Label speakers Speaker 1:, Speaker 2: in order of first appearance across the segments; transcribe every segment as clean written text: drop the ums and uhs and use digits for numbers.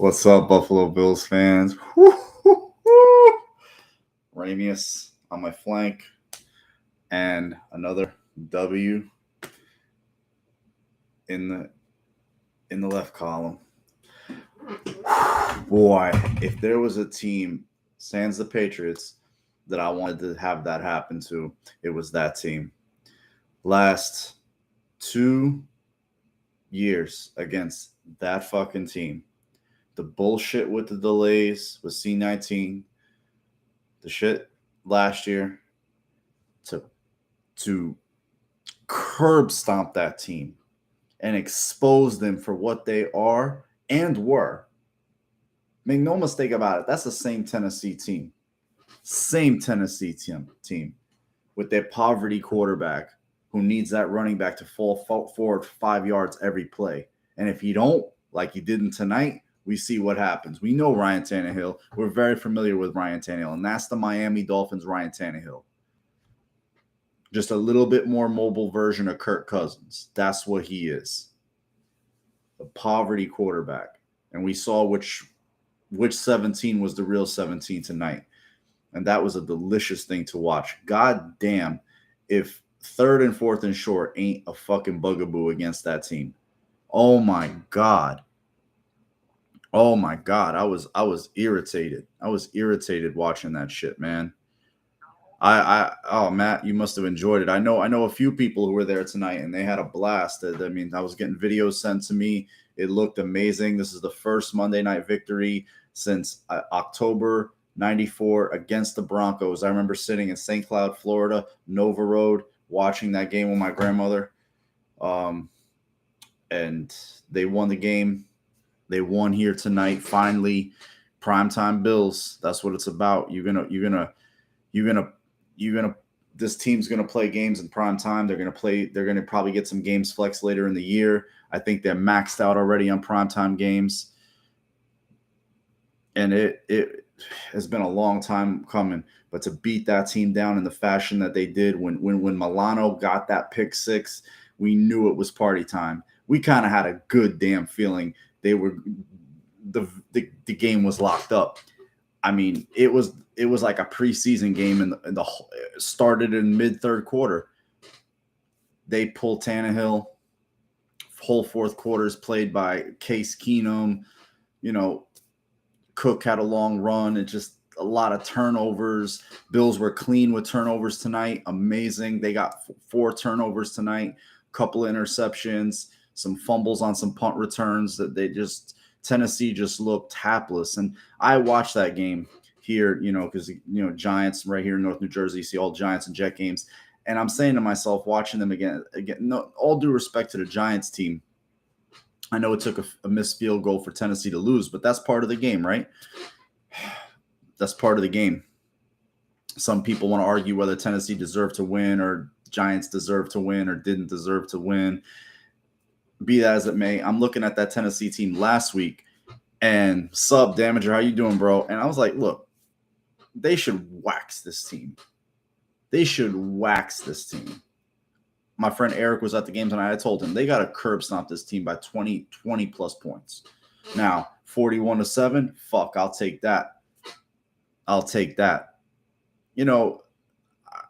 Speaker 1: What's up, Buffalo Bills fans? Woo, woo, woo. Ramius on my flank, and another W in the left column. Boy, if there was a team, sans the Patriots, that I wanted to have that happen to, it was that team. Last 2 years against that fucking team. The bullshit with the delays with C19, the shit last year to to curb stomp that team and expose them for what they are and were. Make no mistake about it. That's the same Tennessee team. Same Tennessee team with their poverty quarterback who needs that running back to fall forward 5 yards every play. And if you don't, like you didn't tonight, we see what happens. We know Ryan Tannehill. We're very familiar with Ryan Tannehill, and that's the Miami Dolphins Ryan Tannehill. Just a little bit more mobile version of Kirk Cousins. That's what he is. A poverty quarterback. And we saw which 17 was the real 17 tonight. And that was a delicious thing to watch. God damn, if 3rd and 4th and short ain't a fucking bugaboo against that team. Oh my God. Oh my God. I was irritated. I was irritated watching that shit, man. Oh, Matt, you must have enjoyed it. I know a few people who were there tonight and they had a blast. I mean, I was getting videos sent to me. It looked amazing. This is the first Monday night victory since October 94 against the Broncos. I remember sitting in St. Cloud, Florida, Nova Road, watching that game with my grandmother. And they won the game. They won here tonight. Finally, primetime Bills. That's what it's about. This team's gonna play games in prime time. They're gonna probably get some games flex later in the year. I think they're maxed out already on primetime games. And it has been a long time coming. But to beat that team down in the fashion that they did when Milano got that pick six, we knew it was party time. We kind of had a good damn feeling the game was locked up. I mean, it was like a preseason game, and the started in mid-third quarter. They pulled Tannehill. Whole fourth quarter is played by Case Keenum. Cook had a long run. It just a lot of turnovers. Bills were clean with turnovers tonight. Amazing. They got 4 turnovers tonight. Couple of interceptions, some fumbles on some punt returns that Tennessee just looked hapless. And I watched that game here, because, Giants right here in North New Jersey, you see all Giants and Jet games. And I'm saying to myself, watching them again, no, all due respect to the Giants team, I know it took a missed field goal for Tennessee to lose, but that's part of the game, right? That's part of the game. Some people want to argue whether Tennessee deserved to win or Giants deserved to win or didn't deserve to win. Be that as it may, I'm looking at that Tennessee team last week, and sub Damager, how you doing, bro? And I was like, look, they should wax this team. They should wax this team. My friend Eric was at the game tonight. I told him they got to curb stomp this team by 20 plus points. Now, 41-7, fuck, I'll take that. I'll take that.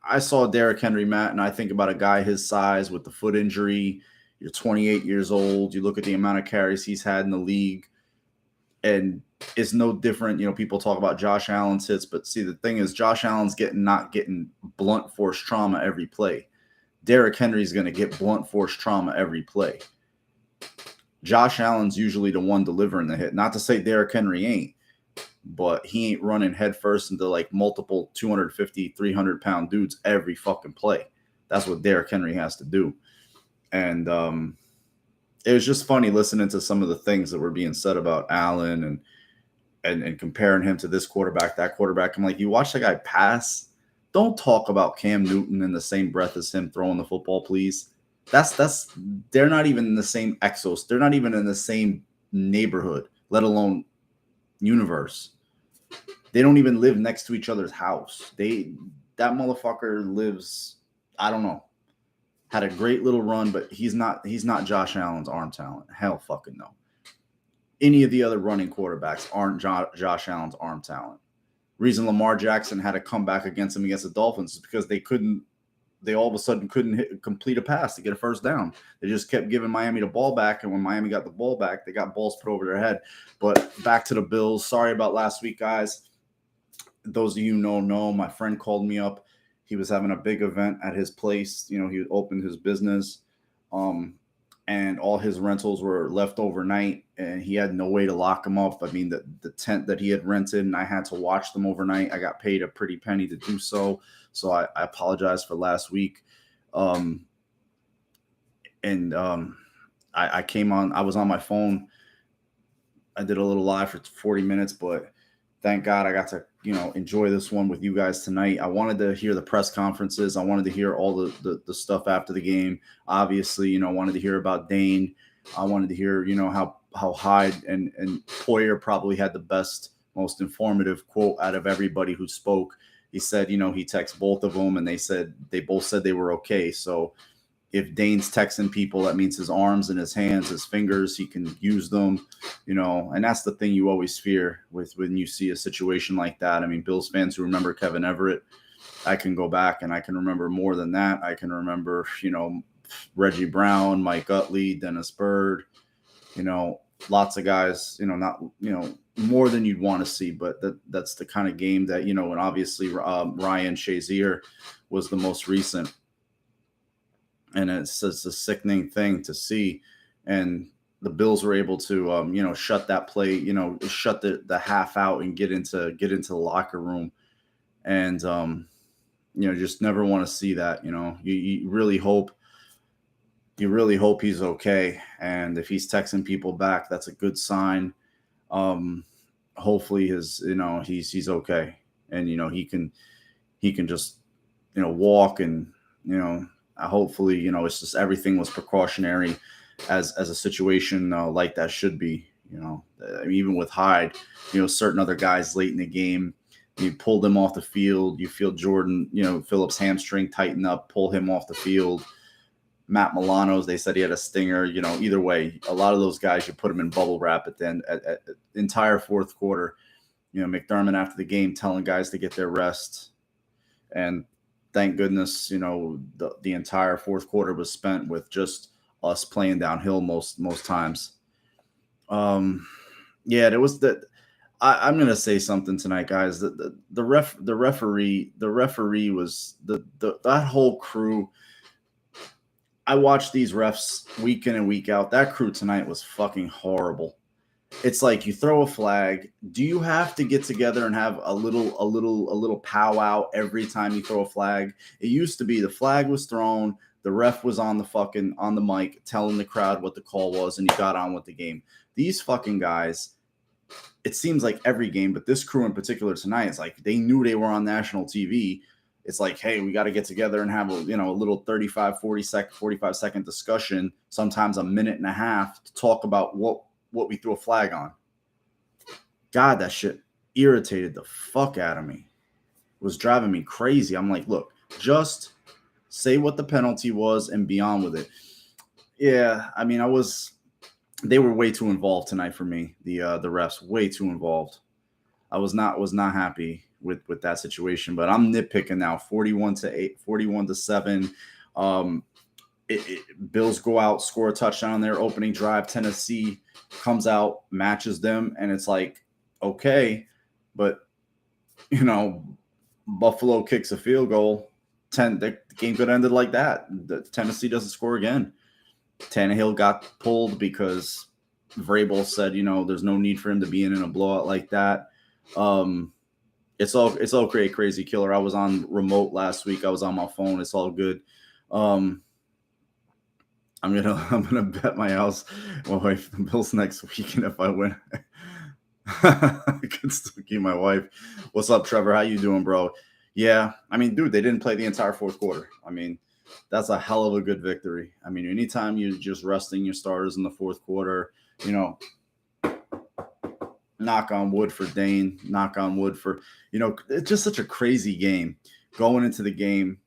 Speaker 1: I saw Derrick Henry, Matt, and I think about a guy his size with the foot injury. You're 28 years old. You look at the amount of carries he's had in the league, and it's no different. People talk about Josh Allen's hits, but see, the thing is, Josh Allen's not getting blunt force trauma every play. Derrick Henry's going to get blunt force trauma every play. Josh Allen's usually the one delivering the hit. Not to say Derrick Henry ain't, but he ain't running headfirst into like multiple 250, 300-pound dudes every fucking play. That's what Derrick Henry has to do. And it was just funny listening to some of the things that were being said about Allen and comparing him to this quarterback, that quarterback. I'm like, you watch that guy pass. Don't talk about Cam Newton in the same breath as him throwing the football, please. They're not even in the same exos. They're not even in the same neighborhood, let alone universe. They don't even live next to each other's house. That motherfucker lives, I don't know. Had a great little run, but he's not Josh Allen's arm talent. Hell fucking no. any of the other running quarterbacks aren't Josh Allen's arm talent. Reason Lamar Jackson had to come back against him against the Dolphins is because they all of a sudden couldn't complete a pass to get a first down. They just kept giving Miami the ball back, and when Miami got the ball back, they got balls put over their head. But back to the Bills. Sorry about last week, guys. Those of you know, my friend called me up. He was having a big event at his place. He opened his business. And all his rentals were left overnight, and he had no way to lock them up. I mean, the tent that he had rented, and I had to watch them overnight. I got paid a pretty penny to do so. So I apologize for last week. I came on, I was on my phone. I did a little live for 40 minutes, but thank God I got to, enjoy this one with you guys tonight. I wanted to hear the press conferences. I wanted to hear all the stuff after the game. Obviously, wanted to hear about Dane. I wanted to hear, how Hyde and Poyer probably had the best, most informative quote out of everybody who spoke. He said, he texted both of them, and they both said they were okay. So if Dane's texting people, that means his arms and his hands, his fingers, he can use them, and that's the thing you always fear when you see a situation like that. I mean, Bills fans who remember Kevin Everett, I can go back and I can remember more than that. I can remember, Reggie Brown, Mike Utley, Dennis Byrd, lots of guys, not, more than you'd want to see, but that's the kind of game that, and obviously Ryan Shazier was the most recent. And it's a sickening thing to see. And the Bills were able to, shut that play, shut the half out and get into the locker room. And, just never want to see that. You really hope he's okay. And if he's texting people back, that's a good sign. Hopefully he's okay. And, he can just, walk and, hopefully, it's just everything was precautionary as a situation like that should be, even with Hyde, certain other guys late in the game, you pull them off the field, you feel Jordan, Phillips' hamstring tighten up, pull him off the field. Matt Milano's, they said he had a stinger, either way, a lot of those guys, you put them in bubble wrap at the end, at entire fourth quarter, McDermott after the game telling guys to get their rest. And thank goodness, the entire fourth quarter was spent with just us playing downhill most times. There was that. I'm gonna say something tonight, guys. The referee was that whole crew. I watch these refs week in and week out. That crew tonight was fucking horrible. It's like you throw a flag. Do you have to get together and have a little powwow every time you throw a flag? It used to be the flag was thrown, the ref was on the mic telling the crowd what the call was, and you got on with the game. These fucking guys, it seems like every game, but this crew in particular tonight, it's like they knew they were on national TV. It's like, hey, we got to get together and have a little 45 second discussion, sometimes a minute and a half, to talk about what we threw a flag on. God, that shit irritated the fuck out of me. It was driving me crazy. I'm like, look, just say what the penalty was and be on with it. Yeah, I mean, they were way too involved tonight for me. The refs, way too involved. I was not happy with that situation, but I'm nitpicking now. 41-8, 41-7. Bills go out, score a touchdown on their opening drive. Tennessee comes out, matches them, and it's like, okay, but Buffalo kicks a field goal. The game could have ended like that. Tennessee doesn't score again. Tannehill got pulled because Vrabel said, there's no need for him to be in a blowout like that. It's all crazy killer. I was on remote last week. I was on my phone. It's all good. I'm gonna bet my house, my wife, the Bills next week, and if I win, I can still keep my wife. What's up, Trevor? How you doing, bro? Yeah, I mean, dude, they didn't play the entire fourth quarter. I mean, that's a hell of a good victory. I mean, anytime you're just resting your starters in the fourth quarter, knock on wood for Dane, knock on wood for, it's just such a crazy game. Going into the game,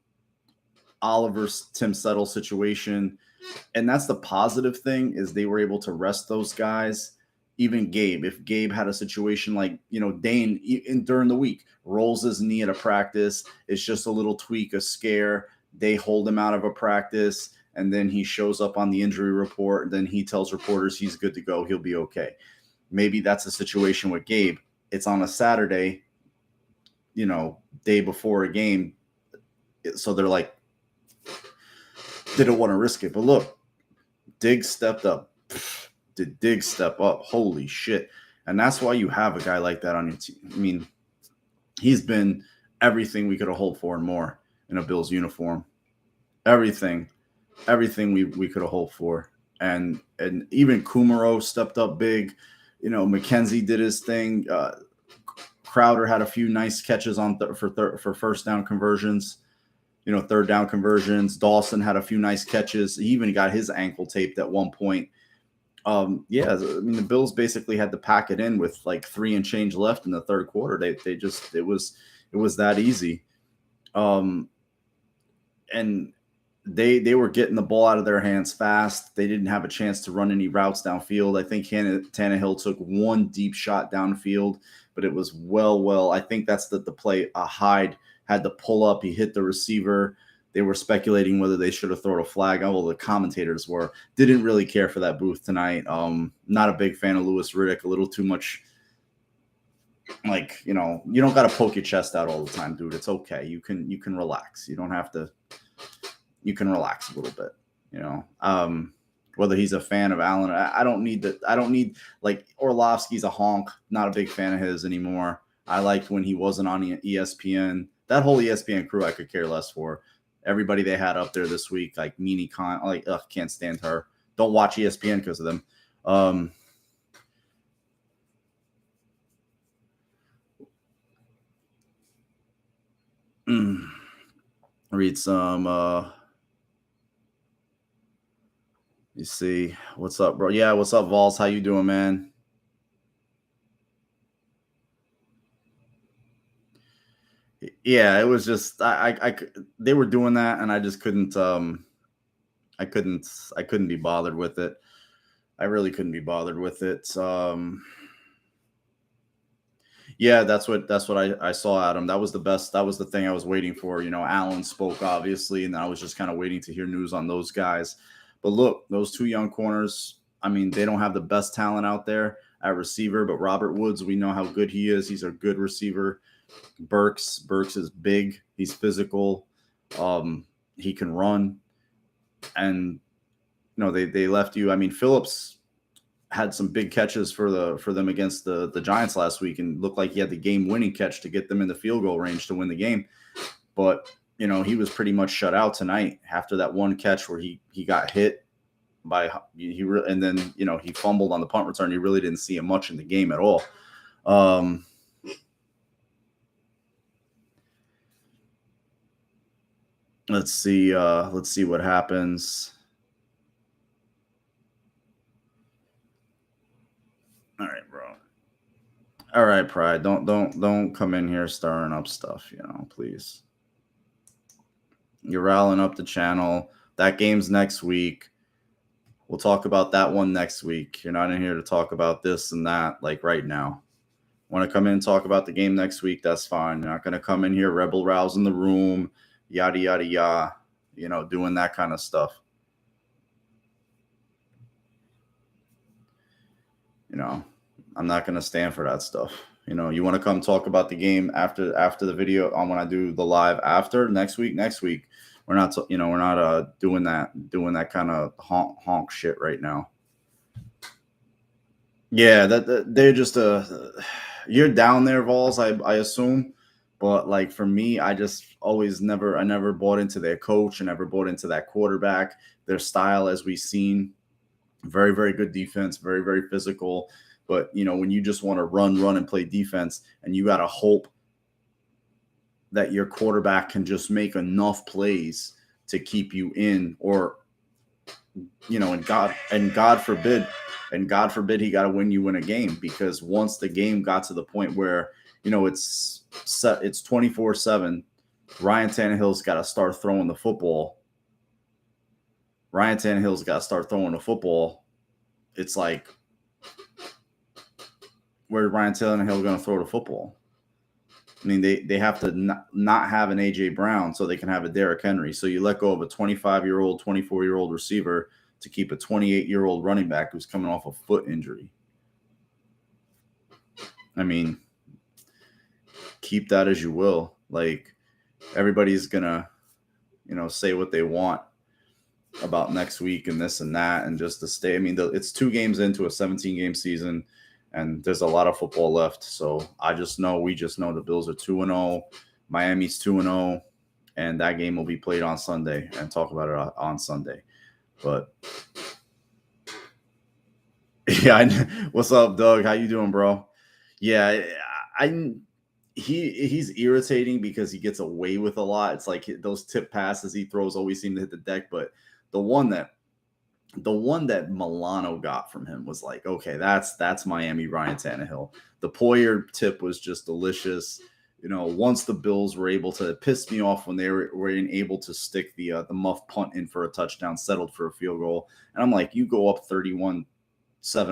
Speaker 1: Oliver's Tim Settle situation, and that's the positive thing, is they were able to rest those guys even Gabe, if Gabe had a situation like, Dane during the week rolls his knee at a practice, it's just a little tweak, a scare. They hold him out of a practice, and then he shows up on the injury report. And then he tells reporters he's good to go. He'll be okay. Maybe that's a situation with Gabe. It's on a Saturday, day before a game. So they're like, they don't want to risk it. But look, Diggs stepped up. Did Diggs step up? Holy shit. And that's why you have a guy like that on your team. I mean, he's been everything we could have hoped for and more in a Bills uniform. Everything we could have hoped for. And even Kumaro stepped up big. McKenzie did his thing. Crowder had a few nice catches for first down conversions. Third down conversions. Dawson had a few nice catches. He even got his ankle taped at one point. The Bills basically had to pack it in with like 3 and change left in the third quarter. It was that easy. And they were getting the ball out of their hands fast. They didn't have a chance to run any routes downfield. I think Tannehill took one deep shot downfield, but it was well. I think that's the play. Hyde had to pull up. He hit the receiver. They were speculating whether they should have thrown a flag. Well, the commentators didn't really care for that booth tonight. Not a big fan of Louis Riddick. A little too much. Like, you don't got to poke your chest out all the time, dude. It's okay. You can relax. You don't have to. You can relax a little bit. Whether he's a fan of Allen, I don't need that. I don't need, like, Orlovsky's a honk. Not a big fan of his anymore. I liked when he wasn't on ESPN. That whole ESPN crew I could care less for. Everybody they had up there this week, like Meanie Khan, can't stand her. Don't watch ESPN because of them. Read some. You see, what's up, bro? Yeah, what's up, Vols? How you doing, man? Yeah, it was just they were doing that, and I just couldn't. I couldn't be bothered with it. I really couldn't be bothered with it. Yeah, that's what I saw, Adam. That was the best. That was the thing I was waiting for. Allen spoke, obviously, and I was just kind of waiting to hear news on those guys. But look, those two young corners, I mean, they don't have the best talent out there at receiver, but Robert Woods, we know how good he is. He's a good receiver. Burks is big. He's physical. He can run. And, they left you. I mean, Phillips had some big catches for them against the Giants last week and looked like he had the game-winning catch to get them in the field goal range to win the game. But, he was pretty much shut out tonight after that one catch where he got hit and then he fumbled on the punt return. You really didn't see him much in the game at all. Let's see what happens. All right, bro. All right, Pride. Don't come in here stirring up stuff, please. You're riling up the channel. That game's next week. We'll talk about that one next week. You're not in here to talk about this and that, like right now. Want to come in and talk about the game next week? That's fine. You're not going to come in here, rebel rouse in the room, yada, yada, yada, doing that kind of stuff. I'm not going to stand for that stuff. You want to come talk about the game after the video on when I do the live after next week. We're not, we're not doing that kind of honk shit right now. Yeah, that they're just you're down there, Vols, I assume. But like for me, I just I never bought into their coach. I never bought into that quarterback, their style, as we've seen. Very, very good defense, very, very physical. But, when you just want to run and play defense and you got to hope that your quarterback can just make enough plays to keep you in, or, and God forbid he got to win you in a game, because once the game got to the point where, it's 24-7, Ryan Tannehill's got to start throwing the football. It's like, where Ryan Tannehill going to throw the football? I mean, they have to not have an A.J. Brown so they can have a Derrick Henry. So you let go of a 25-year-old, 24-year-old receiver to keep a 28-year-old running back who's coming off a foot injury. I mean, keep that as you will. Like, everybody's going to, say what they want about next week and this and that and just to stay. I mean, it's 2 games into a 17-game season. And there's a lot of football left. So we just know the Bills are 2-0. Miami's 2-0. And that game will be played on Sunday and talk about it on Sunday. But yeah, what's up, Doug? How you doing, bro? Yeah, he's irritating because he gets away with a lot. It's like those tip passes he throws always seem to hit the deck. But the one that Milano got from him was like, okay, that's Miami Ryan Tannehill. The Poyer tip was just delicious. Once the Bills were able to, it pissed me off when they were able to stick the muff punt in for a touchdown, settled for a field goal. And I'm like, you go up 31-7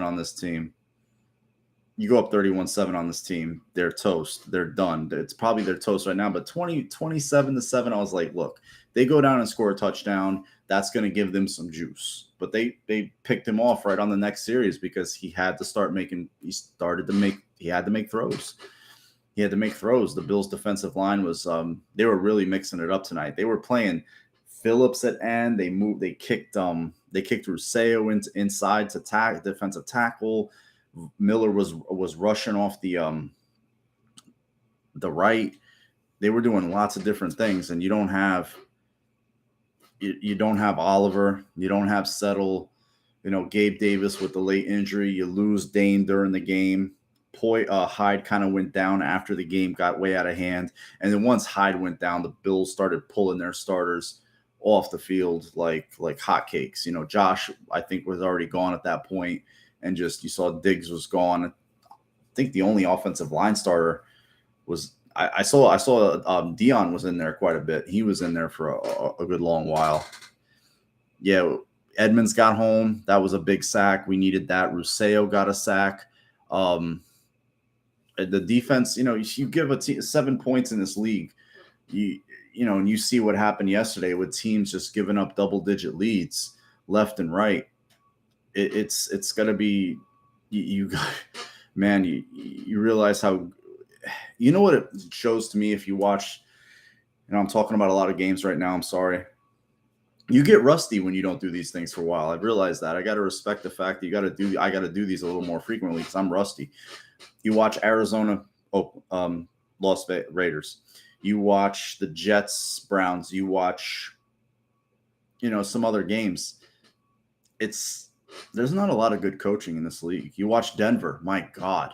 Speaker 1: on this team. You go up 31-7 on this team, they're toast. They're done. It's probably their toast right now. But 27-7, I was like, look, they go down and score a touchdown. That's going to give them some juice. But they picked him off right on the next series because he had to make throws. He had to make throws. The Bills defensive line was they were really mixing it up tonight. They were playing Phillips at end. They kicked Ruseo inside to defensive tackle. Miller was rushing off the right. They were doing lots of different things, and you don't have Oliver, you don't have Settle, Gabe Davis with the late injury. You lose Dane during the game. Hyde kind of went down after the game got way out of hand, and then once Hyde went down, the Bills started pulling their starters off the field like hotcakes. Josh, I think, was already gone at that point. And just you saw Diggs was gone. I think the only offensive line starter was I saw Dion was in there quite a bit. He was in there for a good long while. Yeah, Edmonds got home. That was a big sack. We needed that. Ruseo got a sack. The defense, you give 7 points in this league, and you see what happened yesterday with teams just giving up double-digit leads left and right. It's going to be you realize how what it shows to me if you watch. I'm talking about a lot of games right now. I'm sorry. You get rusty when you don't do these things for a while. I realize that. I got to respect the fact that I got to do these a little more frequently because I'm rusty. You watch Arizona, Las Vegas Raiders. You watch the Jets, Browns. You watch, some other games. There's not a lot of good coaching in this league. You watch Denver, my God.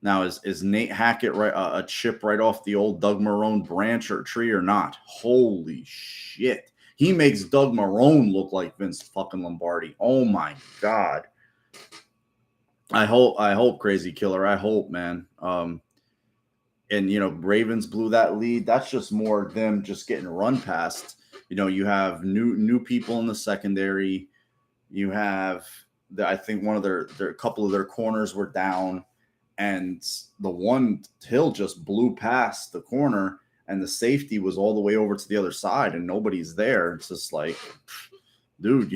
Speaker 1: Now, is Nate Hackett a chip right off the old Doug Marrone branch or tree or not? Holy shit. He makes Doug Marrone look like Vince fucking Lombardi. Oh, my God. I hope, Crazy Killer. I hope, man. And, Ravens blew that lead. That's just more them just getting run past. You have new people in the secondary. You have, I think one of their couple of their corners were down, and the one Hill just blew past the corner, and the safety was all the way over to the other side, and nobody's there. It's just like, dude,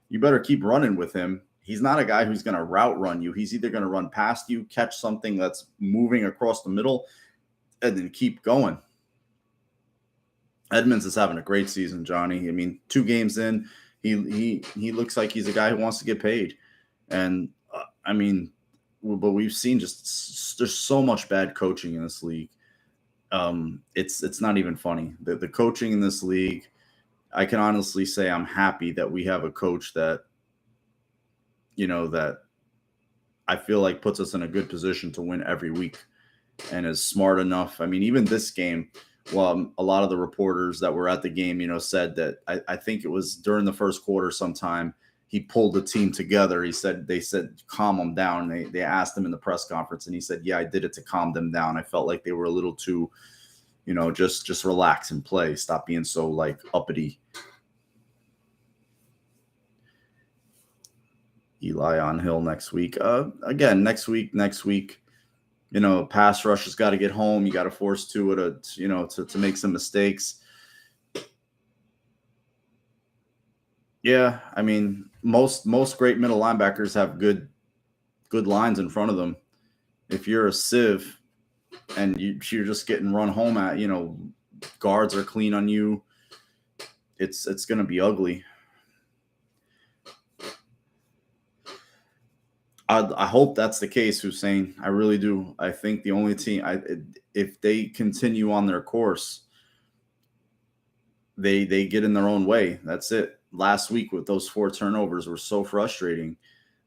Speaker 1: you better keep running with him. He's not a guy who's going to route run you. He's either going to run past you, catch something that's moving across the middle, and then keep going. Edmonds is having a great season, Johnny. I mean, 2 games in, he looks like he's a guy who wants to get paid. And, but we've seen there's so much bad coaching in this league. It's not even funny. The coaching in this league, I can honestly say I'm happy that we have a coach that, that I feel like puts us in a good position to win every week and is smart enough. I mean, even this game, well, a lot of the reporters that were at the game, said that I think it was during the first quarter sometime, he pulled the team together. They said, calm them down. They asked him in the press conference, and he said, yeah, I did it to calm them down. I felt like they were a little too, just relax and play. Stop being so uppity. Eli on Hill next week. Again, next week. Pass rush has got to get home. You got to force Tua to make some mistakes. Yeah, I mean, most great middle linebackers have good lines in front of them. If you're a sieve and you're just getting run home at, guards are clean on you, it's going to be ugly. I hope that's the case, Hussein. I really do. I think the only team, if they continue on their course, they get in their own way. That's it. Last week with those 4 turnovers were so frustrating.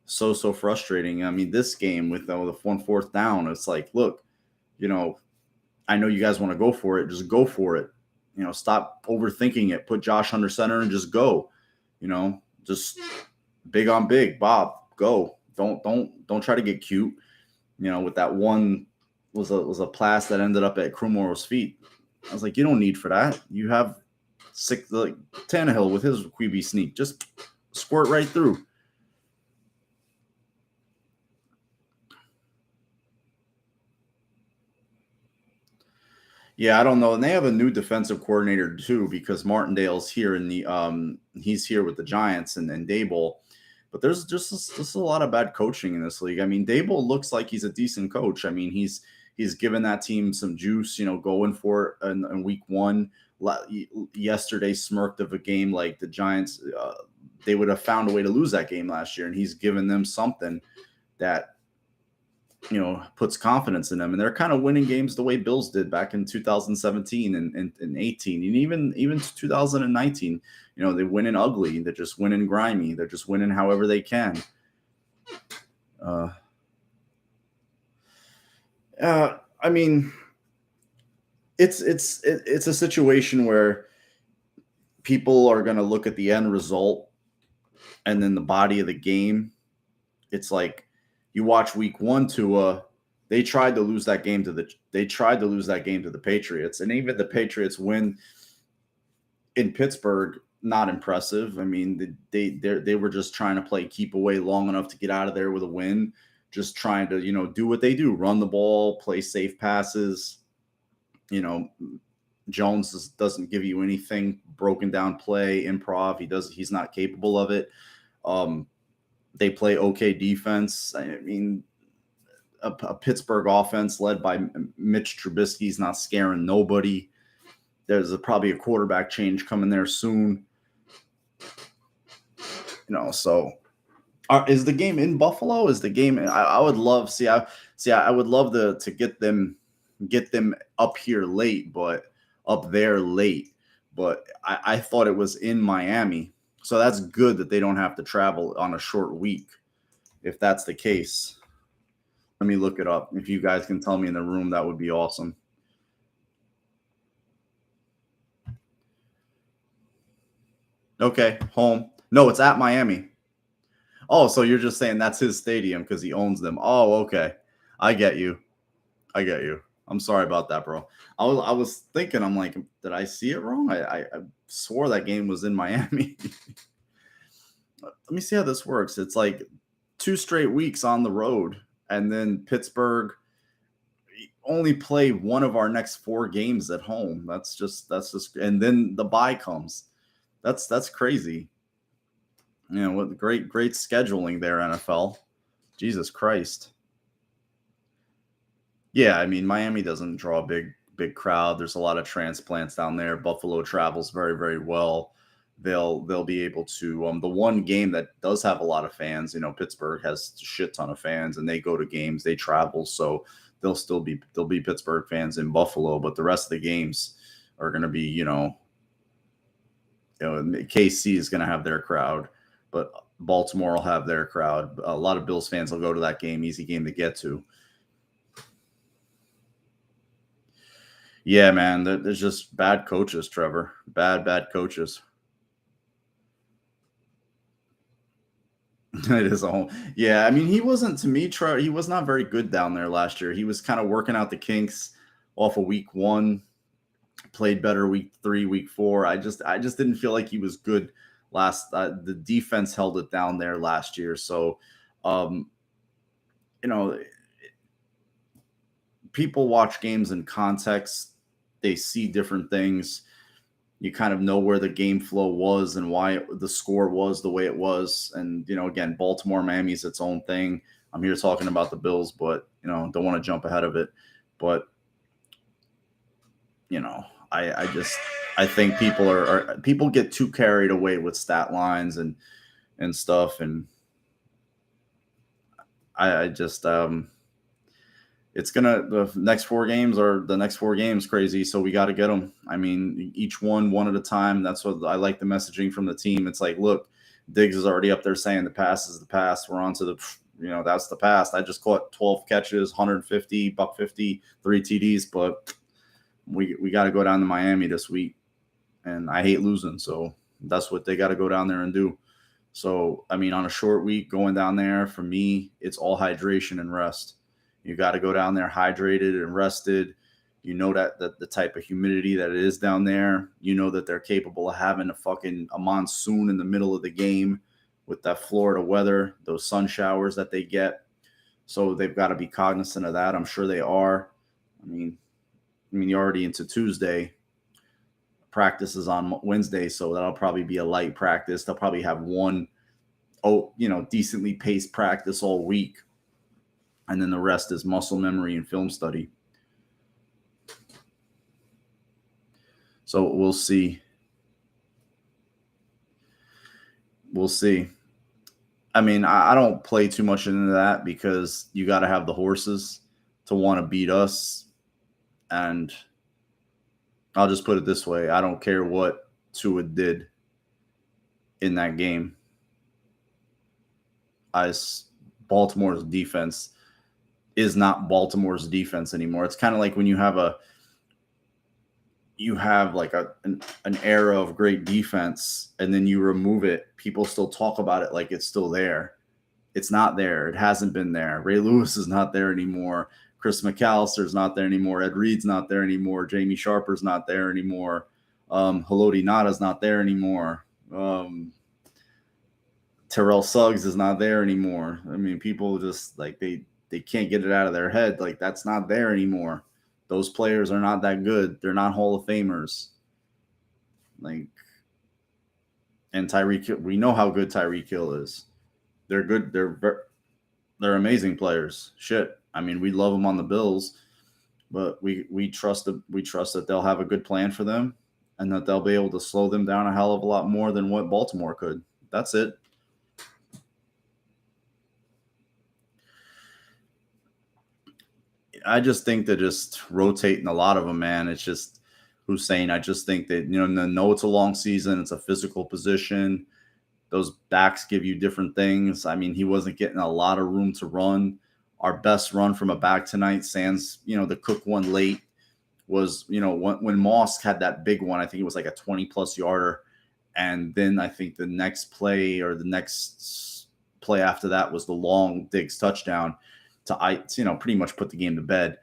Speaker 1: So frustrating. I mean, this game with the 1/4 down, it's like, look, I know you guys want to go for it. Just go for it. Stop overthinking it. Put Josh under center and just go. Just big on big. Bob, go. Don't try to get cute. With that one was a pass that ended up at Krumoro's feet. I was like, you don't need for that. You have Tannehill with his QB sneak. Just squirt right through. Yeah, I don't know. And they have a new defensive coordinator too, because Martindale's here he's here with the Giants and Daboll. But there's just a lot of bad coaching in this league. I mean, Daboll looks like he's a decent coach. I mean, he's given that team some juice, going for it in week 1. Yesterday smirked of a game like the Giants. They would have found a way to lose that game last year, and he's given them something that puts confidence in them, and they're kind of winning games the way Bills did back in 2017 and 18, and even 2019. They win in ugly. They're just winning grimy. They're just winning however they can. I mean, it's a situation where people are going to look at the end result and then the body of the game. It's like, you watch week 1, Tua, they tried to lose that game to the Patriots, and even the Patriots win in Pittsburgh. Not impressive. I mean, they were just trying to play keep away long enough to get out of there with a win. Just trying to do what they do: run the ball, play safe passes. Jones doesn't give you anything broken down play, improv. He's not capable of it. They play okay defense. I mean, a Pittsburgh offense led by Mitch Trubisky is not scaring nobody. There's probably a quarterback change coming there soon. So is the game in Buffalo? Is the game? I would love. I would love to get them up here late, but up there late. But I thought it was in Miami. So that's good that they don't have to travel on a short week, if that's the case. Let me look it up. If you guys can tell me in the room, that would be awesome. Okay, home. No, it's at Miami. Oh, so you're just saying that's his stadium because he owns them. Oh, okay. I get you. I'm sorry about that, bro. I was thinking, I'm like, did I see it wrong? I swore that game was in Miami. Let me see how this works. It's like 2 straight weeks on the road, and then Pittsburgh only play one of our next 4 games at home. That's just, and then the bye comes. That's crazy. What great scheduling there, NFL. Jesus Christ. Yeah, I mean, Miami doesn't draw a big crowd. There's a lot of transplants down there. Buffalo travels very, very well. They'll be able to the one game that does have a lot of fans, Pittsburgh has a shit ton of fans, and they go to games, they travel, so there'll be Pittsburgh fans in Buffalo, but the rest of the games are going to be, KC is going to have their crowd, but Baltimore will have their crowd. A lot of Bills fans will go to that game, easy game to get to. Yeah, man, there's just bad coaches, Trevor. Bad coaches. It is a home. Yeah, I mean, he wasn't, to me, he was not very good down there last year. He was kind of working out the kinks off of week 1, played better week 3, week 4. I just didn't feel like he was good The defense held it down there last year. So, um, you know, people watch games in context. They see different things. You kind of know where the game flow was and why the score was the way it was. And, again, Baltimore, Miami's its own thing. I'm here talking about the Bills, but, don't want to jump ahead of it. But, I think people get too carried away with stat lines and stuff. And I just, the next four games crazy. So we got to get them. I mean, each one at a time. That's what I like the messaging from the team. It's like, look, Diggs is already up there saying the past is the past. We're on to that's the past. I just caught 12 catches, 150, buck 50, 3 TDs, but we got to go down to Miami this week. And I hate losing. So that's what they got to go down there and do. So, I mean, on a short week going down there, for me, it's all hydration and rest. You got to go down there hydrated and rested. You know that the type of humidity that it is down there. You know that they're capable of having a monsoon in the middle of the game with that Florida weather, those sun showers that they get. So they've got to be cognizant of that. I'm sure they are. I mean, you're already into Tuesday. Practice is on Wednesday, so that'll probably be a light practice. They'll probably have one, decently paced practice all week. And then the rest is muscle memory and film study. So we'll see. I mean, I don't play too much into that because you got to have the horses to want to beat us. And I'll just put it this way. I don't care what Tua did in that game. Baltimore's defense is not Baltimore's defense anymore. It's kind of like when you have an era of great defense and then you remove it, people still talk about it like it's still there. It's not there. It hasn't been there. Ray Lewis is not there anymore. Chris McAllister's not there anymore. Ed Reed's not there anymore. Jamie Sharper's not there anymore. Haloti Nada's not there anymore. Terrell Suggs is not there anymore. I mean, people just like they can't get it out of their head. Like, that's not there anymore. Those players are not that good. They're not Hall of Famers. Like, and Tyreek Hill, we know how good Tyreek Hill is. They're good. They're amazing players. Shit. I mean, we love them on the Bills, but we trust that they'll have a good plan for them and that they'll be able to slow them down a hell of a lot more than what Baltimore could. That's it. I just think they're just rotating a lot of them, man. It's just Hussein. I just think that, know it's a long season. It's a physical position. Those backs give you different things. I mean, he wasn't getting a lot of room to run. Our best run from a back tonight, sans, the Cook one late, was, when Moss had that big one, I think it was like a 20-plus yarder. And then I think the next play or the next play after that was the long Diggs touchdown to pretty much put the game to bed.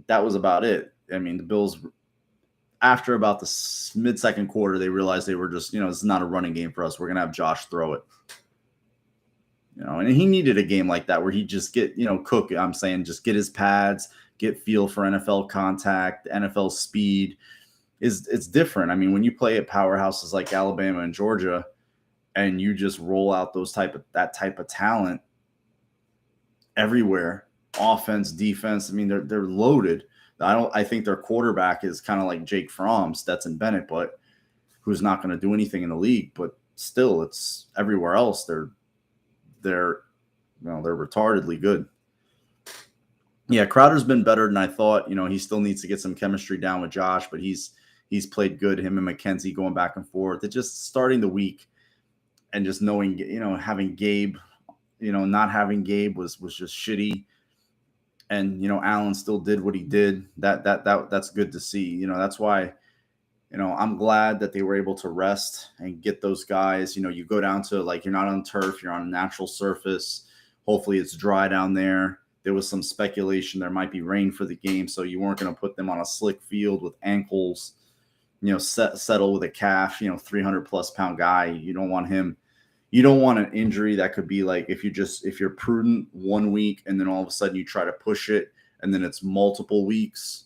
Speaker 1: That was about it. I mean, the Bills, after about the mid-second quarter, they realized they were just, this is not a running game for us. We're going to have Josh throw it. And he needed a game like that where he just get, Cook, I'm saying, just get his pads, get feel for NFL contact, NFL speed. It's different. I mean, when you play at powerhouses like Alabama and Georgia and you just roll out that type of talent everywhere, offense, defense, I mean, they're loaded. I think their quarterback is kind of like Jake Fromm, Stetson Bennett, but who's not going to do anything in the league. But still, it's everywhere else. They're retardedly good. Yeah, Crowder's been better than I thought. He still needs to get some chemistry down with Josh, but he's played good. Him and McKenzie going back and forth. It's just starting the week and just knowing, having Gabe, not having Gabe was just shitty. And, Allen still did what he did. That's good to see. That's why, I'm glad that they were able to rest and get those guys. You go down to, like, you're not on turf, you're on a natural surface. Hopefully it's dry down there. There was some speculation there might be rain for the game, so you weren't going to put them on a slick field with ankles. settle with a calf, 300 plus pound guy. You don't want him. You don't want an injury that could be like if you're prudent 1 week and then all of a sudden you try to push it and then it's multiple weeks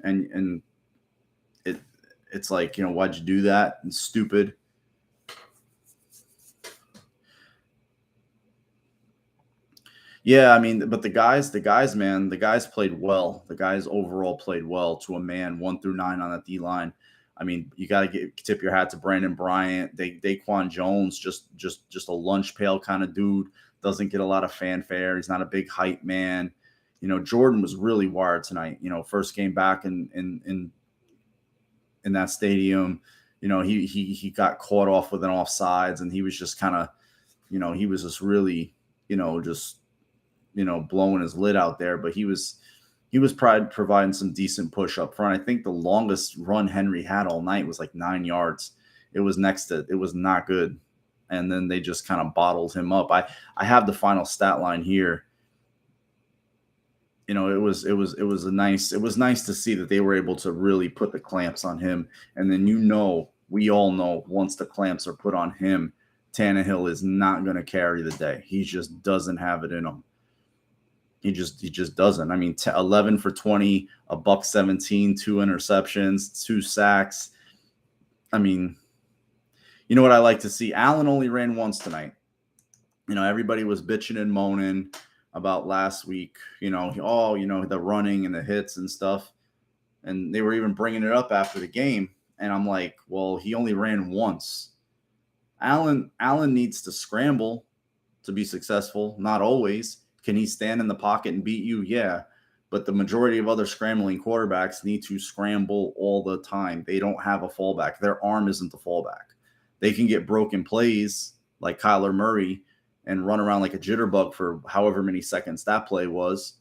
Speaker 1: and it's like, why'd you do that? It's stupid. Yeah, I mean, but the guys, man, the guys played well. The guys overall played well to a man, 1 through 9 on that D line. I mean, you got to tip your hat to Brandon Bryant. Daquan Jones, just a lunch pail kind of dude. Doesn't get a lot of fanfare. He's not a big hype man. Jordan was really wired tonight. First game back in that stadium. He got caught off with an offsides, and he was just kind of, he was just really, just blowing his lid out there, but he was providing some decent push up front. I think the longest run Henry had all night was like 9 yards. It was not good. And then they just kind of bottled him up. I have the final stat line here. It was nice to see that they were able to really put the clamps on him. And then, we all know once the clamps are put on him, Tannehill is not going to carry the day. He just doesn't have it in him. He just doesn't. I mean, 11 for 20, a $117, 2 interceptions, 2 sacks. I mean, you know what I like to see? Allen only ran once tonight. Everybody was bitching and moaning about last week. The running and the hits and stuff, and they were even bringing it up after the game. And I'm like, well, he only ran once. Allen needs to scramble to be successful. Not always. Can he stand in the pocket and beat you? Yeah. But the majority of other scrambling quarterbacks need to scramble all the time. They don't have a fallback. Their arm isn't the fallback. They can get broken plays like Kyler Murray and run around like a jitterbug for however many seconds that play was.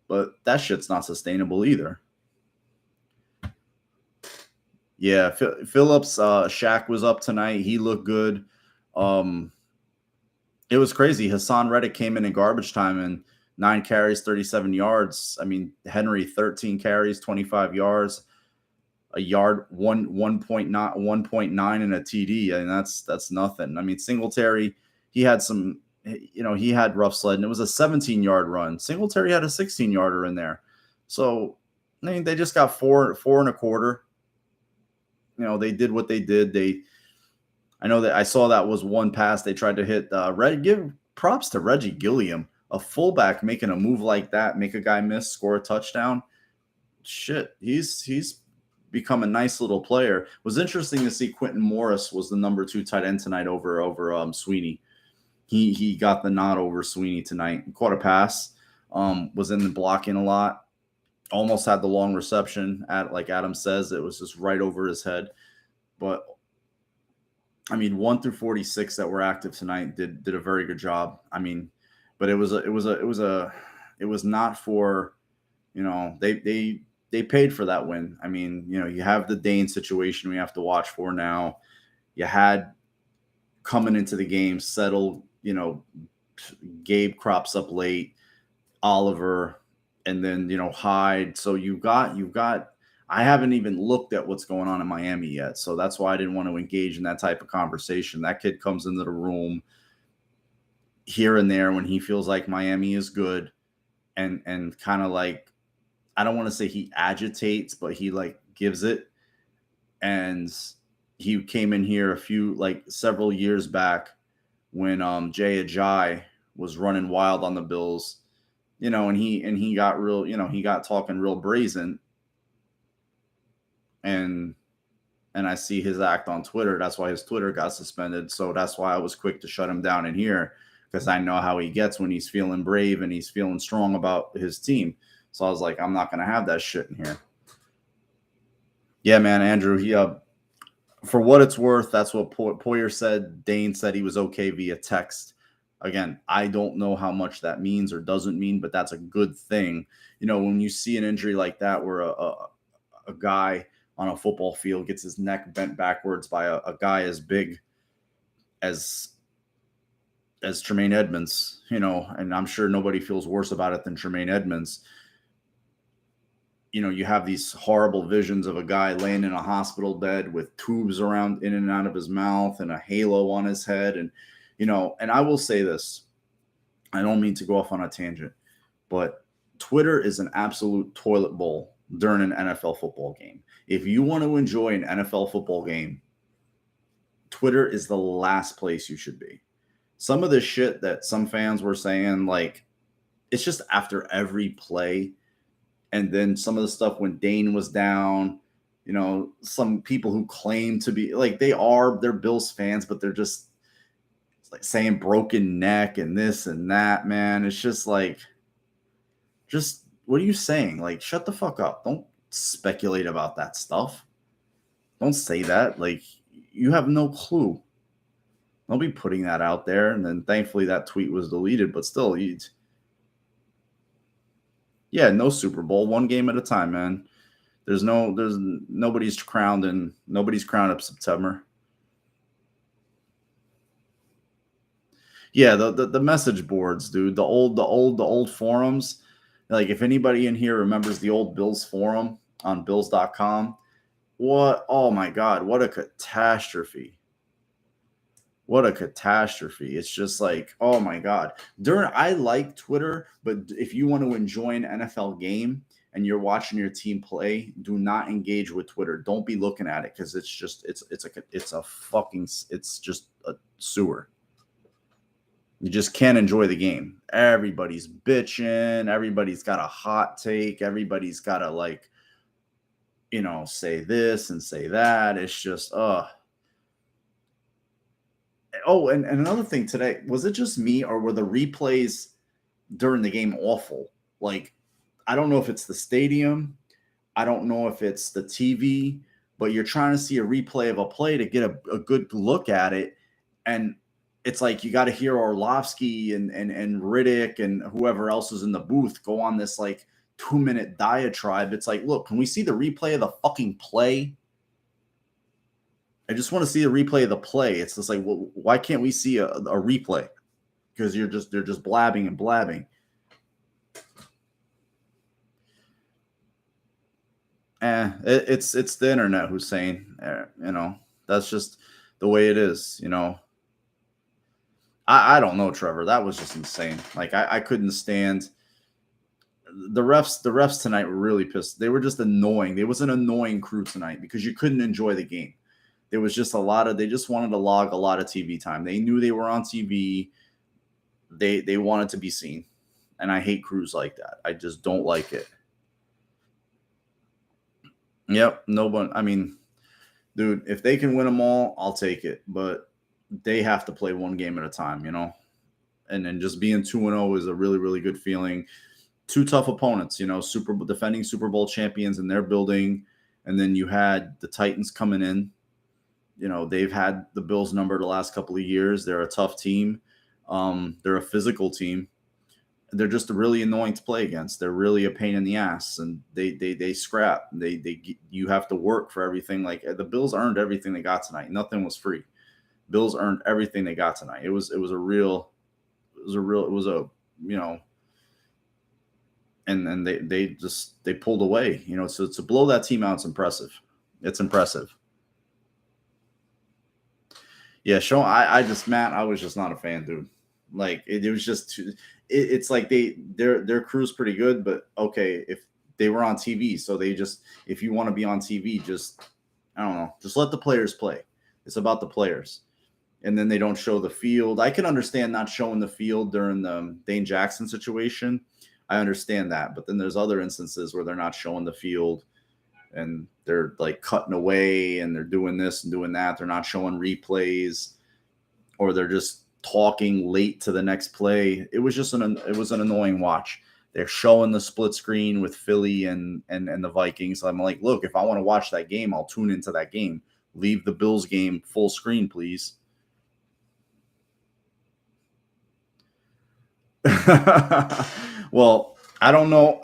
Speaker 1: But that shit's not sustainable either. Yeah, Phillips, Shaq was up tonight. He looked good. It was crazy. Hassan Reddick came in garbage time and 9 carries, 37 yards. I mean, Henry, 13 carries, 25 yards, a yard, 1.9 and a TD. And that's nothing. I mean, Singletary, he had he had rough sledding. It was a 17-yard run. Singletary had a 16-yarder in there. So, I mean, they just got 4 and a quarter. They did what they did. I know that I saw that was one pass they tried to hit. Give props to Reggie Gilliam, a fullback making a move like that, make a guy miss, score a touchdown. Shit, he's become a nice little player. It was interesting to see Quentin Morris was the number 2 tight end tonight over Sweeney. He got the nod over Sweeney tonight. Caught a pass, was in the blocking a lot. Almost had the long reception like Adam says, it was just right over his head. But I mean, 1 through 46 that were active tonight did a very good job. I mean, but it was not for, they paid for that win. I mean, you have the Dane situation we have to watch for now. You had coming into the game, settled, Gabe crops up late, Oliver, and then, Hyde. So you've got I haven't even looked at what's going on in Miami yet. So that's why I didn't want to engage in that type of conversation. That kid comes into the room here and there when he feels like Miami is good and kind of like, I don't want to say he agitates, but he like gives it. And he came in here several years back when Jay Ajayi was running wild on the Bills, and he got real, he got talking real brazen. And I see his act on Twitter. That's why his Twitter got suspended. So that's why I was quick to shut him down in here, because I know how he gets when he's feeling brave and he's feeling strong about his team. So I was like, I'm not going to have that shit in here. Yeah, man, Andrew, for what it's worth, that's what Poyer said. Dane said he was okay via text. Again, I don't know how much that means or doesn't mean, but that's a good thing. When you see an injury like that where a guy on a football field gets his neck bent backwards by a guy as big as Tremaine Edmonds, and I'm sure nobody feels worse about it than Tremaine Edmonds. you have these horrible visions of a guy laying in a hospital bed with tubes around in and out of his mouth and a halo on his head. And, and I will say this, I don't mean to go off on a tangent, but Twitter is an absolute toilet bowl during an NFL football game. If you want to enjoy an NFL football game, Twitter is the last place you should be. Some of the shit that some fans were saying, like, it's just after every play. And then some of the stuff when Dane was down, some people who claim to be like, they're Bills fans, but they're just like saying broken neck and this and that, man. It's just like, what are you saying? Like, shut the fuck up. Don't speculate about that stuff. Don't say that. Like, you have no clue. Don't be putting that out there. And then thankfully that tweet was deleted, but still, no Super Bowl, one game at a time, man. There's nobody's crowned up September. Yeah, the message boards, dude. The old forums. Like, if anybody in here remembers the old Bills forum on Bills.com, oh my God, what a catastrophe. What a catastrophe. It's just like, oh my God. I like Twitter, but if you want to enjoy an NFL game and you're watching your team play, do not engage with Twitter. Don't be looking at it because it's just a sewer. You just can't enjoy the game. Everybody's bitching. Everybody's got a hot take. Everybody's got to say this and say that. It's just, Oh, and another thing today, was it just me or were the replays during the game awful? Like, I don't know if it's the stadium. I don't know if it's the TV, but you're trying to see a replay of a play to get a good look at it. And it's like you got to hear Orlovsky and Riddick and whoever else is in the booth go on this like 2-minute diatribe. It's like, look, can we see the replay of the fucking play? I just want to see a replay of the play. It's just like, well, why can't we see a replay? Because they're just blabbing and blabbing. It's the internet, Hussein. That's just the way it is. I don't know, Trevor. That was just insane. Like, I couldn't stand the refs. The refs tonight were really pissed. They were just annoying. It was an annoying crew tonight because you couldn't enjoy the game. There was just they just wanted to log a lot of TV time. They knew they were on TV. They wanted to be seen. And I hate crews like that. I just don't like it. Yep. No one. I mean, dude, if they can win them all, I'll take it. But they have to play one game at a time, And then just being 2-0 is a really, really good feeling. Two tough opponents, defending Super Bowl champions in their building. And then you had the Titans coming in. They've had the Bills number the last couple of years. They're a tough team. They're a physical team. They're just really annoying to play against. They're really a pain in the ass, and they scrap. You have to work for everything. Like, the Bills earned everything they got tonight. Nothing was free. Bills earned everything they got tonight. It was and they pulled away. So to blow that team out, it's impressive. It's impressive. Yeah, Sean, Matt, I was just not a fan, dude. Like, it was just it's like their crew's pretty good, but okay, if they were on TV, so if you want to be on TV, I don't know, just let the players play. It's about the players. And then they don't show the field. I can understand not showing the field during the Dane Jackson situation. I understand that, but then there's other instances where they're not showing the field. And they're like cutting away and they're doing this and doing that. They're not showing replays, or they're just talking late to the next play. It was just an annoying watch. They're showing the split screen with Philly and the Vikings. I'm like, look, if I want to watch that game, I'll tune into that game. Leave the Bills game full screen, please. Well, I don't know.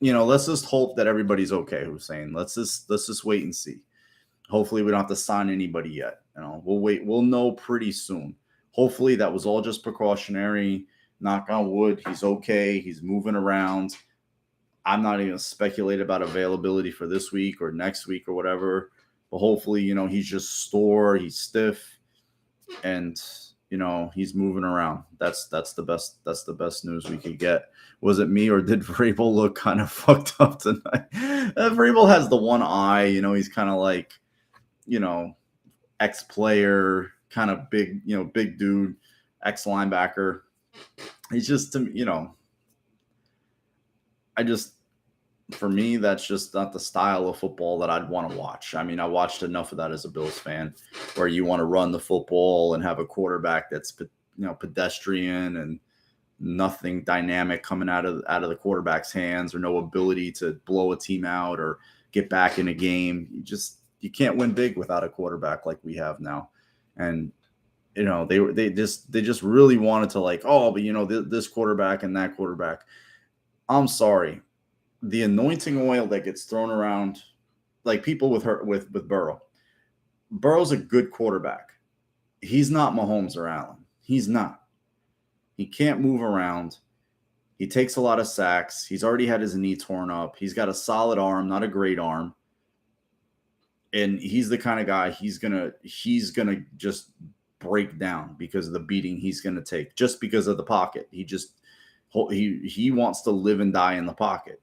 Speaker 1: Let's just hope that everybody's okay, Hussein. Let's just wait and see. Hopefully we don't have to sign anybody yet. We'll wait. We'll know pretty soon. Hopefully that was all just precautionary. Knock on wood. He's okay. He's moving around. I'm not even speculate about availability for this week or next week or whatever. But hopefully, he's just sore, he's stiff, and he's moving around. That's the best news we could get. Was it me, or did Vrabel look kind of fucked up tonight? Vrabel has the one eye. He's kind of like, ex-player, kind of big, big dude, ex-linebacker. He's just, I just, for me, that's just not the style of football that I'd want to watch. I mean, I watched enough of that as a Bills fan, where you want to run the football and have a quarterback that's, pedestrian and nothing dynamic coming out of the quarterback's hands, or no ability to blow a team out or get back in a game. You can't win big without a quarterback like we have now. And they just really wanted to, like, oh, but this quarterback and that quarterback. I'm sorry. The anointing oil that gets thrown around, like people with Burrow. Burrow's a good quarterback. He's not Mahomes or Allen. He's not. He can't move around. He takes a lot of sacks. He's already had his knee torn up. He's got a solid arm, not a great arm. And he's the kind of guy he's gonna just break down because of the beating he's gonna take, just because of the pocket. He wants to live and die in the pocket.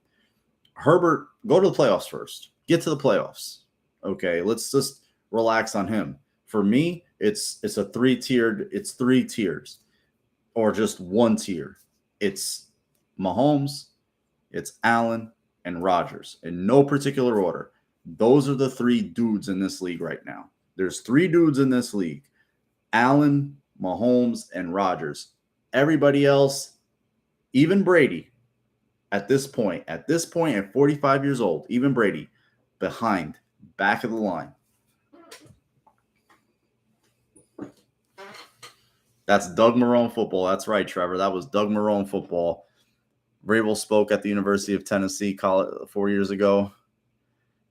Speaker 1: Herbert, go to the playoffs first. Get to the playoffs. Okay, let's just relax on him. For me, it's three tiers, or just one tier. It's Mahomes, it's Allen, and Rodgers, in no particular order. Those are the three dudes in this league right now. There's three dudes in this league: Allen, Mahomes, and Rodgers. Everybody else, even Brady, at this point, at 45 years old, even Brady, back of the line. That's Doug Marrone football. That's right, Trevor. That was Doug Marrone football. Vrabel spoke at the University of Tennessee 4 years ago.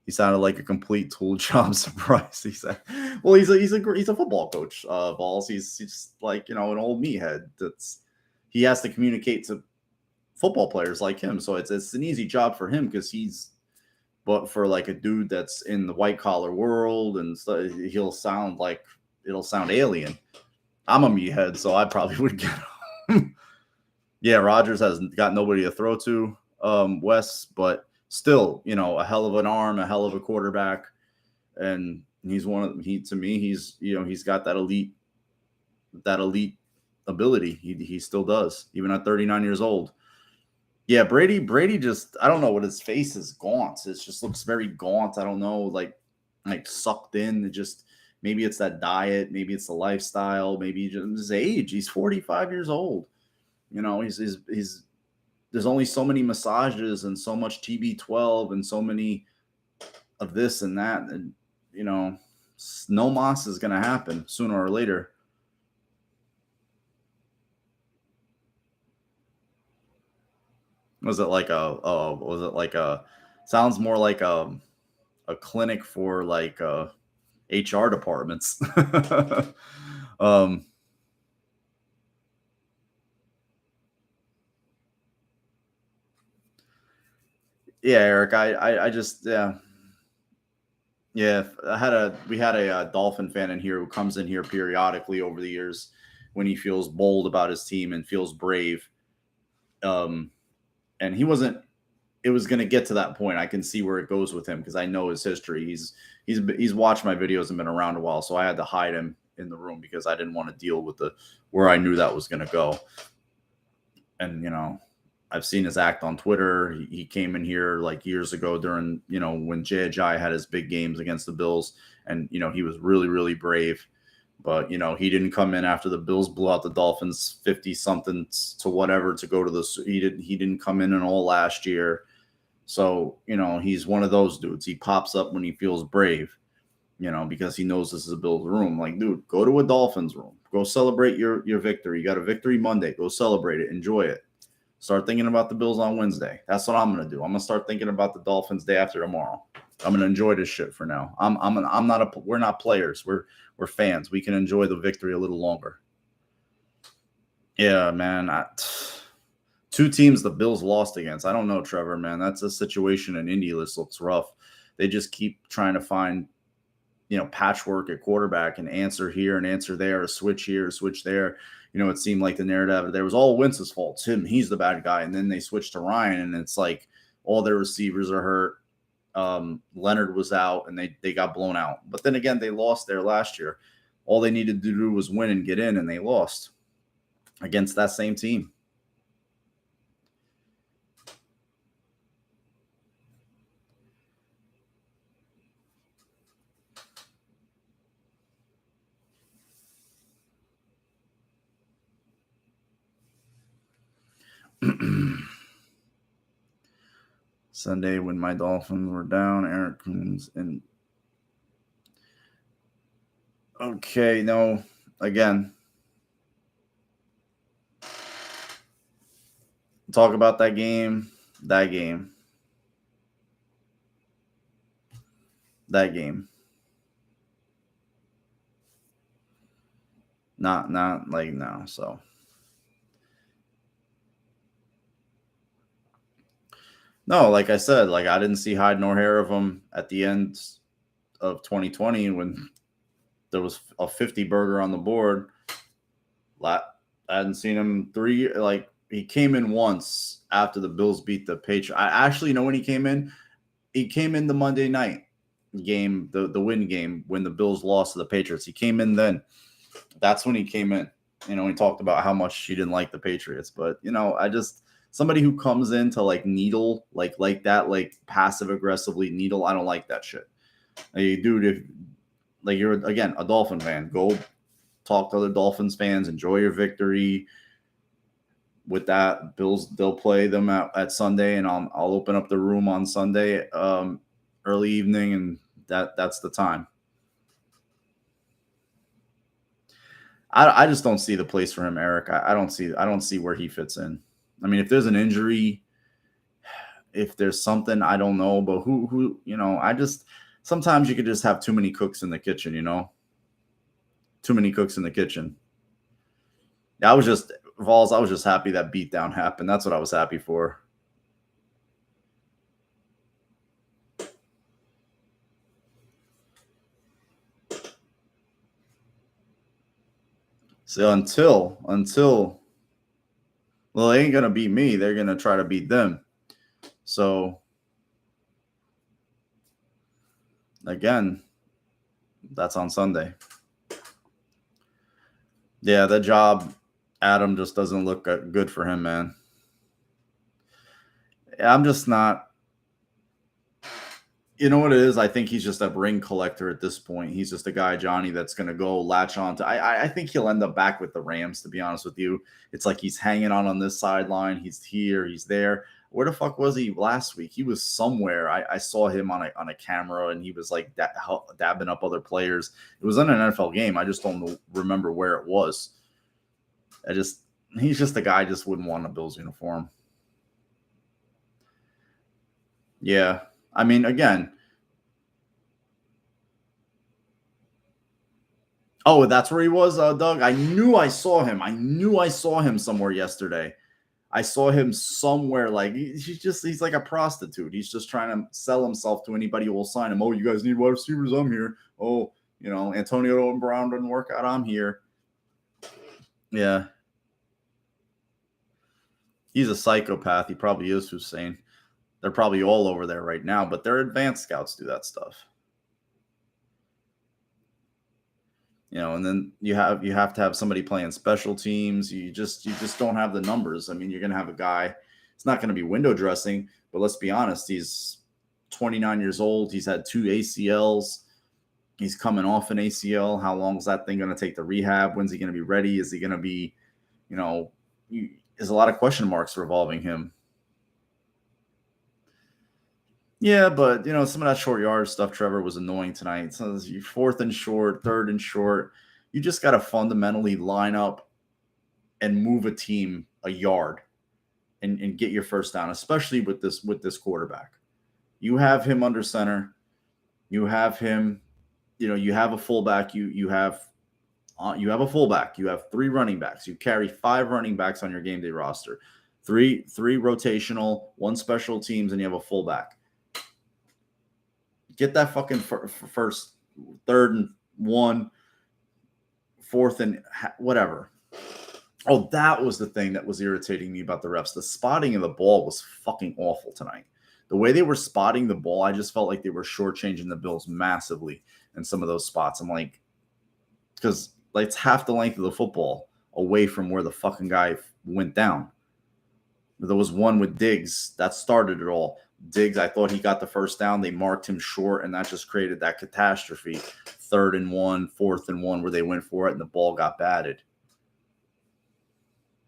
Speaker 1: He sounded like a complete tool job surprise. He said, "Well, he's a football coach. Balls. He's just like an old meathead. He has to communicate to football players like him. So it's an easy job for him, because but for like a dude that's in the white collar world and stuff, it'll sound alien. I'm a meathead, so I probably would get him." Yeah, Rodgers has got nobody to throw to, Wes, but still, a hell of an arm, a hell of a quarterback, and he's he's got that elite ability. He still does, even at 39 years old. Yeah, Brady just, I don't know, what his face is gaunt. It just looks very gaunt. I don't know, like sucked in. Maybe it's that diet, maybe it's the lifestyle, maybe just his age. He's 45 years old. He's there's only so many massages and so much TB12 and so many of this and that, and no moss is going to happen sooner or later. Was it like sounds more like a clinic for like HR departments. Yeah, Eric, I just, yeah. We had a Dolphin fan in here who comes in here periodically over the years when he feels bold about his team and feels brave. And it was going to get to that point. I can see where it goes with him, because I know his history. He's watched my videos and been around a while, so I had to hide him in the room because I didn't want to deal with where I knew that was going to go. And I've seen his act on Twitter. He came in here like years ago during, when Jai had his big games against the Bills, and he was really, really brave. But he didn't come in after the Bills blew out the Dolphins 50-something to whatever to go to the. He didn't come in all last year. So he's one of those dudes. He pops up when he feels brave, because he knows this is a Bills room. Like, dude, go to a Dolphins room. Go celebrate your victory. You got a victory Monday. Go celebrate it. Enjoy it. Start thinking about the Bills on Wednesday. That's what I'm gonna do. I'm gonna start thinking about the Dolphins day after tomorrow. I'm gonna enjoy this shit for now. We're not players. We're fans. We can enjoy the victory a little longer. Yeah, man. Two teams the Bills lost against. I don't know, Trevor, man. That's a situation in Indy looks rough. They just keep trying to find, patchwork at quarterback and answer here and answer there, or switch here, or switch there. It seemed like the narrative there was all Wentz's fault. It's him. He's the bad guy. And then they switched to Ryan, and it's like all their receivers are hurt. Leonard was out, and they got blown out. But then again, they lost there last year. All they needed to do was win and get in, and they lost against that same team. Sunday, when my Dolphins were down, Eric Coons and okay, no, again, talk about that game. Not like no. So no, like I said, like I didn't see hide nor hair of him at the end of 2020 when there was a 50 burger on the board. I hadn't seen him he came in once after the Bills beat the Patriots. I actually know when he came in. He came in the Monday night game, the win game, when the Bills lost to the Patriots. He came in then. That's when he came in. He talked about how much he didn't like the Patriots. But, somebody who comes in to needle, like that, like passive aggressively needle, I don't like that shit. Dude, if you're, again, a Dolphin fan, go talk to other Dolphins fans, enjoy your victory. With that, Bills, they'll play them at Sunday, and I'll open up the room on Sunday, early evening, and that's the time. I just don't see the place for him, Eric. I don't see where he fits in. I mean, if there's an injury, if there's something, I don't know, but who sometimes you could just have too many cooks in the kitchen, too many cooks in the kitchen. I was just happy that beatdown happened. That's what I was happy for. So until well, they ain't gonna beat me. They're gonna try to beat them. So again, that's on Sunday. Yeah, that job, Adam, just doesn't look good for him, man. I'm just not. You know what it is? I think he's just a ring collector at this point. He's just a guy, Johnny, that's going to go latch on to. I think he'll end up back with the Rams, to be honest with you. It's like he's hanging on this sideline. He's here. He's there. Where the fuck was he last week? He was somewhere. I saw him on a camera, and he was like dabbing up other players. It was in an NFL game. I just don't remember where it was. He's just a guy I just wouldn't want a Bills uniform. Yeah. I mean, again. Oh, that's where he was, Doug. I knew I saw him somewhere yesterday. I saw him somewhere. Like he's like a prostitute. He's just trying to sell himself to anybody who will sign him. Oh, you guys need wide receivers? I'm here. Oh, Antonio Brown didn't work out. I'm here. Yeah. He's a psychopath. He probably is, Hussein. They're probably all over there right now, but their advanced scouts do that stuff. And then you have to have somebody playing special teams. You just don't have the numbers. I mean, you're going to have a guy. It's not going to be window dressing, but let's be honest. He's 29 years old. He's had 2 ACLs. He's coming off an ACL. How long is that thing going to take to rehab? When's he going to be ready? Is he going to be, there's a lot of question marks revolving him. Yeah, but some of that short yard stuff, Trevor, was annoying tonight. So you 4th and short, 3rd and short. You just got to fundamentally line up and move a team a yard and get your first down, especially with this quarterback. You have him under center. You have him. You have a fullback. You have a fullback. You have 3 running backs. You carry 5 running backs on your game day roster. Three rotational, one special teams, and you have a fullback. Get that fucking first, third and 1, fourth and whatever. Oh, that was the thing that was irritating me about the refs. The spotting of the ball was fucking awful tonight. The way they were spotting the ball, I just felt like they were shortchanging the Bills massively in some of those spots. I'm like, because like it's half the length of the football away from where the fucking guy went down. There was one with Diggs that started it all. Diggs, I thought he got the first down. They marked him short, and that just created that catastrophe. 3rd and 1, 4th and 1, where they went for it, and the ball got batted.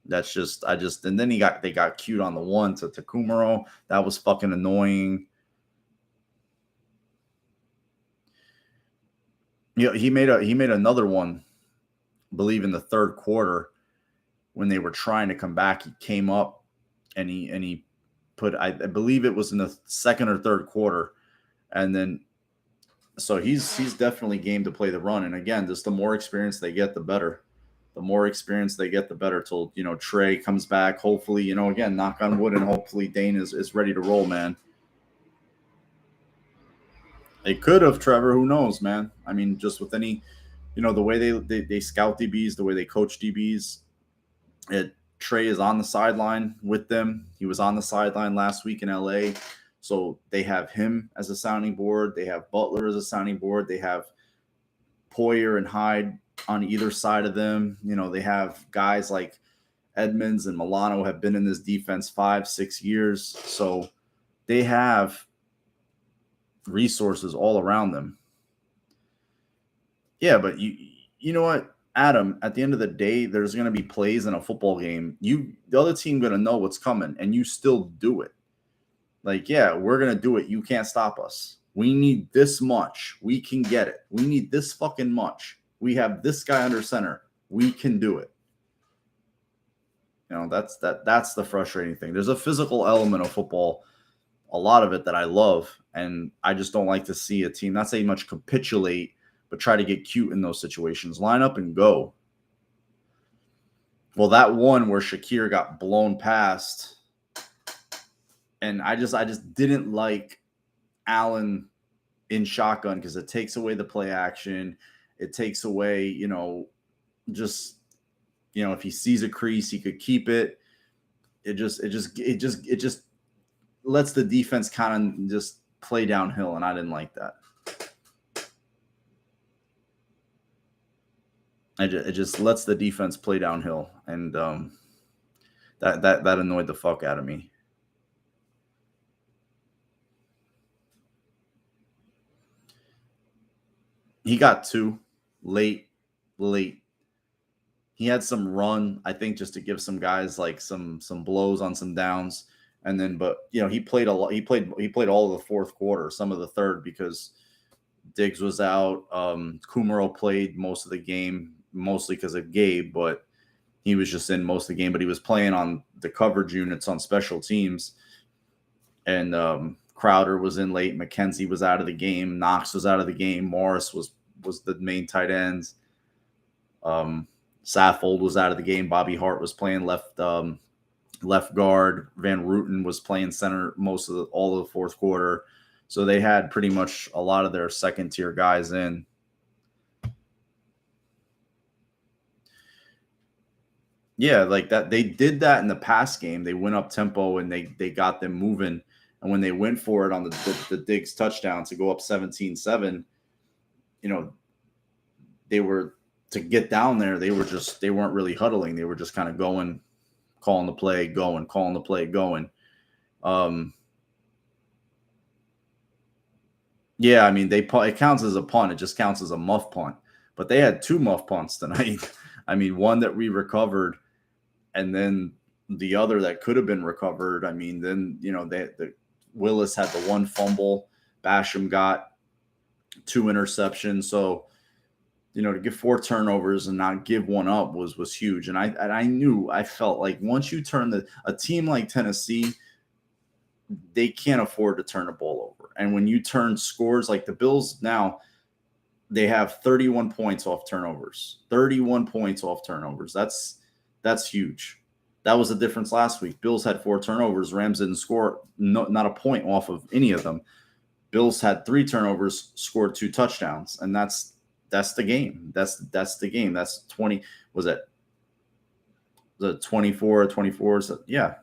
Speaker 1: That's just, and then they got cute on the one to Kumaro. That was fucking annoying. You know, he made another one, I believe in the 3rd quarter, when they were trying to come back. He came up and he put, I believe it was in the 2nd or 3rd quarter, and then so he's definitely game to play the run. And again, just the more experience they get, the better. The more experience they get, the better. Till Trey comes back. Hopefully, again, knock on wood, and hopefully Dane is ready to roll, man. They could have, Trevor. Who knows, man? I mean, just with any, the way they scout DBs, the way they coach DBs, Trey is on the sideline with them. He was on the sideline last week in LA. So they have him as a sounding board. They have Butler as a sounding board. They have Poyer and Hyde on either side of them. They have guys like Edmonds and Milano have been in this defense 5-6 years. So they have resources all around them. Yeah, but you know what, Adam, at the end of the day, there's going to be plays in a football game. The other team going to know what's coming, and you still do it. Like, yeah, we're going to do it. You can't stop us. We need this much. We can get it. We need this fucking much. We have this guy under center. We can do it. That's the frustrating thing. There's a physical element of football, a lot of it, that I love, and I just don't like to see a team not say much capitulate, but try to get cute in those situations. Line up and go. Well, that one where Shakir got blown past, and I just didn't like Allen in shotgun, because it takes away the play action. It takes away, if he sees a crease, he could keep it. It just lets the defense kind of just play downhill, and I didn't like that. It just lets the defense play downhill, and that annoyed the fuck out of me. He got 2 late. He had some run, I think, just to give some guys like some blows on some downs, and then he played a lot. He played all of the 4th quarter, some of the 3rd, because Diggs was out. Kumaro played most of the game, mostly because of Gabe, but he was just in most of the game. But he was playing on the coverage units on special teams, and Crowder was in late. McKenzie was out of the game. Knox was out of the game. Morris was the main tight ends. Saffold was out of the game. Bobby Hart was playing left guard. Van Ruten was playing center most of all of the 4th quarter. So they had pretty much a lot of their 2nd-tier guys in. Yeah, like that. They did that in the past game. They went up tempo and they got them moving. And when they went for it on the Diggs touchdown to go up 17-7, they were, to get down there, they weren't really huddling. They were just kind of going, calling the play, going, calling the play, going. Yeah, I mean, it counts as a punt. It just counts as a muff punt. But they had 2 muff punts tonight. I mean, one that we recovered, and then the other that could have been recovered. I mean, then, Willis had the 1 fumble. Basham got 2 interceptions. So, to get 4 turnovers and not give 1 up was huge. And I felt like once you turn a team like Tennessee, they can't afford to turn the ball over. And when you turn scores like the Bills now, they have 31 points off turnovers. 31 points off turnovers. That's huge. That was the difference last week. Bills had 4 turnovers. Rams didn't score not a point off of any of them. Bills had 3 turnovers, scored 2 touchdowns, and that's the game. That's the game. That's 20. Was it the 24? So, yeah.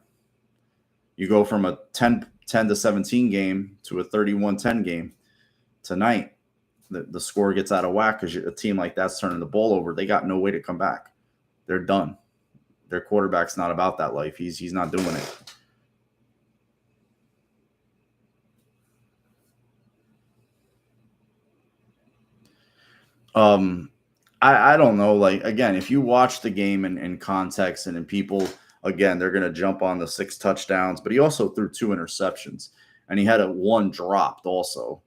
Speaker 1: You go from a 10 to 17 game to a 31-10 game tonight. The score gets out of whack because a team like that's turning the ball over. They got no way to come back. They're done. Their quarterback's not about that life. He's not doing it. I don't know. Like, again, if you watch the game in context and in people, again, they're going to jump on the 6 touchdowns, but he also threw 2 interceptions and he had 1 dropped also.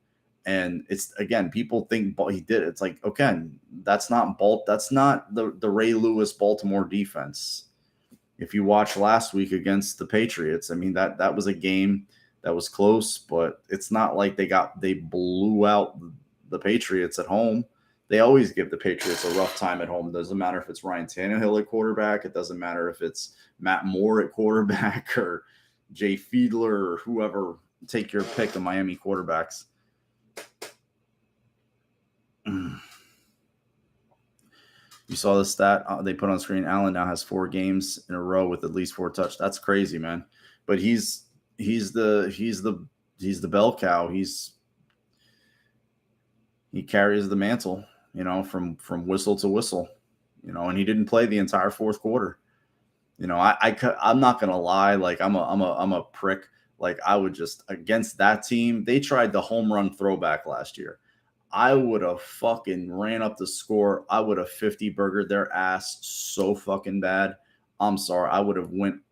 Speaker 1: And it's, again, people think he did. It's like, okay, that's not the Ray Lewis Baltimore defense. If you watch last week against the Patriots, I mean, that was a game that was close, but it's not like they blew out the Patriots at home. They always give the Patriots a rough time at home. It doesn't matter if it's Ryan Tannehill at quarterback. It doesn't matter if it's Matt Moore at quarterback or Jay Fiedler or whoever. Take your pick of Miami quarterbacks. You saw the stat they put on screen. Allen now has 4 games in a row with at least 4 touchdowns. That's crazy, man. But he's the bell cow. He carries the mantle, from whistle to whistle, and he didn't play the entire 4th quarter. I'm not gonna lie, like I'm a prick. Like, I would just, against that team, they tried the home run throwback last year. I would have fucking ran up the score. I would have 50 burgered their ass so fucking bad. I'm sorry. I would have been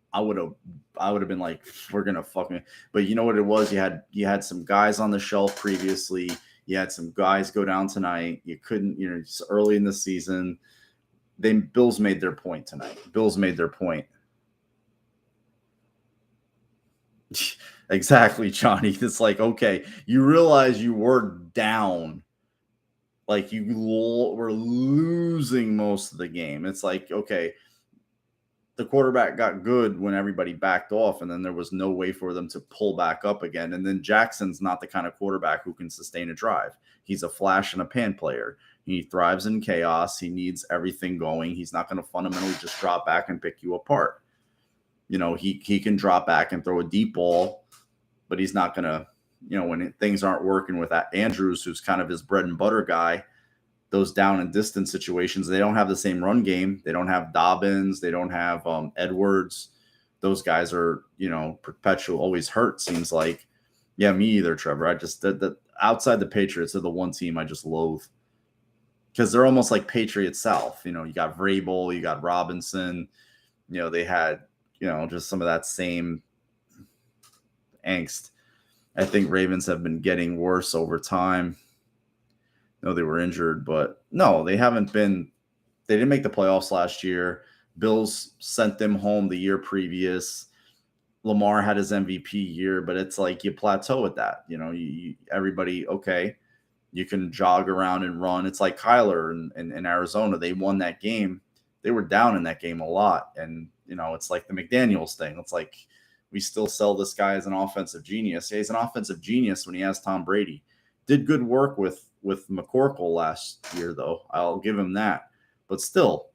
Speaker 1: like, we're gonna fucking. But you know what it was? You had some guys on the shelf previously. You had some guys go down tonight. You couldn't, it's early in the season. Bills made their point tonight. Bills made their point. Exactly, Johnny. It's like, okay, you realize you were down. Like, you were losing most of the game. It's like, okay, the quarterback got good when everybody backed off, and then there was no way for them to pull back up again. And then Jackson's not the kind of quarterback who can sustain a drive. He's a flash and a pan player. He thrives in chaos. He needs everything going. He's not going to fundamentally just drop back and pick you apart. He can drop back and throw a deep ball, but he's not going to, when things aren't working with that Andrews, who's kind of his bread and butter guy, those down and distance situations, they don't have the same run game. They don't have Dobbins. They don't have Edwards. Those guys are, perpetual, always hurt, seems like. Yeah, me either, Trevor. I just, outside the Patriots, they're the one team I just loathe. Because they're almost like Patriot South. You got Vrabel, you got Robinson. They had, just some of that same angst. I think Ravens have been getting worse over time. No, they were injured, but no, they haven't been. They didn't make the playoffs last year. Bills sent them home the year previous. Lamar had his MVP year, but it's like you plateau at that. Everybody, okay, you can jog around and run. It's like Kyler in Arizona. They won that game. They were down in that game a lot. And, it's like the McDaniels thing. It's like, we still sell this guy as an offensive genius. He's an offensive genius when he has Tom Brady. Did good work with McCorkle last year, though. I'll give him that. But still,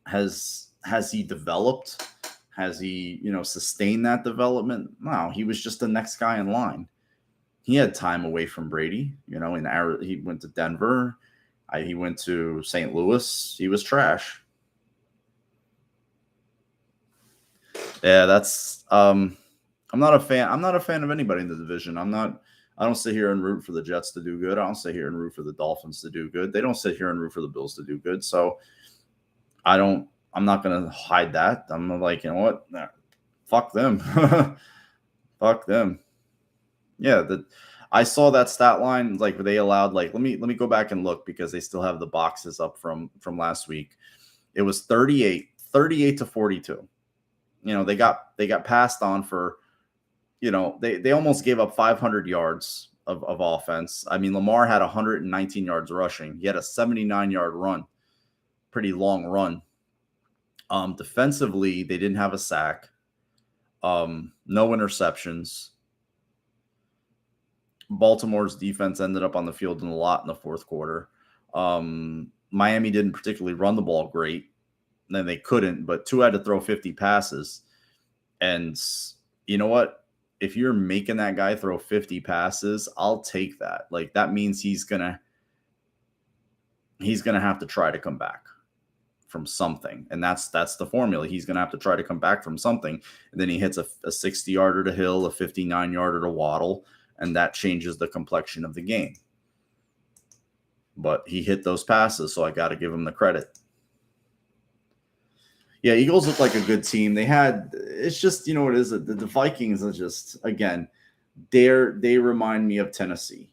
Speaker 1: has he developed? Has he, sustained that development? No, he was just the next guy in line. He had time away from Brady. He went to Denver. He went to St. Louis. He was trash. Yeah, that's I'm not a fan. I'm not a fan of anybody in the division. I don't sit here and root for the Jets to do good. I don't sit here and root for the Dolphins to do good. They don't sit here and root for the Bills to do good. So I'm not going to hide that. I'm like, you know what? Nah, fuck them. Fuck them. Yeah, I saw that stat line. Like, they allowed, like, let me go back and look because they still have the boxes up from last week. It was 38 to 42. They got passed on for, they almost gave up 500 yards of offense. I mean, Lamar had 119 yards rushing. He had a 79-yard run, pretty long run. Defensively, they didn't have a sack. No interceptions. Baltimore's defense ended up on the field in a lot in the fourth quarter. Miami didn't particularly run the ball great. Then they couldn't, but Tua had to throw 50 passes. And you know what? If you're making that guy throw 50 passes, I'll take that. Like, that means he's gonna have to try to come back from something. And that's the formula. He's gonna have to try to come back from something. And then he hits a 60-yarder to Hill, a 59-yarder to Waddle, and that changes the complexion of the game. But he hit those passes, so I got to give him the credit. Yeah, Eagles look like a good team. It's just, you know what it is? The Vikings are just, again, they remind me of Tennessee.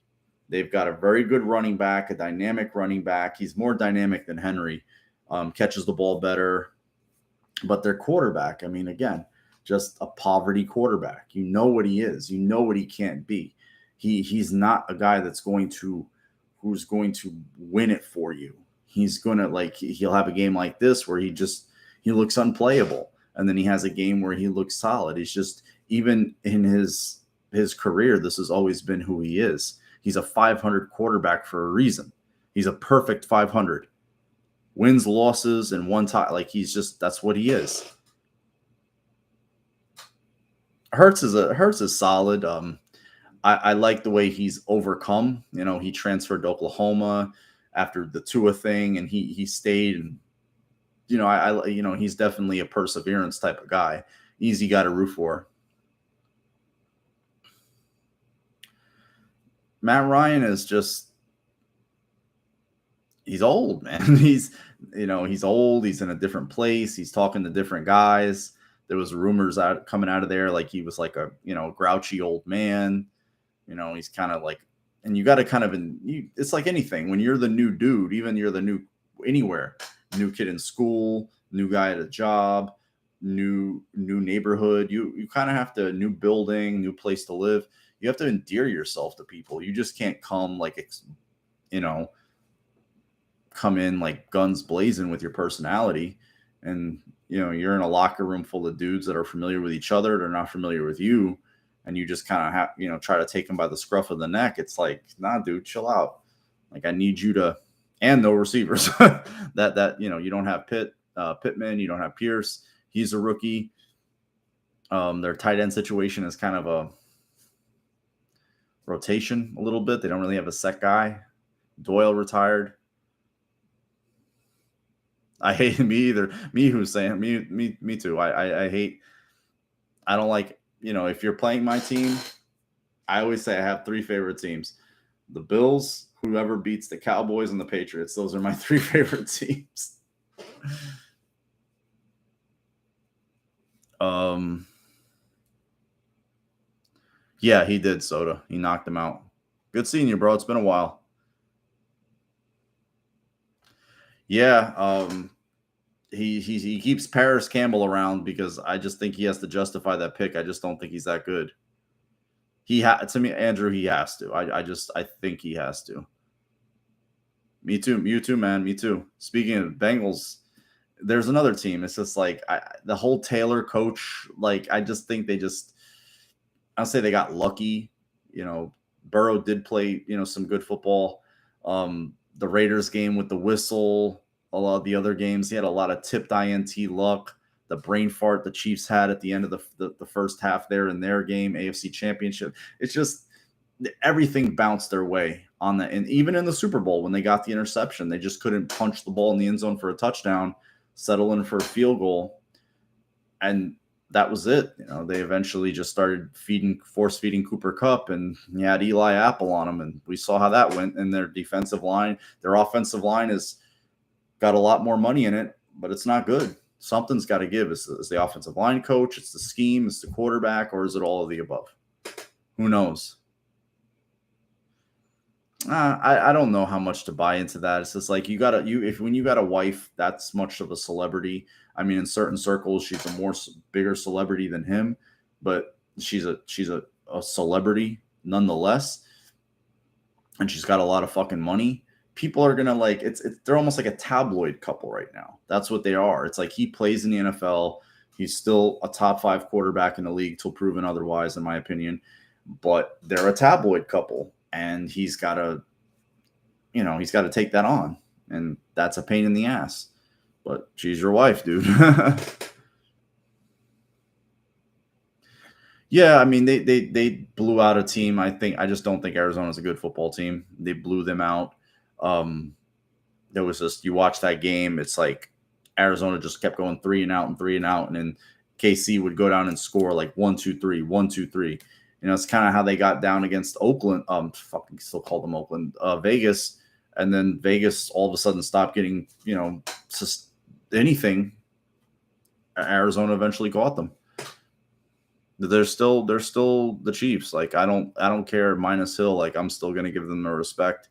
Speaker 1: They've got a very good running back, a dynamic running back. He's more dynamic than Henry, catches the ball better. But their quarterback, I mean, again, just a poverty quarterback. You know what he is. You know what he can't be. He's not a guy who's going to win it for you. He's going to, he'll have a game like this where he looks unplayable. And then he has a game where he looks solid. He's just, even in his career, this has always been who he is. He's a 500 quarterback for a reason. He's a perfect 500. Wins, losses, and one time. That's what he is. Hurts is solid. I like the way he's overcome. You know, he transferred to Oklahoma after the Tua thing, and he stayed. And you know, he's definitely a perseverance type of guy. Easy guy to root for. Matt Ryan is just, he's old, man. He's old. He's in a different place. He's talking to different guys. There was rumors coming out of there like he was like a, grouchy old man. You know, he's kind of like, and you got to kind of, it's like anything. When you're the new dude, even you're the new anywhere, new kid in school, new guy at a job, new neighborhood, you kind of have to, new building, new place to live. You have to endear yourself to people. You just can't come come in like guns blazing with your personality. And, you're in a locker room full of dudes that are familiar with each other. They're not familiar with you. And you just kind of have, try to take them by the scruff of the neck. It's like, nah, dude, chill out. Like, I need you to, and no receivers that, you don't have Pittman. You don't have Pierce. He's a rookie. Their tight end situation is kind of a rotation a little bit. They don't really have a set guy. Doyle retired. I hate me either. Me who's saying me too. I hate. I don't like. If you're playing my team, I always say I have three favorite teams: the Bills, whoever beats the Cowboys, and the Patriots. Those are my three favorite teams. Yeah, he did, Soda. He knocked him out. Good seeing you, bro. It's been a while. Yeah, he keeps Paris Campbell around because I just think he has to justify that pick. I just don't think he's that good. To me, Andrew, he has to. I think he has to. Me too. You too, man. Me too. Speaking of Bengals, there's another team. It's just like the whole Taylor coach. Like, I just think I'll say they got lucky. Burrow did play, some good football. The Raiders game with the whistle, a lot of the other games, he had a lot of tipped INT luck. The brain fart the Chiefs had at the end of the first half there in their game, AFC Championship. It's just everything bounced their way on that. And even in the Super Bowl, when they got the interception, they just couldn't punch the ball in the end zone for a touchdown, settle in for a field goal. And that was it. They eventually just started force feeding Cooper Kupp, and he had Eli Apple on him, and we saw how that went. And their offensive line has got a lot more money in it, but it's not good. Something's got to give. Is the offensive line coach? It's the scheme. It's the quarterback, or is it all of the above? Who knows? I don't know how much to buy into that. It's just like when you got a wife that's much of a celebrity. I mean, in certain circles, she's a bigger celebrity than him, but she's a celebrity nonetheless, and she's got a lot of fucking money. people are gonna like they're almost like a tabloid couple right now. That's what they are. It's like he plays in the NFL. He's still a top 5 quarterback in the league till proven otherwise, in my opinion. But they're a tabloid couple, and he's got to, he's got to take that on, and that's a pain in the ass. But she's your wife, dude. Yeah, I mean they blew out a team. I just don't think Arizona's a good football team. They blew them out. There was just, you watch that game, it's like Arizona just kept going 3-and-out and 3-and-out, and then KC would go down and score like 1-2-3, 1-2-3. It's kind of how they got down against Oakland. Fucking still call them Oakland, Vegas, and then Vegas all of a sudden stopped getting, just anything. Arizona eventually caught them. They're still the Chiefs. Like I don't care minus Hill. Like I'm still gonna give them their respect.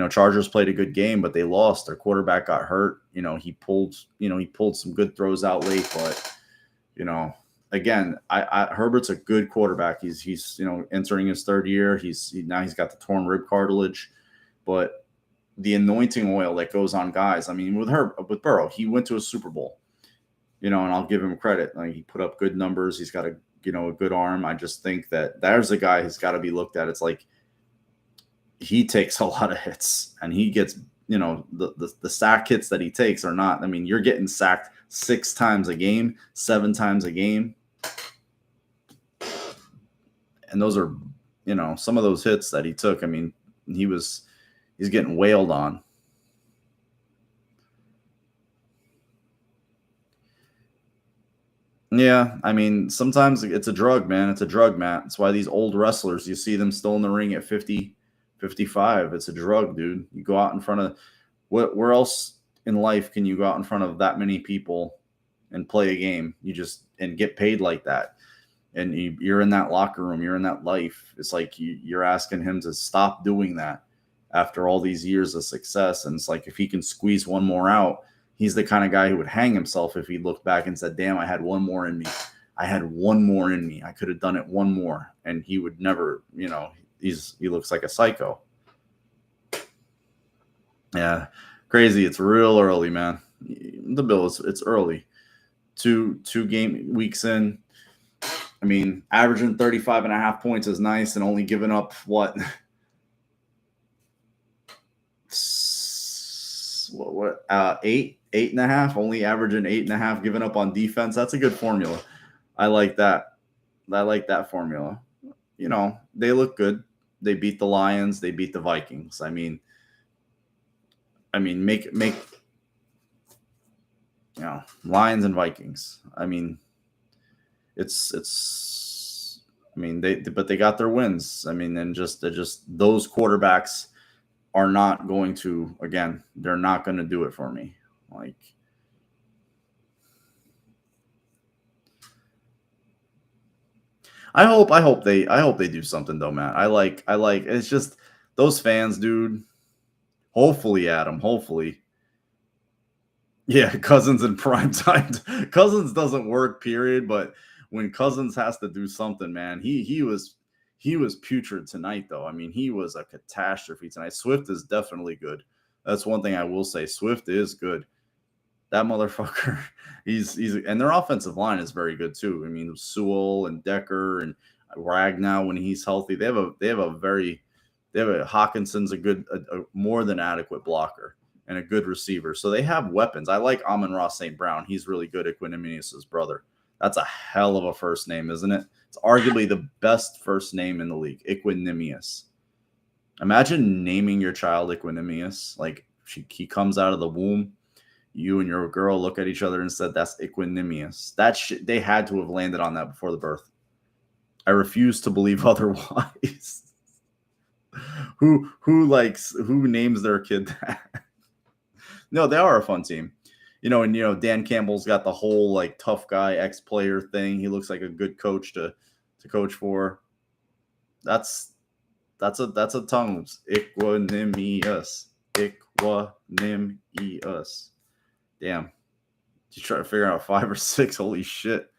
Speaker 1: Chargers played a good game, but they lost. Their quarterback got hurt. He pulled some good throws out late, but again, Herbert's a good quarterback. He's entering his 3rd year. Now he's got the torn rib cartilage, but the anointing oil that goes on guys. I mean, with Burrow, he went to a Super Bowl. And I'll give him credit. Like he put up good numbers. He's got a good arm. I just think that there's a guy who's got to be looked at. It's like he takes a lot of hits, and he gets, the sack hits that he takes are not. I mean, you're getting sacked 6 times a game, 7 times a game, and those are, some of those hits that he took. I mean, he's getting wailed on. Yeah, I mean, sometimes it's a drug, man. It's a drug, Matt. That's why these old wrestlers, you see them still in the ring at 50, 55. It's a drug, dude. You go out in front of where else in life can you go out in front of that many people and play a game? And get paid like that. And you're in that locker room, you're in that life. It's like you're asking him to stop doing that after all these years of success. And it's like, if he can squeeze one more out, he's the kind of guy who would hang himself if he looked back and said, damn, I had one more in me. I had one more in me. I could have done it one more. And he would never, he looks like a psycho. Yeah. Crazy. It's real early, man. The Bills, it's early. Two game weeks in. I mean, averaging 35.5 points is nice, and only giving up what 8.5, only averaging 8.5, giving up on defense. That's a good formula. I like that. I like that formula. They look good. They beat the Lions. They beat the Vikings. I mean, make Lions and Vikings. I mean, but they got their wins. I mean, and just those quarterbacks are not going to, again, they're not going to do it for me. Like, I hope they do something though, Matt. I like it's just those fans, dude. Hopefully, Adam. Hopefully. Yeah, Cousins in prime time. Cousins doesn't work, period. But when Cousins has to do something, man, he was putrid tonight, though. I mean, he was a catastrophe tonight. Swift is definitely good. That's one thing I will say. Swift is good. That motherfucker, he's and their offensive line is very good too. I mean, Sewell and Decker and Ragnow when he's healthy, they have Hawkinson's a good, a more than adequate blocker and a good receiver. So they have weapons. I like Amon-Ra St. Brown. He's really good. Equanimeous' brother. That's a hell of a first name, isn't it? It's arguably the best first name in the league. Equanimeous. Imagine naming your child Equanimeous. Like he comes out of the womb. You and your girl look at each other and said, that's Equanimeous. That shit, they had to have landed on that before the birth. I refuse to believe otherwise. Who names their kid that? No, they are a fun team. And Dan Campbell's got the whole like tough guy ex-player thing. He looks like a good coach to coach for. That's a tongue. Equanimeous. Equanimeous. Damn. You try to figure out 5 or 6. Holy shit.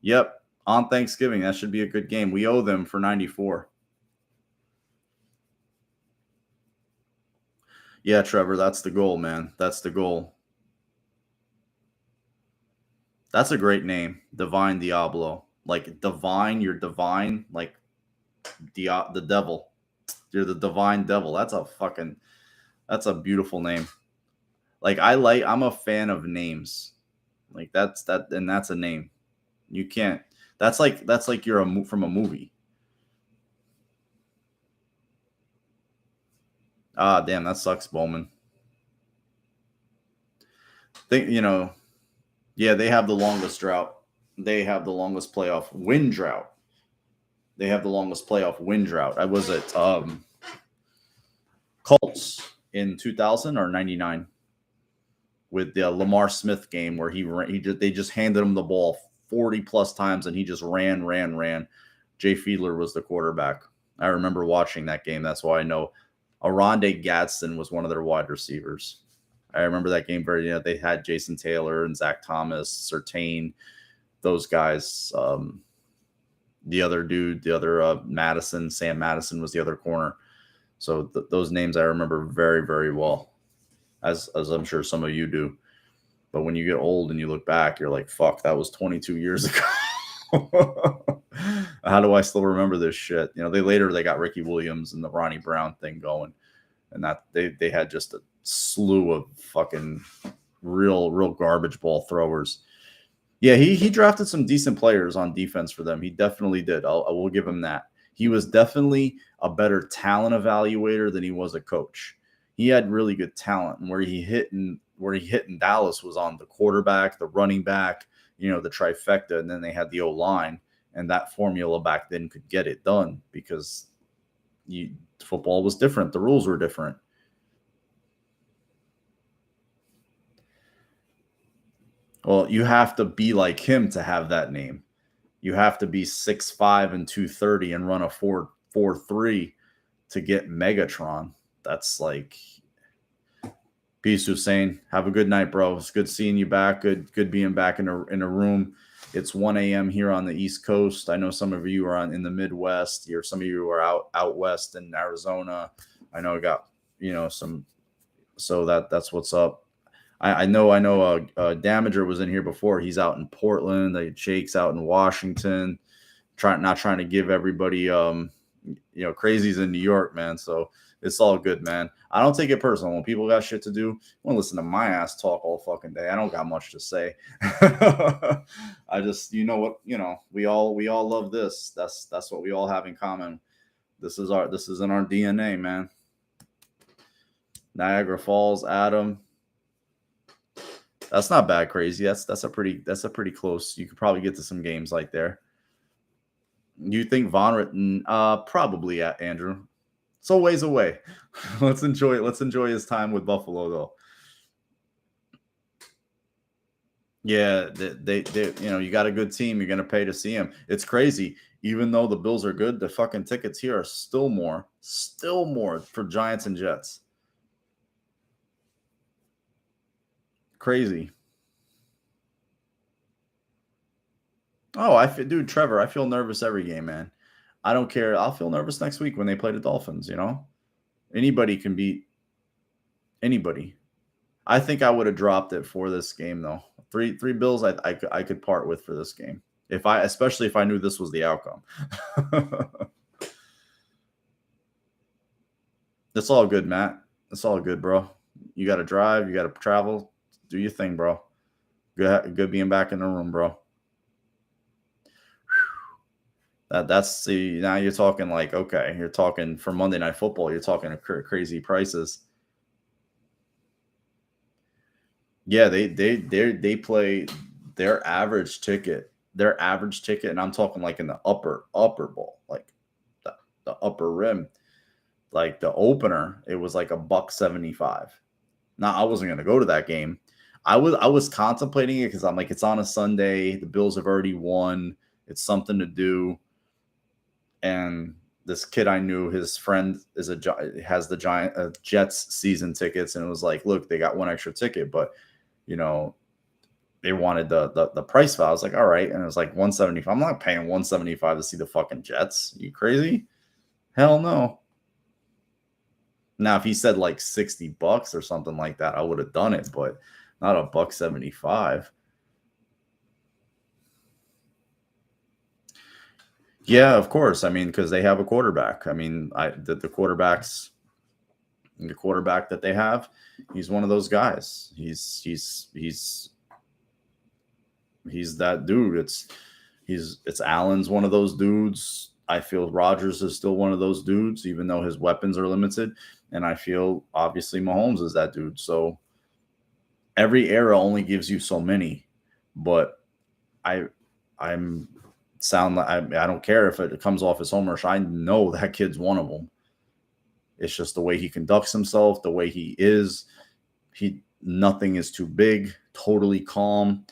Speaker 1: Yep. On Thanksgiving. That should be a good game. We owe them for 94. Yeah, Trevor, that's the goal, man. That's the goal. That's a great name, Divine Diablo. Like divine, you're divine, like the devil. You're the divine devil. That's a beautiful name. Like I'm a fan of names. Like that's a name. You can't. That's like you're from a movie. Ah, damn, that sucks, Bowman. Think. Yeah, they have the longest drought. They have the longest playoff win drought. They have the longest playoff win drought. I was at Colts in 2000 or 99 with the Lamar Smith game where they just handed him the ball 40 plus times and he just ran. Jay Fiedler was the quarterback. I remember watching that game. That's why I know Aronde Gadsden was one of their wide receivers. I remember that game very. They had Jason Taylor and Zach Thomas, Surtain, those guys. The other dude, the other Madison, Sam Madison was the other corner. So those names I remember very, very well, as I'm sure some of you do. But when you get old and you look back, you're like, fuck, that was 22 years ago. How do I still remember this shit? They got Ricky Williams and the Ronnie Brown thing going, and that they had just a slew of fucking real garbage ball throwers. Yeah, he drafted some decent players on defense for them. He definitely did. I will give him that. He was definitely a better talent evaluator than he was a coach. He had really good talent, and where he hit in Dallas was on the quarterback, the running back, the trifecta, and then they had the O-line, and that formula back then could get it done because football was different. The rules were different. Well, you have to be like him to have that name. You have to be 6'5" and 230 and run a 4.43 to get Megatron. That's like peace, Hussein. Have a good night, bro. It's good seeing you back. Good being back in a room. It's 1 a.m. here on the East Coast. I know some of you are in the Midwest. Some of you are out west in Arizona. I know I got some. So that's what's up. I know Damager was in here before. He's out in Portland. Jake's out in Washington. Not trying to give everybody crazies in New York, man. So it's all good, man. I don't take it personal. When people got shit to do, I want to listen to my ass talk all fucking day. I don't got much to say. I just, we all love this. That's what we all have in common. This is in our DNA, man. Niagara Falls, Adam. That's not bad, crazy. That's a pretty close. You could probably get to some games like there. You think Von Ritten? Probably at Andrew. It's a ways away. Let's enjoy his time with Buffalo, though. Yeah, they you got a good team. You're gonna pay to see him. It's crazy. Even though the Bills are good, the fucking tickets here are still more for Giants and Jets. Crazy. Oh, dude, Trevor, I feel nervous every game, man. I don't care. I'll feel nervous next week when they play the Dolphins. Anybody can beat anybody. I think I would have dropped it for this game, though. Three Bills, I could part with for this game, especially if I knew this was the outcome. It's all good, Matt. It's all good, bro. You got to drive. You got to travel. Do your thing, bro. Good being back in the room, bro. Now you're talking like, okay, you're talking for Monday Night Football. You're talking crazy prices. Yeah, they play their average ticket, and I'm talking like in the upper bowl, like the upper rim, like the opener. It was like $1.75. Now I wasn't gonna go to that game. I was contemplating it because I'm like, it's on a Sunday. The Bills have already won. It's something to do. And this kid I knew, his friend has the Jets season tickets, and it was like, look, they got one extra ticket, but they wanted the price file. I was like, all right, and it was like $175. I'm not paying $175 to see the fucking Jets. Are you crazy? Hell no. Now, if he said like $60 or something like that, I would have done it, but not $1.75. Yeah, of course. I mean, because they have a quarterback. I mean, the quarterback that they have, he's one of those guys. He's that dude. It's Allen's one of those dudes. I feel Rodgers is still one of those dudes, even though his weapons are limited. And I feel obviously Mahomes is that dude. So every era only gives you so many. But I'm sound like I don't care if it comes off as homer. I know that kid's one of them. It's just the way he conducts himself, the way he is. Nothing is too big, totally calm.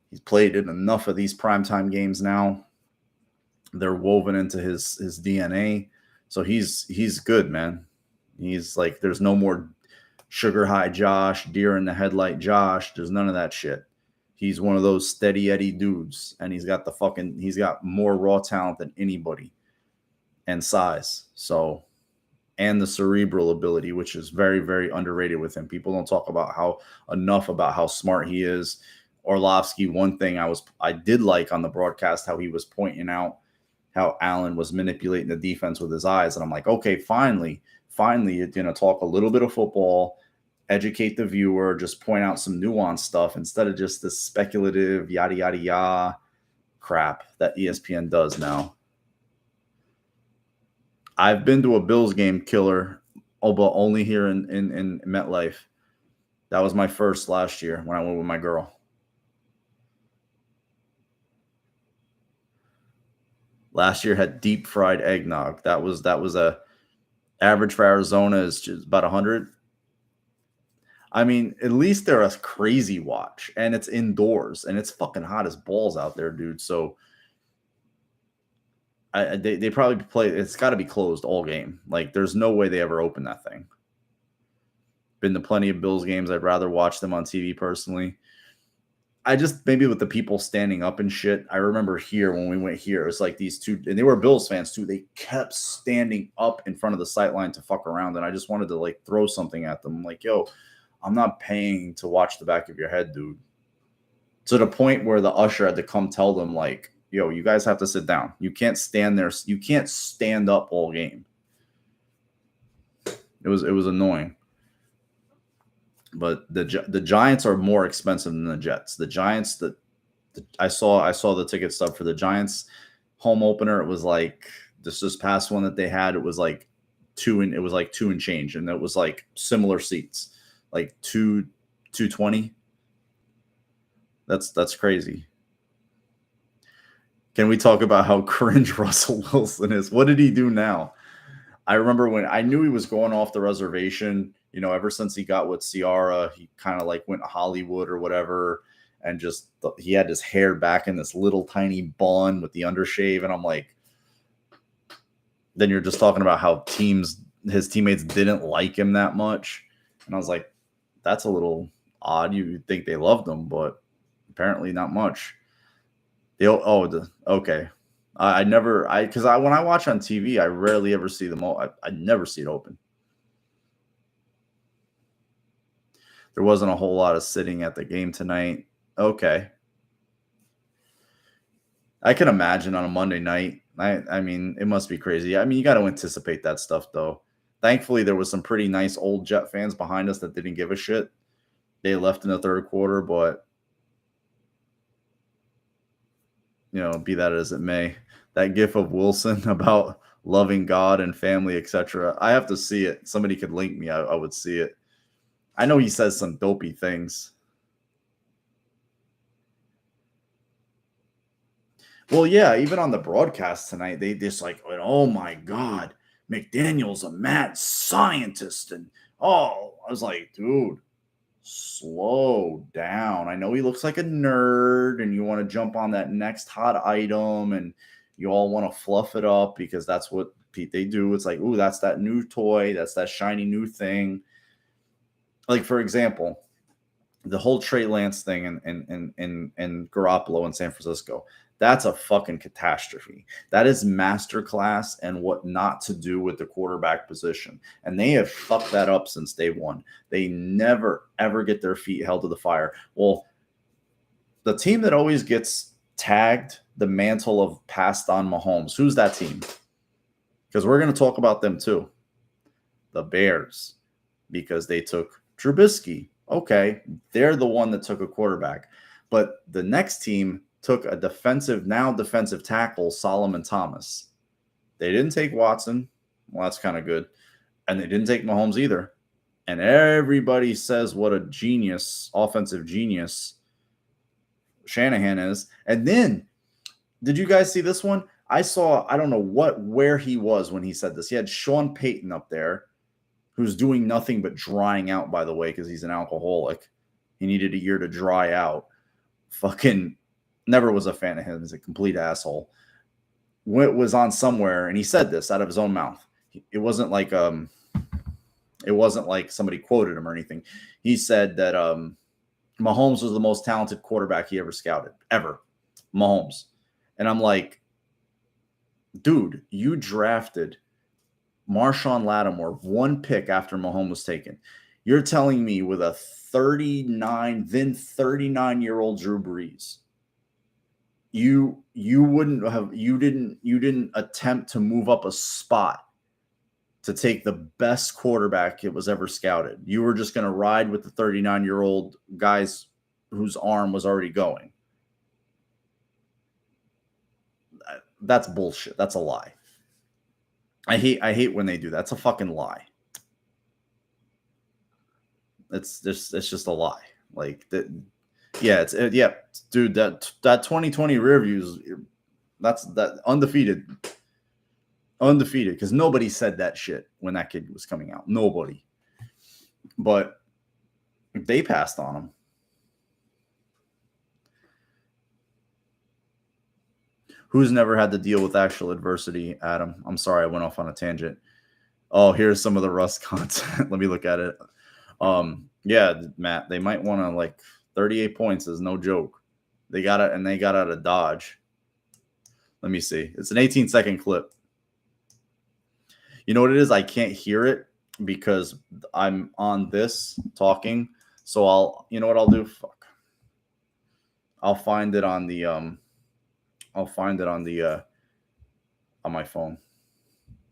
Speaker 1: He's played in enough of these primetime games now. They're woven into his DNA. So he's good, man. He's like, there's no more sugar high Josh, deer in the headlight Josh. There's none of that shit. He's one of those steady Eddie dudes, and he's got more raw talent than anybody and size. So, and the cerebral ability, which is very, very underrated with him. People don't talk about enough about how smart he is. Orlovsky, one thing I did like on the broadcast, how he was pointing out how Allen was manipulating the defense with his eyes. And I'm like, okay, finally, you're going to talk a little bit of football, educate the viewer, just point out some nuanced stuff instead of just this speculative yada, yada, yada crap that ESPN does now. I've been to a Bills game, killer, but only here in MetLife. That was my first last year when I went with my girl. Last year had deep fried eggnog. That was a average for Arizona is just about 100. I mean, at least they're a crazy watch, and it's indoors, and it's fucking hot as balls out there, dude. So they probably play. It's got to be closed all game. Like, there's no way they ever open that thing. Been to plenty of Bills games. I'd rather watch them on TV personally. I just, maybe with the people standing up and shit. I remember here when we went here, it was like these two, and they were Bills fans too. They kept standing up in front of the sight line to fuck around, and I just wanted to like throw something at them. I'm like, yo, I'm not paying to watch the back of your head, dude. To the point where the usher had to come tell them, like, yo, you guys have to sit down. You can't stand there. You can't stand up all game. It was annoying. But the Giants are more expensive than the Jets. The Giants, I saw the ticket stub for the Giants home opener. It was like this past one that they had. It was like two and change, and it was like similar seats, like 220. That's crazy. Can we talk about how cringe Russell Wilson is? What did he do now? I remember when I knew he was going off the reservation. You know, ever since he got with Ciara, he kind of like went to Hollywood or whatever, and just he had his hair back in this little tiny bun with the undershave, and I'm like, then you're just talking about how his teammates didn't like him that much, and I was like, that's a little odd. You'd think they loved him, but apparently not much. Okay. Because when I watch on TV, I rarely ever see them all. I never see it open. There wasn't a whole lot of sitting at the game tonight. Okay. I can imagine on a Monday night. I mean, it must be crazy. I mean, you got to anticipate that stuff, though. Thankfully, there was some pretty nice old Jet fans behind us that didn't give a shit. They left in the third quarter, but, you know, be that as it may, that gif of Wilson about loving God and family, etc. I have to see it. Somebody could link me. I would see it. I know he says some dopey things. Well, yeah, even on the broadcast tonight, they just like, oh my God, McDaniel's a mad scientist. And I was like, dude, slow down. I know he looks like a nerd and you want to jump on that next hot item and you all want to fluff it up because that's what they do. It's like, ooh, that's that new toy. That's that shiny new thing. Like, for example, the whole Trey Lance thing and Garoppolo in San Francisco. That's a fucking catastrophe. That is masterclass and what not to do with the quarterback position. And they have fucked that up since day one. They never, ever get their feet held to the fire. Well, the team that always gets tagged the mantle of passed on Mahomes, who's that team? Because we're going to talk about them too. The Bears, because they took Trubisky. Okay, they're the one that took a quarterback. But the next team took a defensive tackle, Solomon Thomas. They didn't take Watson. Well, that's kind of good. And they didn't take Mahomes either. And everybody says what a genius, offensive genius Shanahan is. And then, did you guys see this one? I don't know where he was when he said this. He had Sean Payton up there, who's doing nothing but drying out, by the way, because he's an alcoholic. He needed a year to dry out. Fucking never was a fan of him. He's a complete asshole. Was on somewhere, and he said this out of his own mouth. It wasn't like somebody quoted him or anything. He said that Mahomes was the most talented quarterback he ever scouted, ever. Mahomes. And I'm like, dude, you drafted Marshawn Lattimore one pick after Mahomes was taken. You're telling me with a 39-year-old Drew Brees, you didn't attempt to move up a spot to take the best quarterback it was ever scouted. You were just going to ride with the 39-year-old guys whose arm was already going. That's bullshit. That's a lie. I hate when they do that. That's a fucking lie. It's just a lie. Like that. Yeah, dude. That 2020 rear views. That's undefeated. Undefeated, because nobody said that shit when that kid was coming out. Nobody. But they passed on him. Who's never had to deal with actual adversity, Adam? I'm sorry, I went off on a tangent. Oh, here's some of the Rust content. Let me look at it. Yeah, Matt, they might want to, like, 38 points is no joke. They got it, and they got out of Dodge. Let me see. It's an 18-second clip. You know what it is? I can't hear it because I'm on this talking. So you know what I'll do? Fuck. I'll find it on the on my phone.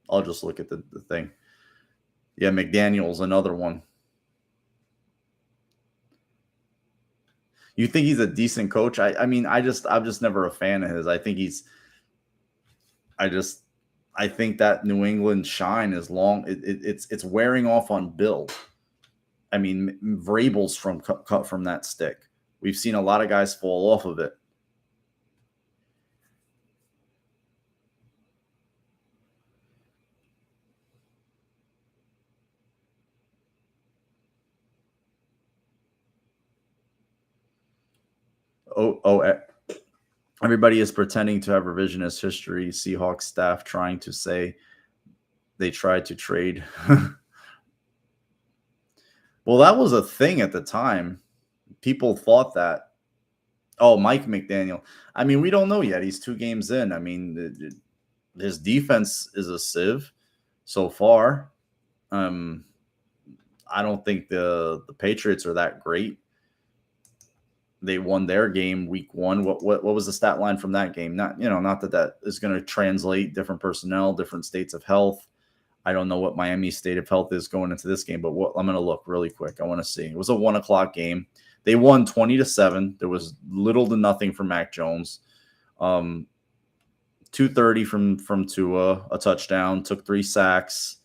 Speaker 1: I'll just look at the thing. Yeah, McDaniel's another one. You think he's a decent coach? I'm just never a fan of his. I think that New England shine is long. It's wearing off on Bill. I mean, Vrabel's cut from that stick. We've seen a lot of guys fall off of it. Everybody is pretending to have revisionist history. Seahawks staff trying to say they tried to trade. Well, that was a thing at the time. People thought that. Oh, Mike McDaniel. I mean, we don't know yet. He's 2 games in. I mean, his defense is a sieve so far. I don't think the Patriots are that great. They won their game week 1. What was the stat line from that game? Not that is going to translate. Different personnel, different states of health. I don't know what Miami's state of health is going into this game, but I'm going to look really quick. I want to see. It was a 1:00 game. They won 20-7. There was little to nothing from Mac Jones. 230 from Tua, a touchdown. Took 3 sacks.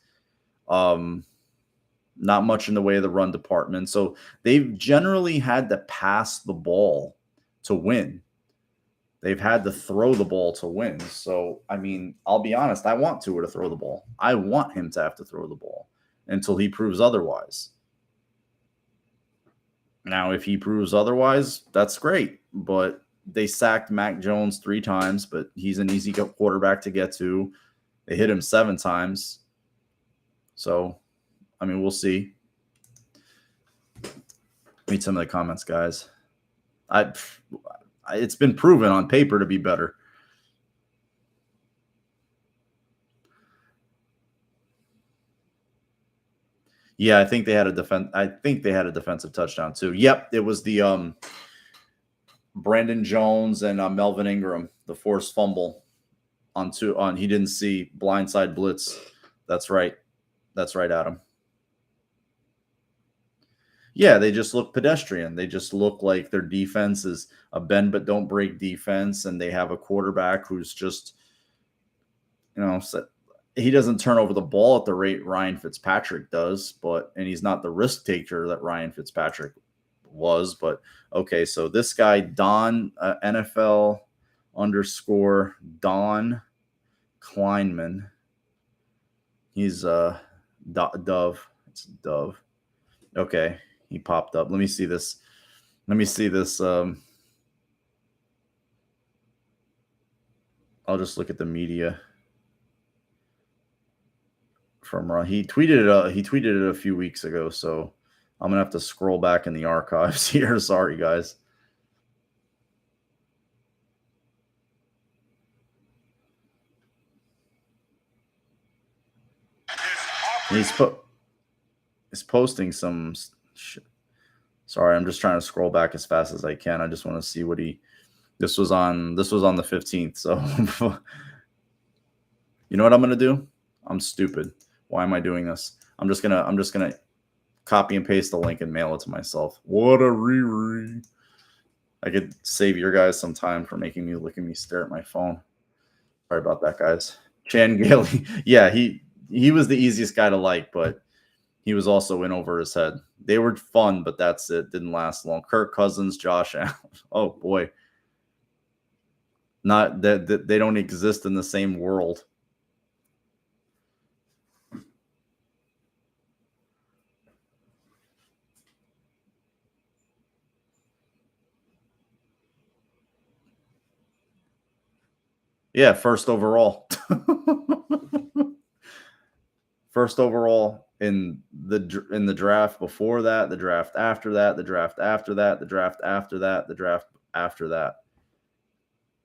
Speaker 1: Not much in the way of the run department. So they've generally had to pass the ball to win. They've had to throw the ball to win. So, I mean, I'll be honest. I want Tua to throw the ball. I want him to have to throw the ball until he proves otherwise. Now, if he proves otherwise, that's great. But they sacked Mac Jones 3 times, but he's an easy quarterback to get to. They hit him 7 times. So, I mean, we'll see. Read some of the comments, guys. It's been proven on paper to be better. Yeah, I think they had a defensive touchdown too. Yep, it was the Brandon Jones and Melvin Ingram, the forced fumble on he didn't see blindside blitz. That's right. That's right, Adam. Yeah, they just look pedestrian. They just look like their defense is a bend but don't break defense, and they have a quarterback who's just, he doesn't turn over the ball at the rate Ryan Fitzpatrick does, and he's not the risk taker that Ryan Fitzpatrick was. But okay, so this guy Don NFL _ Don Kleinman. He's Dove. It's Dove. Okay, he popped up. Let me see this. I'll just look at the media. From he tweeted it a few weeks ago, so I'm gonna have to scroll back in the archives here. Sorry, guys. He's posting some shit. Sorry, I'm just trying to scroll back as fast as I can. I just want to see what this was on the 15th. So you know what I'm gonna do? I'm stupid. Why am I doing this? I'm just gonna copy and paste the link and mail it to myself. What a Riri. I could save your guys some time for making me look at me stare at my phone. Sorry about that, guys. Chan Gailey. Yeah, he was the easiest guy to like, but he was also in over his head. They were fun, but that's it. Didn't last long. Kirk Cousins, Josh Allen. Oh boy. Not that they don't exist in the same world. Yeah, first overall. First overall in the draft before that, the draft after that, the draft after that, the draft after that, the draft after that.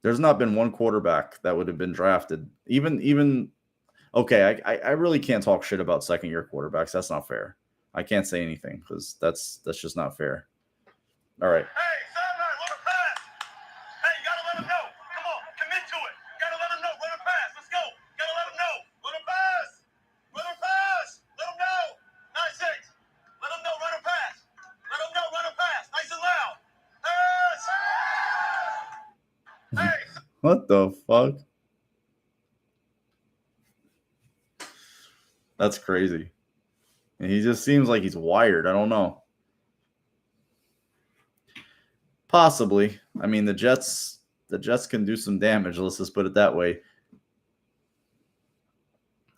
Speaker 1: There's not been one quarterback that would have been drafted. Even okay, I really can't talk shit about second-year quarterbacks. That's not fair. I can't say anything because that's just not fair. All right.
Speaker 2: Hey, sideline, let him pass. Hey, you gotta let him know. Come on, commit to it. Gotta let him know. Let him pass. Let's go. Gotta let him know. Let him pass. Let him pass. Let him know. 9-6. Let him know. Let him pass. Let him know. Let him pass. Nice and loud. Pass. Hey.
Speaker 1: What the fuck? That's crazy. And he just seems like he's wired. I don't know. Possibly. I mean, the Jets can do some damage. Let's just put it that way.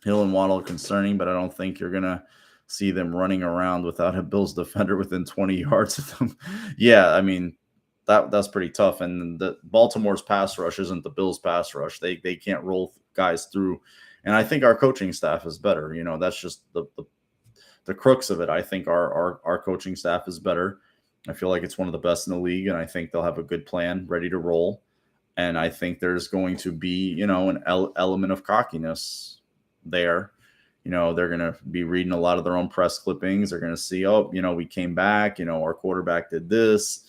Speaker 1: Hill and Waddle are concerning, but I don't think you're going to see them running around without a Bills defender within 20 yards of them. Yeah, I mean, that's pretty tough. And the Baltimore's pass rush isn't the Bills' pass rush. They can't roll guys through. And I think our coaching staff is better. That's just the crux of it. I think our coaching staff is better. I feel like it's one of the best in the league, and I think they'll have a good plan ready to roll. And I think there's going to be, an element of cockiness there. They're going to be reading a lot of their own press clippings. They're going to see, we came back, our quarterback did this.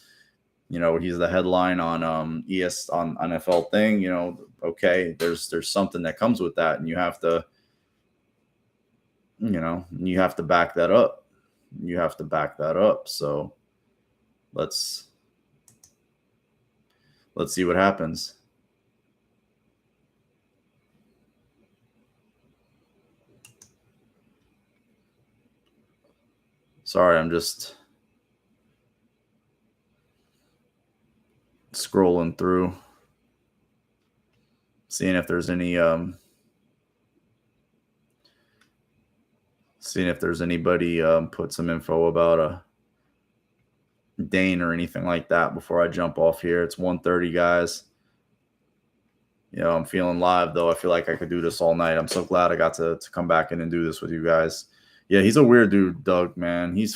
Speaker 1: He's the headline on on NFL thing. Okay, there's something that comes with that, and you have to, back that up. You have to back that up. So let's see what happens. Sorry, I'm just scrolling through, seeing if there's anybody put some info about Dane or anything like that before I jump off here. It's 1:30, guys. I'm feeling live, though. I feel like I could do this all night. I'm so glad I got to come back in and do this with you guys. Yeah, he's a weird dude, Doug, man. He's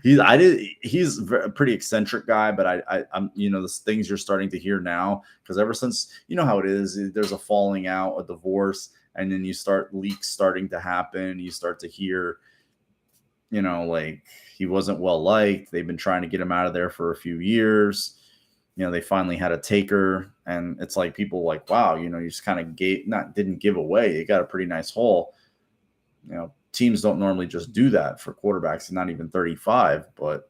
Speaker 1: he's a pretty eccentric guy, but I'm the things you're starting to hear now, because ever since, you know how it is, there's a falling out, a divorce, and then you start leaks starting to happen. You start to hear, like, he wasn't well liked. They've been trying to get him out of there for a few years. They finally had a taker, and it's like people like, wow, you just kind of didn't give away. You got a pretty nice haul. Teams don't normally just do that for quarterbacks, not even 35. But,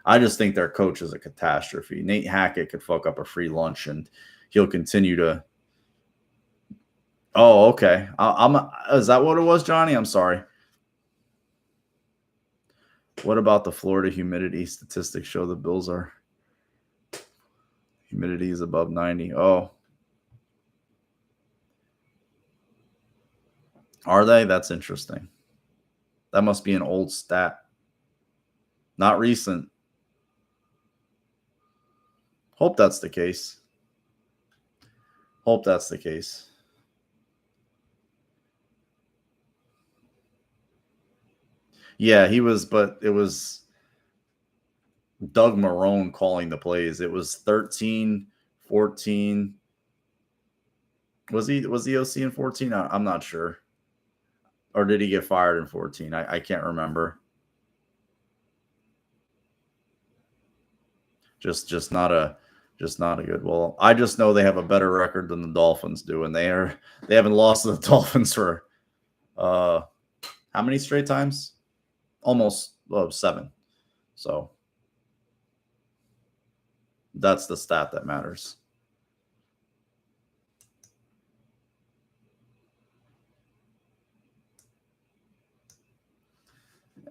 Speaker 1: I just think their coach is a catastrophe. Nate Hackett could fuck up a free lunch, and he'll continue to. Oh, okay. Is that what it was, Johnny? I'm sorry. What about the Florida humidity statistics show the Bills are humidity is above 90? Oh. Are they? That's interesting. That must be an old stat. Not recent. Hope that's the case. Yeah, he was, but it was Doug Marrone calling the plays. It was 13, 14. Was the OC in 14? I'm not sure. Or did he get fired in 14? I can't remember. Just not a good. Well, I just know they have a better record than the Dolphins do, and they haven't lost to the Dolphins for how many straight times? Almost 7. So that's the stat that matters.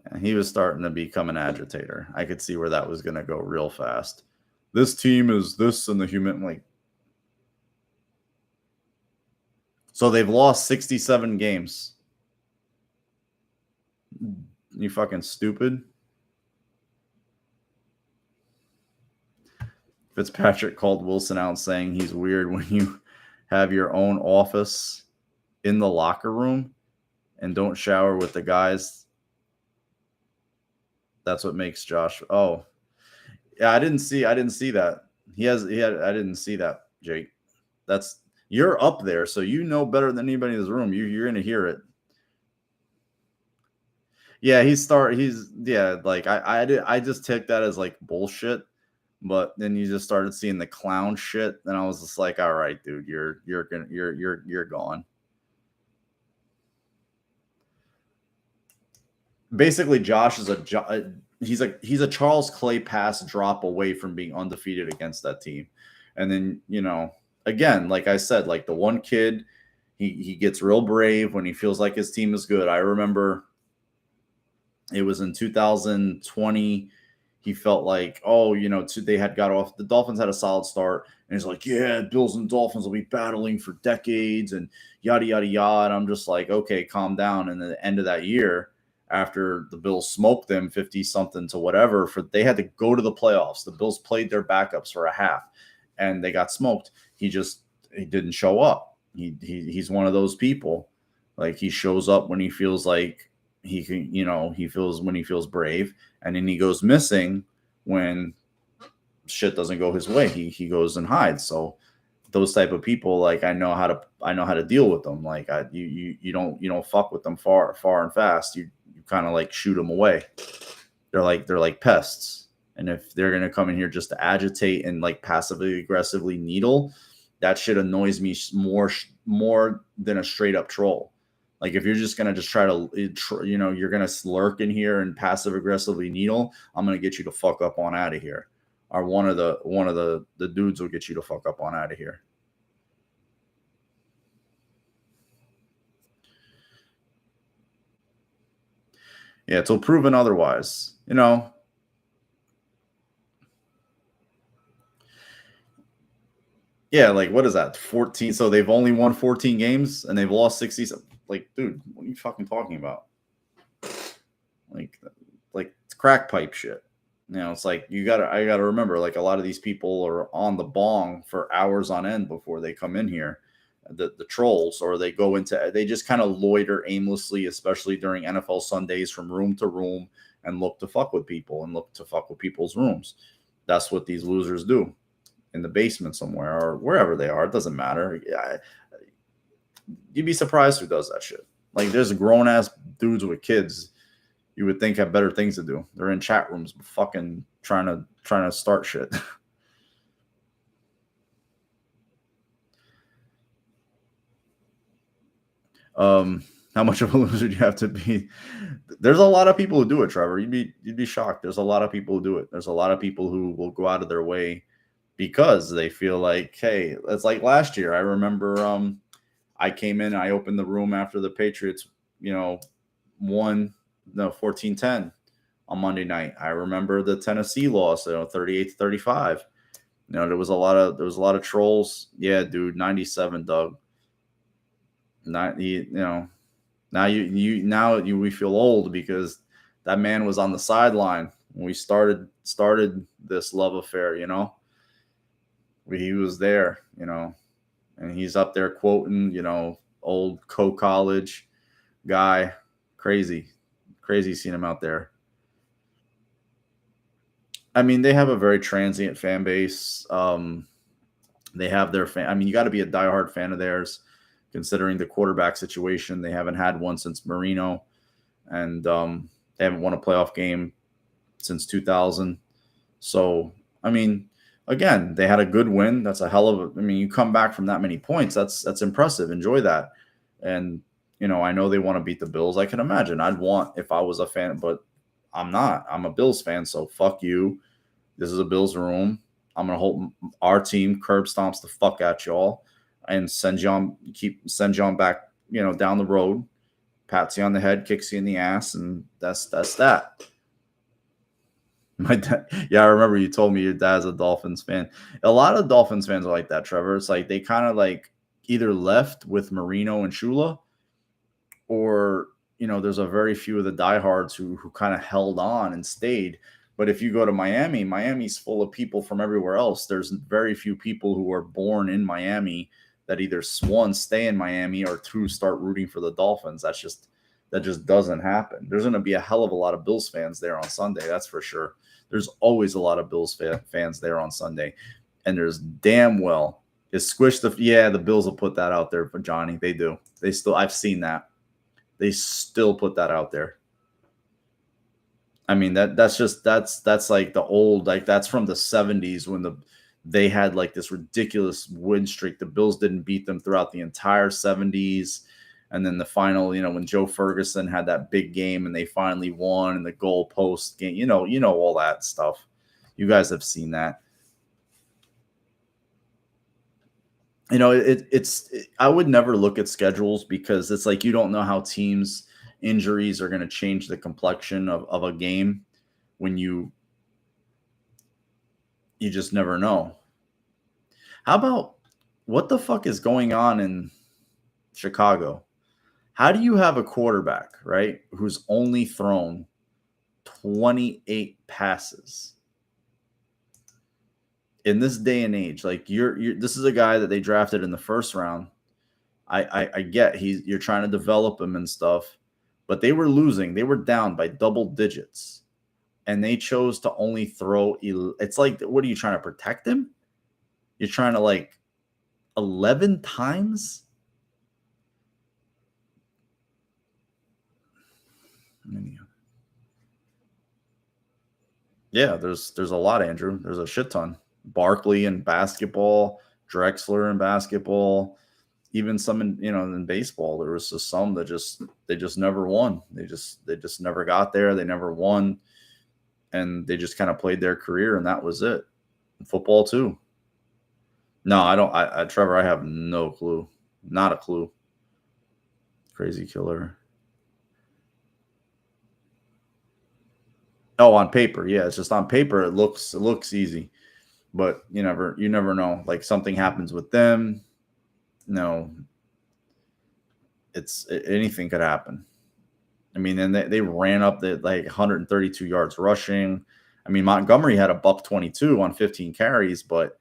Speaker 1: And he was starting to become an agitator. I could see where that was going to go real fast. This team is this and the human, like. So they've lost 67 games. You fucking stupid. Fitzpatrick called Wilson out saying he's weird when you have your own office in the locker room and don't shower with the guys. That's what makes Josh. Oh, yeah, I didn't see that. I didn't see that, Jake. You're up there, so you know better than anybody in this room. You're gonna hear it. Yeah, like I just took that as like bullshit, but then you just started seeing the clown shit, and I was just like, all right, dude, you're gone. Basically, Josh is he's a Charles Clay pass drop away from being undefeated against that team. And then, again, like I said, like the one kid, he gets real brave when he feels like his team is good. I remember it was in 2020. He felt like, they had got off. The Dolphins had a solid start. And he's like, yeah, Bills and Dolphins will be battling for decades and yada, yada, yada. And I'm just like, okay, calm down. And at the end of that year, after the Bills smoked them 50-something to whatever, they had to go to the playoffs. The Bills played their backups for a half, and they got smoked. He didn't show up. He's one of those people. Like, he shows up when he feels like he can, when he feels brave, and then he goes missing when shit doesn't go his way. He goes and hides. So those type of people, like, I know how to deal with them. Like, you don't fuck with them far and fast. You kind of like shoot them away. They're like pests. And if they're going to come in here just to agitate and like passively aggressively needle, that shit annoys me more than a straight up troll. Like, if you're just going to just try to, you're going to lurk in here and passive aggressively needle, I'm going to get you to fuck up on out of here. Or one of the dudes will get you to fuck up on out of here. Yeah, till proven otherwise. Yeah, like, what is that? 14. So they've only won 14 games and they've lost 60. Like, dude, what are you fucking talking about? Like it's crack pipe shit. It's like I gotta remember, like, a lot of these people are on the bong for hours on end before they come in here. the trolls, or they just kind of loiter aimlessly, especially during NFL Sundays, from room to room, and look to fuck with people and look to fuck with people's rooms. That's what these losers do in the basement somewhere or wherever they are. It doesn't matter. You'd be surprised who does that shit. Like, there's grown ass dudes with kids you would think have better things to do. They're in chat rooms fucking trying to start shit. How much of a loser do you have to be? There's a lot of people who do it, Trevor. You'd be shocked. There's a lot of people who do it. There's a lot of people who will go out of their way because they feel like, hey, it's like last year. I remember I came in, I opened the room after the Patriots, won 14-10 on Monday night. I remember the Tennessee loss, 38-35. There was a lot of trolls. Yeah, dude, 97, Doug. Not now we feel old because that man was on the sideline when we started this love affair. He was there, and he's up there quoting, old co-college guy. Crazy seeing him out there. I mean, they have a very transient fan base. They have their fan. I mean, you got to be a diehard fan of theirs. Considering the quarterback situation, they haven't had one since Marino, and they haven't won a playoff game since 2000. So, I mean, again, they had a good win. That's a hell of a. I mean, you come back from that many points. That's impressive. Enjoy that. And I know they want to beat the Bills. I can imagine. I'd want if I was a fan, but I'm not. I'm a Bills fan, so fuck you. This is a Bills room. I'm gonna hold our team curb stomps the fuck at y'all. And send you on back, down the road, pats you on the head, kicks you in the ass, and that's that. My dad, yeah, I remember you told me your dad's a Dolphins fan. A lot of Dolphins fans are like that, Trevor. It's like they kind of like either left with Marino and Shula, or there's a very few of the diehards who kind of held on and stayed. But if you go to Miami, Miami's full of people from everywhere else. There's very few people who are born in Miami that either one stay in Miami or two start rooting for the Dolphins. That just doesn't happen. There's going to be a hell of a lot of Bills fans there on Sunday. That's for sure. There's always a lot of Bills fans there on Sunday. And there's damn well the Bills will put that out there for Johnny. They do. I've seen that. They still put that out there. I mean, that's like the old, like that's from the 70s when they had like this ridiculous win streak. The Bills didn't beat them throughout the entire 70s. And then the final, when Joe Ferguson had that big game and they finally won and the goal post game, all that stuff. You guys have seen that. I would never look at schedules because it's like you don't know how teams' injuries are going to change the complexion of a game when you just never know. How about what the fuck is going on in Chicago? How do you have a quarterback, right, who's only thrown 28 passes in this day and age? Like this is a guy that they drafted in the first round. I get you're trying to develop him and stuff, but they were losing. They were down by double digits. And they chose to only throw. It's like, what are you trying to protect him? You're trying to 11 times? Yeah, there's a lot, Andrew. There's a shit ton. Barkley in basketball, Drexler in basketball, even some in baseball. There was just some that they just never won. They just never got there. They never won. And they just kind of played their career, and that was it. Football too. No, I don't. Trevor, I have no clue. Not a clue. Crazy killer. Oh, on paper, yeah. It's just on paper. It looks easy, but you never know. Like something happens with them. No, anything could happen. I mean, and they ran up the 132 yards rushing. I mean, Montgomery had a $122 on 15 carries, but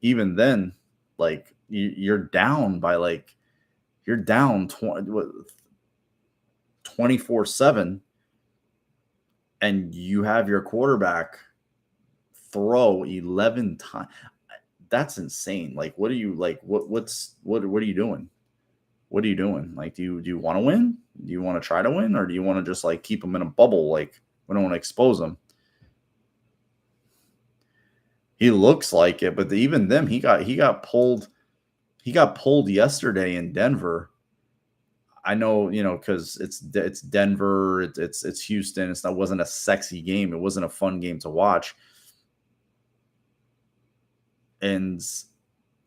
Speaker 1: even then, you're down by like you're down 24/7, and you have your quarterback throw 11 times. That's insane. Like, what are you like? What are you doing? What are you doing? Like, do you want to win? Do you want to try to win, or do you want to just like keep them in a bubble? Like, we don't want to expose them. He looks like it, but even them, he got pulled. He got pulled yesterday in Denver. I know, because it's Denver, it's Houston. It wasn't a sexy game. It wasn't a fun game to watch. And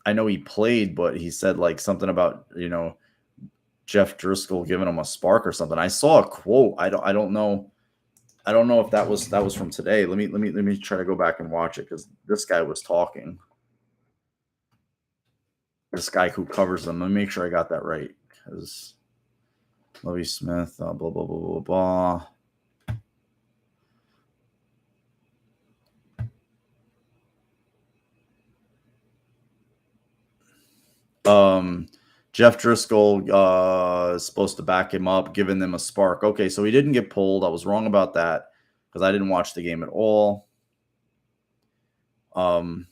Speaker 1: I know he played, but he said like something about Jeff Driscoll giving him a spark or something. I saw a quote. I don't know. I don't know if that was from today. Let me try to go back and watch it, because this guy was talking. This guy who covers them. Let me make sure I got that right, because Lovie Smith, blah blah blah blah blah. Jeff Driscoll is supposed to back him up, giving them a spark. Okay, so he didn't get pulled. I was wrong about that, because I didn't watch the game at all. The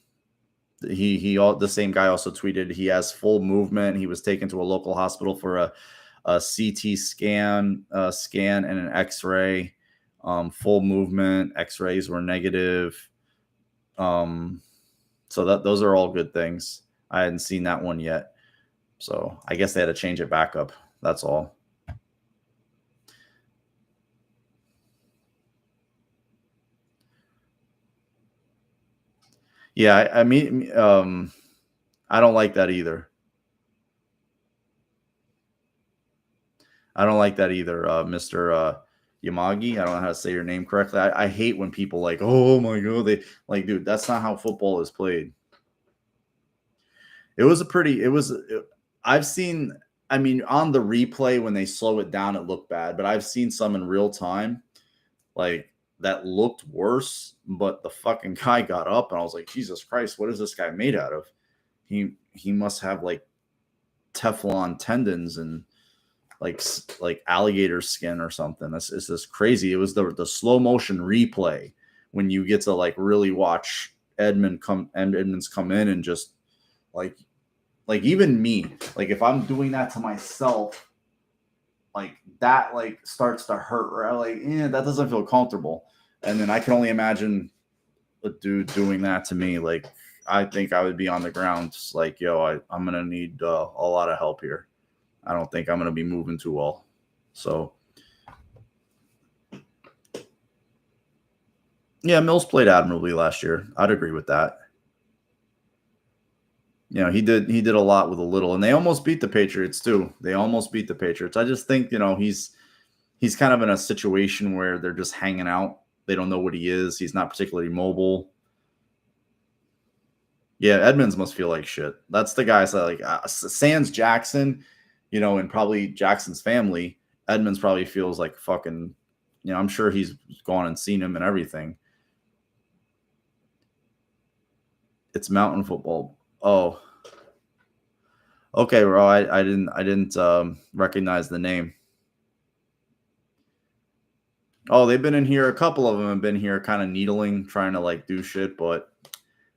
Speaker 1: same guy also tweeted he has full movement. He was taken to a local hospital for a CT scan and an X-ray. Full movement. X-rays were negative. So those are all good things. I hadn't seen that one yet, so I guess they had to change it back up. That's all. Yeah, I mean, I don't like that either. I don't like that either, Mr. Yamagi. I don't know how to say your name correctly. I hate when people like, oh my god, they like, dude, that's not how football is played. I've seen, I mean, on the replay when they slow it down, it looked bad, but I've seen some in real time, like that looked worse, but the fucking guy got up and I was like, Jesus Christ, what is this guy made out of? He must have like Teflon tendons and like alligator skin or something. This is just crazy. It was the slow motion replay when you get to like really watch Edmonds come in and just like even me, like if I'm doing that to myself, like that like starts to hurt, right? Like, that doesn't feel comfortable. And then I can only imagine a dude doing that to me. Like, I think I would be on the ground just like, yo, I'm gonna need a lot of help here. I don't think I'm going to be moving too well. So, yeah, Mills played admirably last year. I'd agree with that. He did a lot with a little, and they almost beat the Patriots too. They almost beat the Patriots. I just think, he's kind of in a situation where they're just hanging out. They don't know what he is. He's not particularly mobile. Yeah, Edmonds must feel like shit. That's the guy. So like Sans Jackson, and probably Jackson's family. Edmonds probably feels like fucking. I'm sure he's gone and seen him and everything. It's mountain football. Oh, okay, bro. I didn't recognize the name. Oh, they've been in here. A couple of them have been here, kind of needling, trying to like do shit, but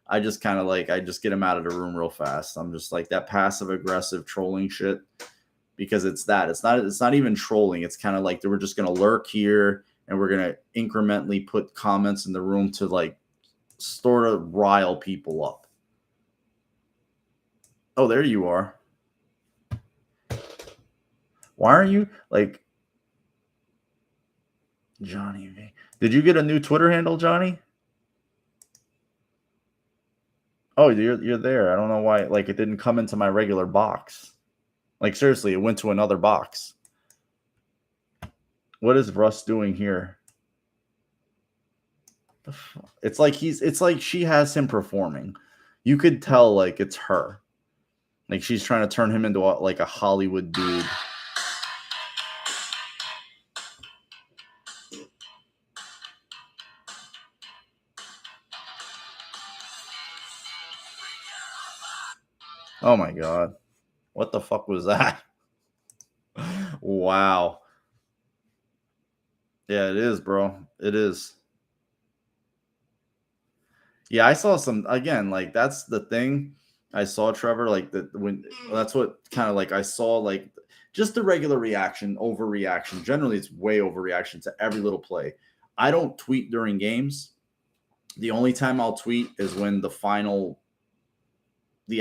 Speaker 1: I just kind of I just get them out of the room real fast. I'm just like that passive aggressive trolling shit, because it's not even trolling. It's kind of like they were just gonna lurk here and we're gonna incrementally put comments in the room to like sort of rile people up. Oh, there you are. Why are you like Johnny V? Did you get a new Twitter handle, Johnny? Oh, you're there. I don't know why. Like, it didn't come into my regular box. Like, seriously, it went to another box. What is Russ doing here? It's like she has him performing. You could tell like it's her. Like she's trying to turn him into like a Hollywood dude. Oh my God. What the fuck was that? Wow. Yeah, it is, bro. It is. Yeah, I saw some again, like that's the thing. I saw Trevor like that when that's what kind of like I saw like just the regular reaction, overreaction. Generally, it's way overreaction to every little play. I don't tweet during games. The only time I'll tweet is when the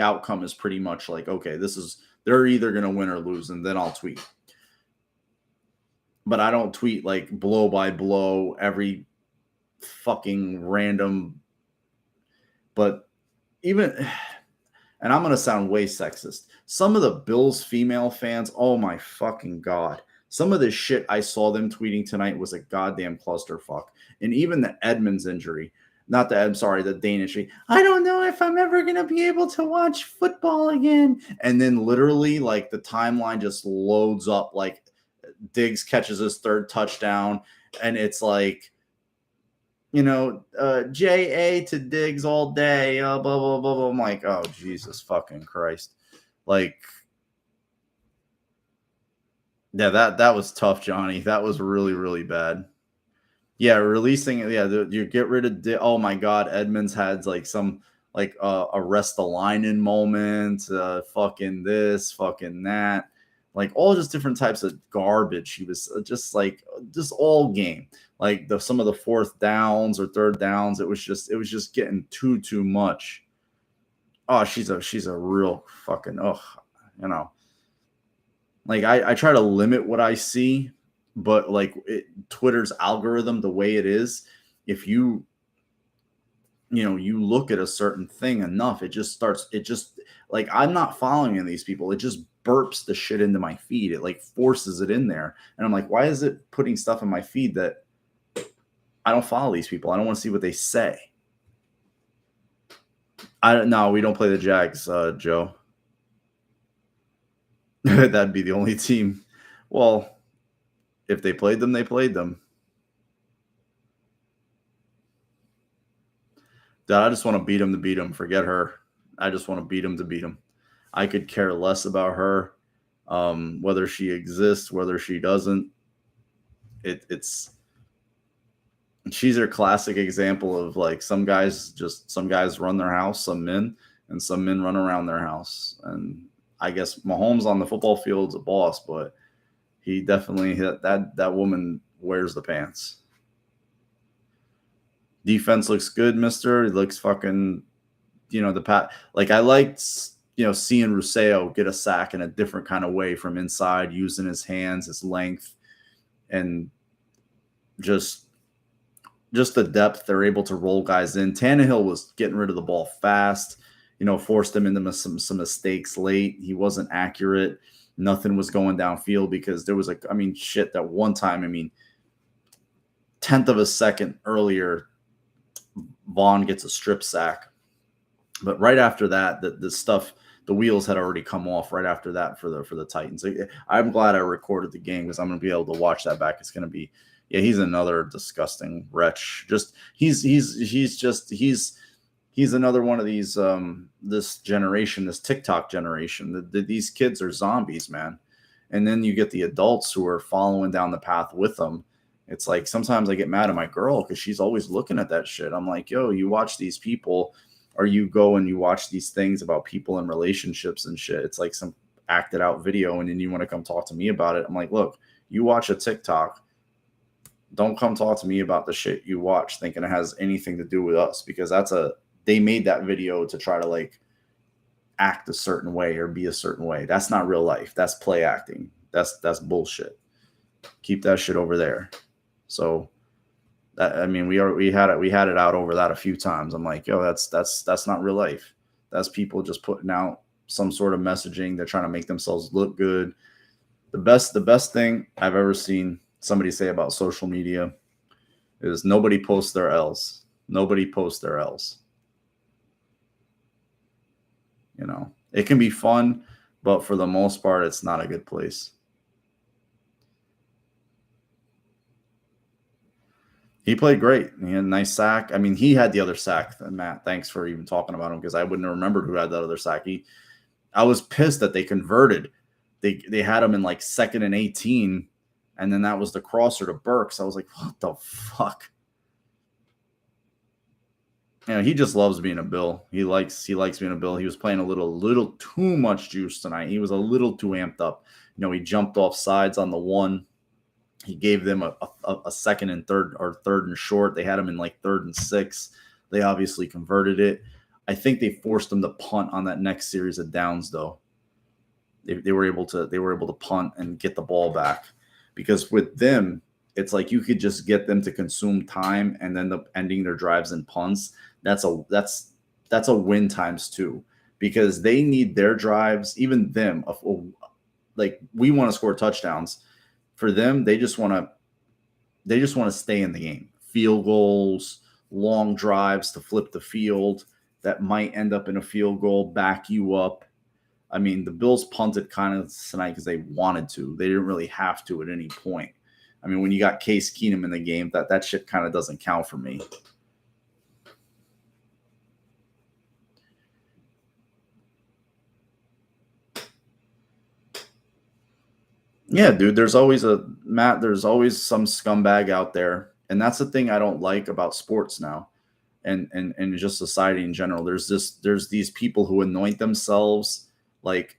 Speaker 1: outcome is pretty much like, okay, this is they're either gonna win or lose, and then I'll tweet. But I don't tweet like blow by blow every fucking random. But even and I'm going to sound way sexist. Some of the Bills female fans, oh my fucking God. Some of the shit I saw them tweeting tonight was a goddamn clusterfuck. And even the Edmonds injury, not the, I'm sorry, the Danish. I don't know if I'm ever going to be able to watch football again. And then literally, like, the timeline just loads up. Like, Diggs catches his third touchdown. And it's like, JA to Diggs all day, blah, blah, blah, blah. I'm like, oh, Jesus fucking Christ. Like, yeah, that was tough, Johnny. That was really, really bad. Yeah, releasing, you get rid of, oh my God, Edmonds had like some, like, arrest the line-in moment, fucking this, fucking that. Like all just different types of garbage. He was just like just all game, like some of the fourth downs or third downs. It was just getting too much. Oh, she's a real fucking you know. Like I try to limit what I see, but like Twitter's algorithm, the way it is, if you look at a certain thing enough, it just like I'm not following these people. It just burps the shit into my feed. It like forces it in there. And I'm like, why is it putting stuff in my feed that I don't follow these people? I don't want to see what they say. No, we don't play the Jags, Joe. That'd be the only team. Well, if they played them, they played them. I just want to beat them to beat them. Forget her. I just want to beat them to beat them. I could care less about her, whether she exists, whether she doesn't. She's a classic example of like some guys run their house, some men, and some men run around their house. And I guess Mahomes on the football field's a boss, but he definitely that woman wears the pants. Defense looks good, mister. It looks fucking, like I liked, seeing Ruseo get a sack in a different kind of way from inside, using his hands, his length, and just the depth. They're able to roll guys in. Tannehill was getting rid of the ball fast, forced him into some mistakes late. He wasn't accurate. Nothing was going downfield because there was that one time, tenth of a second earlier, Vaughn gets a strip sack. But right after that, the wheels had already come off right after that for the Titans. I'm glad I recorded the game because I'm going to be able to watch that back. It's going to be, he's another disgusting wretch. Just he's another one of these this generation, this TikTok generation. These kids are zombies, man. And then you get the adults who are following down the path with them. It's like sometimes I get mad at my girl because she's always looking at that shit. I'm like, yo, you watch these people, or you go and you watch these things about people and relationships and shit. It's like some acted out video, and then you want to come talk to me about it. I'm like, look, you watch a TikTok. Don't come talk to me about the shit you watch thinking it has anything to do with us, because they made that video to try to like act a certain way or be a certain way. That's not real life. That's play acting. That's bullshit. Keep that shit over there. So we had it out over that a few times. I'm like, yo, that's not real life. That's people just putting out some sort of messaging. They're trying to make themselves look good. The best thing I've ever seen somebody say about social media is nobody posts their L's. Nobody posts their L's. It can be fun, but for the most part, it's not a good place. He played great. He had a nice sack. He had the other sack. Matt, thanks for even talking about him, because I wouldn't have remembered who had that other sack. I was pissed that they converted. They had him in like 2nd and 18, and then that was the crosser to Burks. I was like, what the fuck? He just loves being a Bill. He likes being a Bill. He was playing a little too much juice tonight. He was a little too amped up. He jumped off sides on the one. He gave them a 2nd and 3rd or 3rd and short. They had him in like 3rd and 6. They obviously converted it. I think they forced them to punt on that next series of downs, though. They were able to punt and get the ball back, because with them, it's like you could just get them to consume time and end up ending their drives in punts. That's a win times 2, because they need their drives, even them. Like, we want to score touchdowns. For them, they just want to stay in the game. Field goals, long drives to flip the field that might end up in a field goal, back you up. I mean, the Bills punted kind of tonight because they wanted to. They didn't really have to at any point. I mean, when you got Case Keenum in the game, that shit kind of doesn't count for me. Yeah, dude, there's always some scumbag out there. And that's the thing I don't like about sports now, and just society in general. There's these people who anoint themselves like,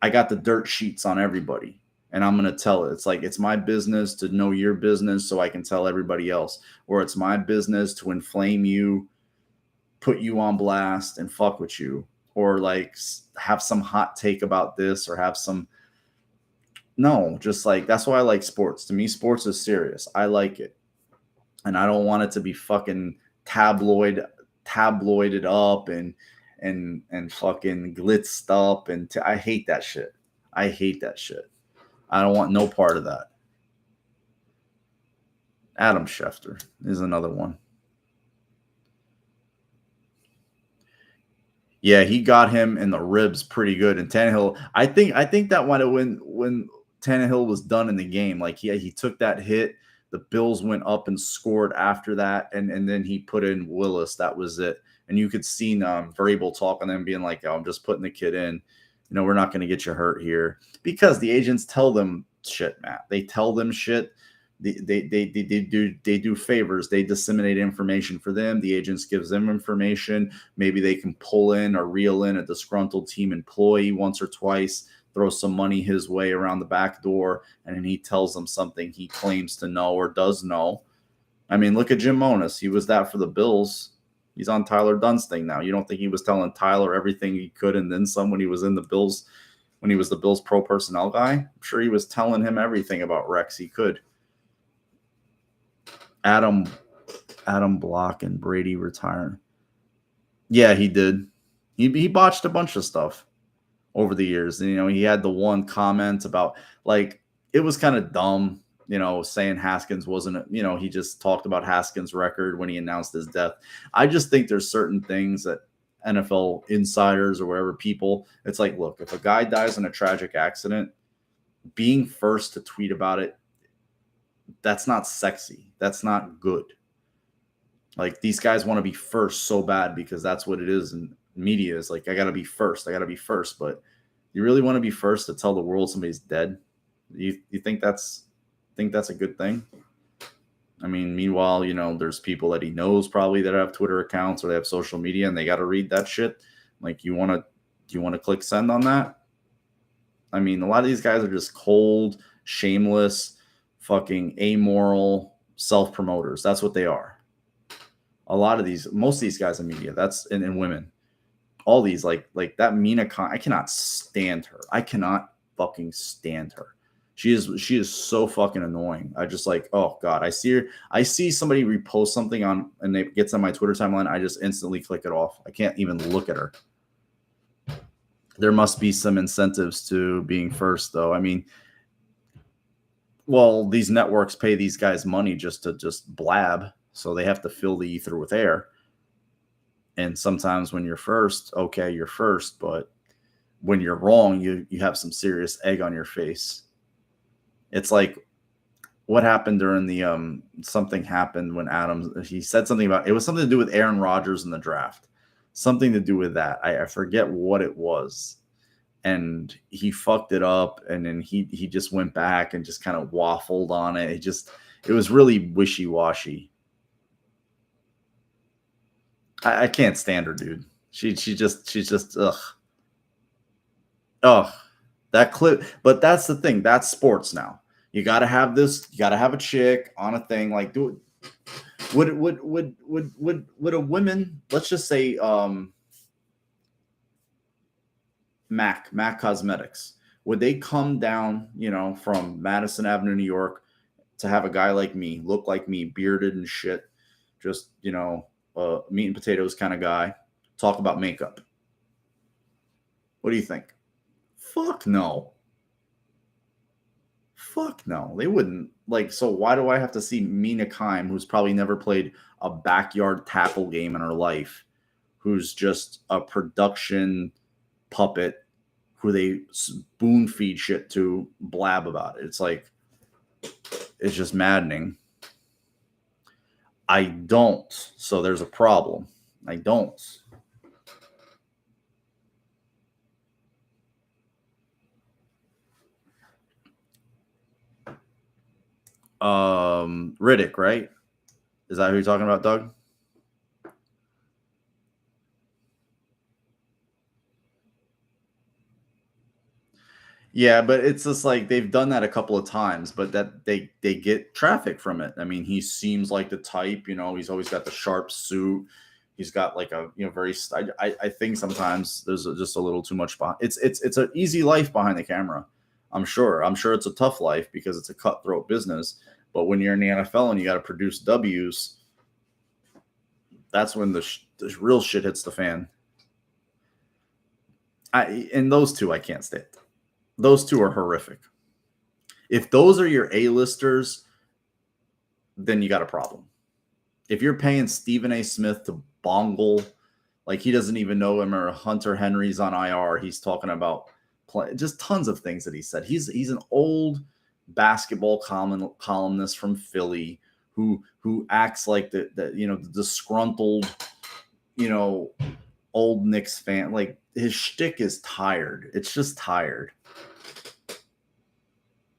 Speaker 1: I got the dirt sheets on everybody, and I'm going to tell it. It's like, it's my business to know your business so I can tell everybody else. Or it's my business to inflame you, put you on blast, and fuck with you. Or like have some hot take about this, or have some... No, just like, that's why I like sports. To me, sports is serious. I like it. And I don't want it to be fucking tabloided up and fucking glitzed up. And I hate that shit. I hate that shit. I don't want no part of that. Adam Schefter is another one. Yeah, he got him in the ribs pretty good. And Tannehill, I think that when Tannehill was done in the game, like he took that hit. The Bills went up and scored after that, and then he put in Willis. That was it. And you could see Vrabel talking to them, being like, "Oh, I'm just putting the kid in. We're not going to get you hurt here," because the agents tell them shit, Matt. They tell them shit. They do favors. They disseminate information for them. The agents gives them information. Maybe they can pull in or reel in a disgruntled team employee once or twice, throw some money his way around the back door, and then he tells them something he claims to know or does know. I mean, look at Jim Monos. He was that for the Bills. He's on Tyler Dunn's thing now. You don't think he was telling Tyler everything he could and then some when he was in the Bills, when he was the Bills pro personnel guy? I'm sure he was telling him everything about Rex he could. Adam Block and Brady retiring. Yeah, he did. He botched a bunch of stuff over the years. And, he had the one comment about, like, it was kind of dumb, saying Haskins wasn't, he just talked about Haskins' record when he announced his death. I just think there's certain things that NFL insiders or whatever people, it's like, look, if a guy dies in a tragic accident, being first to tweet about it, that's not sexy. That's not good. Like, these guys want to be first so bad because that's what it is. And media is like, I got to be first. But you really want to be first to tell the world somebody's dead? You think that's a good thing? I mean, meanwhile, there's people that he knows probably that have Twitter accounts or they have social media, and they got to read that shit. Like, do you want to click send on that? I mean, a lot of these guys are just cold, shameless, fucking amoral self-promoters. That's what they are. Most of these guys in media, that's and women, all these like that Mina Khan, I cannot stand her. I cannot fucking stand her. She is so fucking annoying. I just like, oh God, I see somebody repost something and it gets on my Twitter timeline. I just instantly click it off. I can't even look at her. There must be some incentives to being first, though. I mean, well, these networks pay these guys money just to blab, so they have to fill the ether with air. And sometimes when you're first, okay, you're first, but when you're wrong, you have some serious egg on your face. It's like what happened during the something happened when Adams, he said something about, it was something to do with Aaron Rodgers in the draft. Something to do with that. I forget what it was. and he fucked it up, and then he just went back and just kind of waffled on it. It was really wishy-washy. I can't stand her, dude. She's just ugh. That clip, but that's the thing. That's sports now. You got to have this. You got to have a chick on a thing. Like, do it. Would a woman? Let's just say, Mac Cosmetics. Would they come down, from Madison Avenue, New York, to have a guy like me, look like me, bearded and shit, just meat and potatoes kind of guy, talk about makeup? What do you think? Fuck no. Fuck no. They wouldn't. Like, so why do I have to see Mina Kimes, who's probably never played a backyard tackle game in her life, who's just a production puppet who they spoon feed shit to, blab about it? It's like, it's just maddening. I don't. So there's a problem. I don't. Riddick, right? Is that who you're talking about, Doug? Yeah, but it's just like they've done that a couple of times, but that they get traffic from it. I mean, he seems like the type, he's always got the sharp suit. He's got like a very. I think sometimes there's just a little too much behind. It's an easy life behind the camera. I'm sure it's a tough life because it's a cutthroat business. But when you're in the NFL and you got to produce W's, that's when the real shit hits the fan. And those two I can't stand. Those two are horrific. If those are your A-listers, then you got a problem. If you're paying Stephen A. Smith to bongle, like he doesn't even know him, or Hunter Henry's on IR, he's talking about just tons of things that he said. He's an old basketball columnist from Philly who acts like the disgruntled, old Knicks fan. Like, his shtick is tired. It's just tired.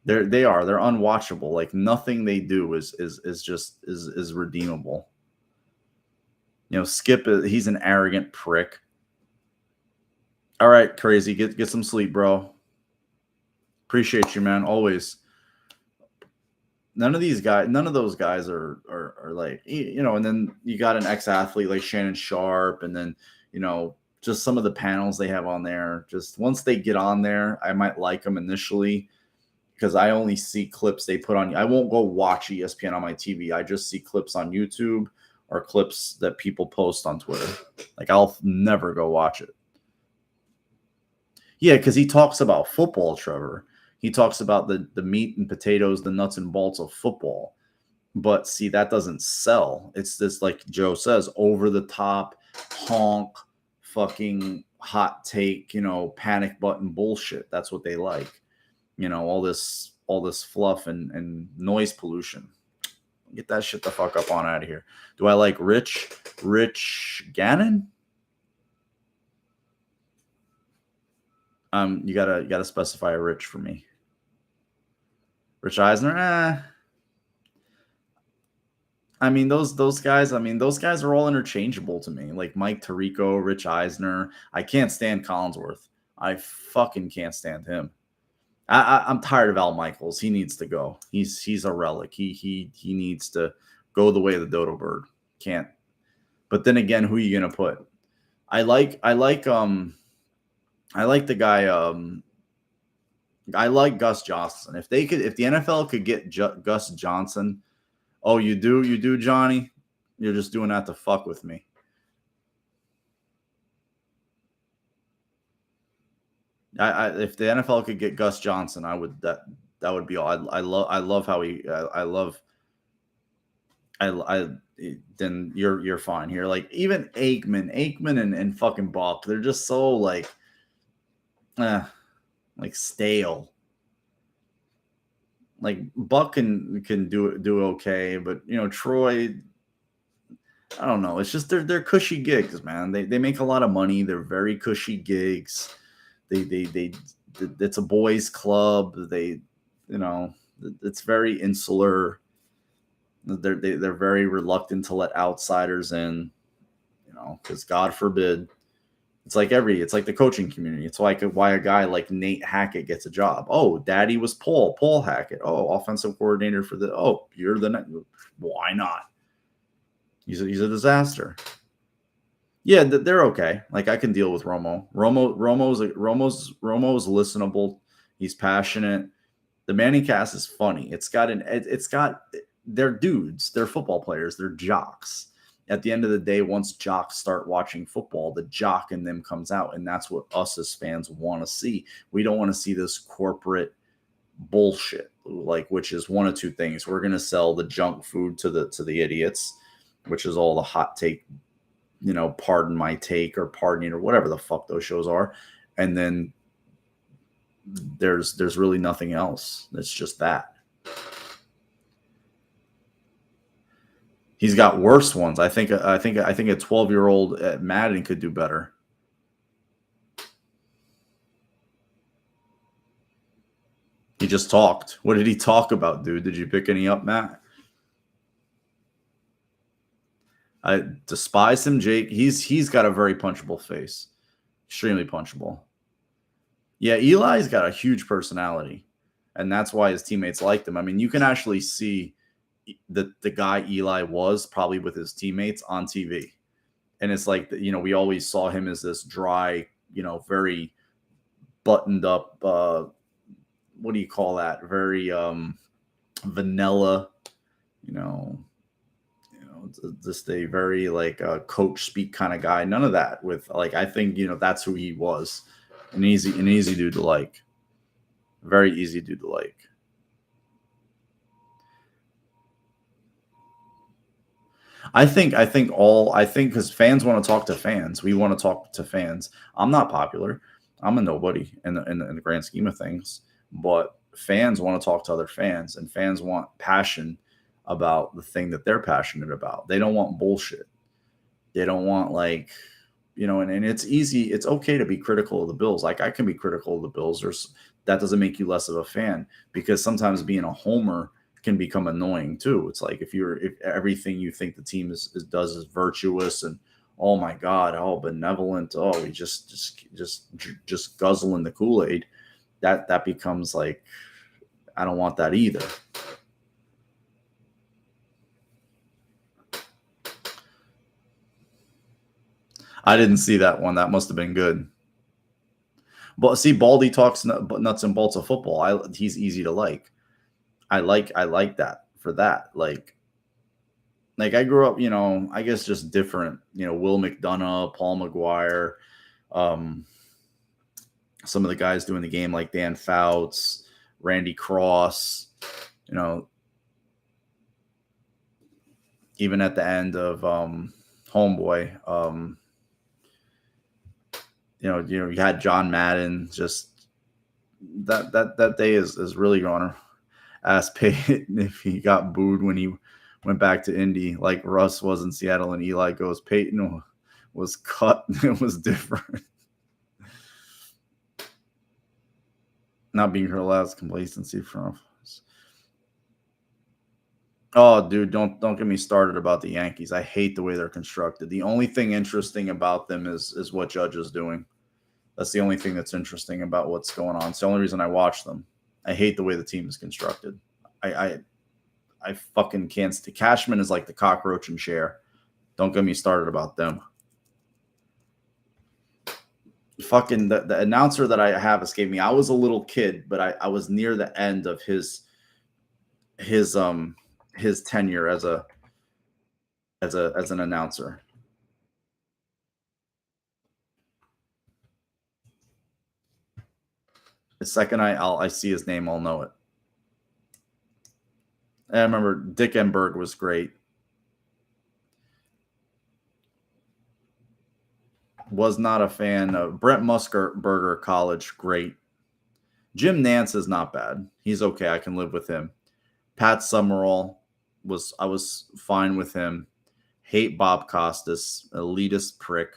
Speaker 1: They're unwatchable. Like, nothing they do is redeemable. Skip, he's an arrogant prick. All right, crazy. Get some sleep, bro. Appreciate you, man. Always. None of those guys are like, and then you got an ex-athlete like Shannon Sharp, and then, just some of the panels they have on there. Just once they get on there, I might like them initially because I only see clips they put on. I won't go watch ESPN on my TV. I just see clips on YouTube or clips that people post on Twitter. Like, I'll never go watch it. Yeah, because he talks about football, Trevor. He talks about the meat and potatoes, the nuts and bolts of football. But see, that doesn't sell. It's this, like Joe says, over the top, honk, fucking hot take, panic button bullshit. That's what they like. All this fluff and noise pollution. Get that shit the fuck up on out of here. Do I like Rich Gannon? You gotta specify a Rich for me. Rich Eisner, I mean, those guys. I mean, those guys are all interchangeable to me. Like Mike Tirico, Rich Eisner. I can't stand Collinsworth. I fucking can't stand him. I'm tired of Al Michaels. He needs to go. He's a relic. He needs to go the way of the dodo bird. Can't. But then again, who are you gonna put? I like the guy. I like Gus Johnson. If the NFL could get Gus Johnson, oh, you do, Johnny. You're just doing that to fuck with me. If the NFL could get Gus Johnson, I would. That would be all. I love how he. Then you're fine here. Like, even Aikman and fucking Buck, they're just so like stale. Like, Buck can do okay, but Troy, I don't know. It's just they're cushy gigs, man. They make a lot of money. They're very cushy gigs. it's a boys club. It's very insular. They're very reluctant to let outsiders in, because God forbid. It's like the coaching community. It's like why a guy like Nate Hackett gets a job. Oh, daddy was Paul Hackett. Oh, offensive coordinator for you're the next. Why not? He's a disaster. Yeah, they're okay. Like, I can deal with Romo. Romo's listenable. He's passionate. The Manning cast is funny. They're dudes. They're football players. They're jocks. At the end of the day, once jocks start watching football, the jock in them comes out, and that's what us as fans want to see. We don't want to see this corporate bullshit, which is one of two things. We're going to sell the junk food to the idiots, which is all the hot take, pardon my take or pardoning or whatever the fuck those shows are, and then there's really nothing else. It's just that. He's got worse ones. I think a 12-year-old at Madden could do better. He just talked. What did he talk about, dude? Did you pick any up, Matt? I despise him, Jake. He's got a very punchable face. Extremely punchable. Yeah, Eli's got a huge personality, and that's why his teammates liked him. I mean, you can actually see the guy Eli was probably with his teammates on TV. And it's like, we always saw him as this dry, very buttoned up, what do you call that? Very vanilla, just a very coach speak kind of guy. None of that with I think, that's who he was. An easy dude to like. Very easy dude to like. I think because fans want to talk to fans. We want to talk to fans. I'm not popular. I'm a nobody in the grand scheme of things. But fans want to talk to other fans, and fans want passion about the thing that they're passionate about. They don't want bullshit. They don't want and it's easy. It's okay to be critical of the Bills. Like, I can be critical of the Bills. That doesn't make you less of a fan, because sometimes being a homer can become annoying too. It's like if everything you think the team does is virtuous and oh my God, oh benevolent, oh we just guzzling the Kool-Aid, that becomes I don't want that either. I didn't see that one. That must have been good. But see, Baldy talks nuts and bolts of football. He's easy to like. I like that for that. Like I grew up, I guess just different, Will McDonough, Paul McGuire, some of the guys doing the game like Dan Fouts, Randy Cross, even at the end of Homeboy, you had John Madden. Just that day is really going to ask Peyton if he got booed when he went back to Indy, like Russ was in Seattle, and Eli goes, Peyton was cut. It was different. Not being her last complacency from. Oh, dude, don't get me started about the Yankees. I hate the way they're constructed. The only thing interesting about them is what Judge is doing. That's the only thing that's interesting about what's going on. It's the only reason I watch them. I hate the way the team is constructed. I fucking can't. Cashman is like the cockroach and Cher. Don't get me started about them. Fucking the announcer that I have escaped me. I was a little kid, but I was near the end of his tenure as an announcer. The second I see his name, I'll know it. I remember Dick Enberg was great. Was not a fan of Brent Musburger, college, great. Jim Nance is not bad. He's okay. I can live with him. Pat Summerall I was fine with him. Hate Bob Costas, elitist prick.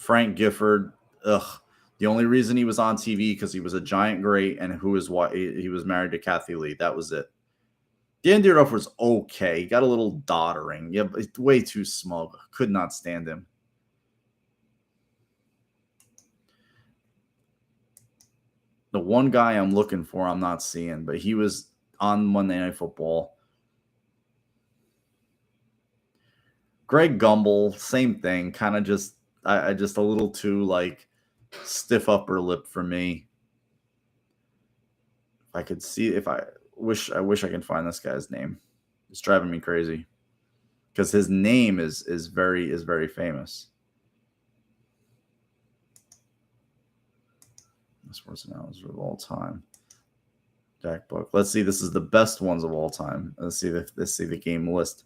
Speaker 1: Frank Gifford. Ugh. The only reason he was on TV because he was a giant great and who is what he was married to Kathy Lee. That was it. Dan Dierdorf was okay. He got a little doddering. Yeah, but way too smug. Could not stand him. The one guy I'm looking for, I'm not seeing, but he was on Monday Night Football. Greg Gumbel, same thing. Kind of just, I just a little too like stiff upper lip for me. If I could see, I wish I can find this guy's name. It's driving me crazy because his name is very famous. Sports announcers of all time. Jack Book. Let's see. This is the best ones of all time. Let's see the game list.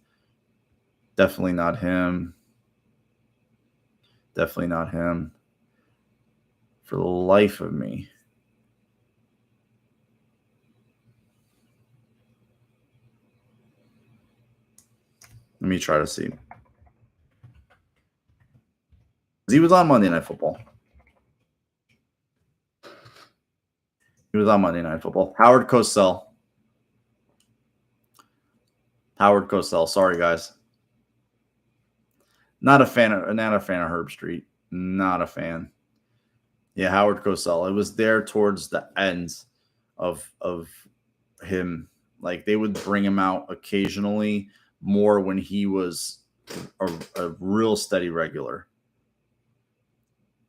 Speaker 1: Definitely not him. Definitely not him. For the life of me. Let me try to see. He was on Monday Night Football. He was on Monday Night Football. Howard Cosell. Howard Cosell. Sorry, guys. Not a fan of Herb Street. Not a fan. Yeah, Howard Cosell. It was there towards the end of him. Like they would bring him out occasionally, more when he was a real steady regular.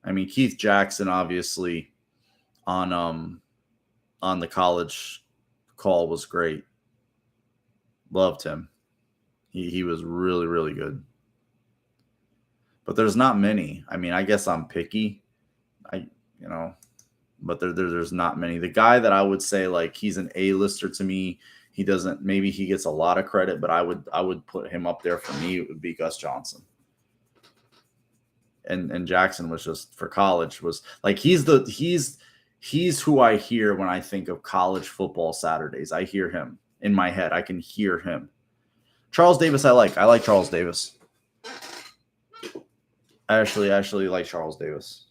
Speaker 1: I mean, Keith Jackson obviously on the college call was great. Loved him. He was really, really good. But there's not many. I mean, I guess I'm picky. But there's not many. The guy that I would say like he's an A-lister to me. He doesn't. Maybe he gets a lot of credit, but I would put him up there for me. It would be Gus Johnson. And Jackson was just for college was like he's who I hear when I think of college football Saturdays. I hear him in my head. I can hear him. Charles Davis, I like Charles Davis. I actually like Charles Davis.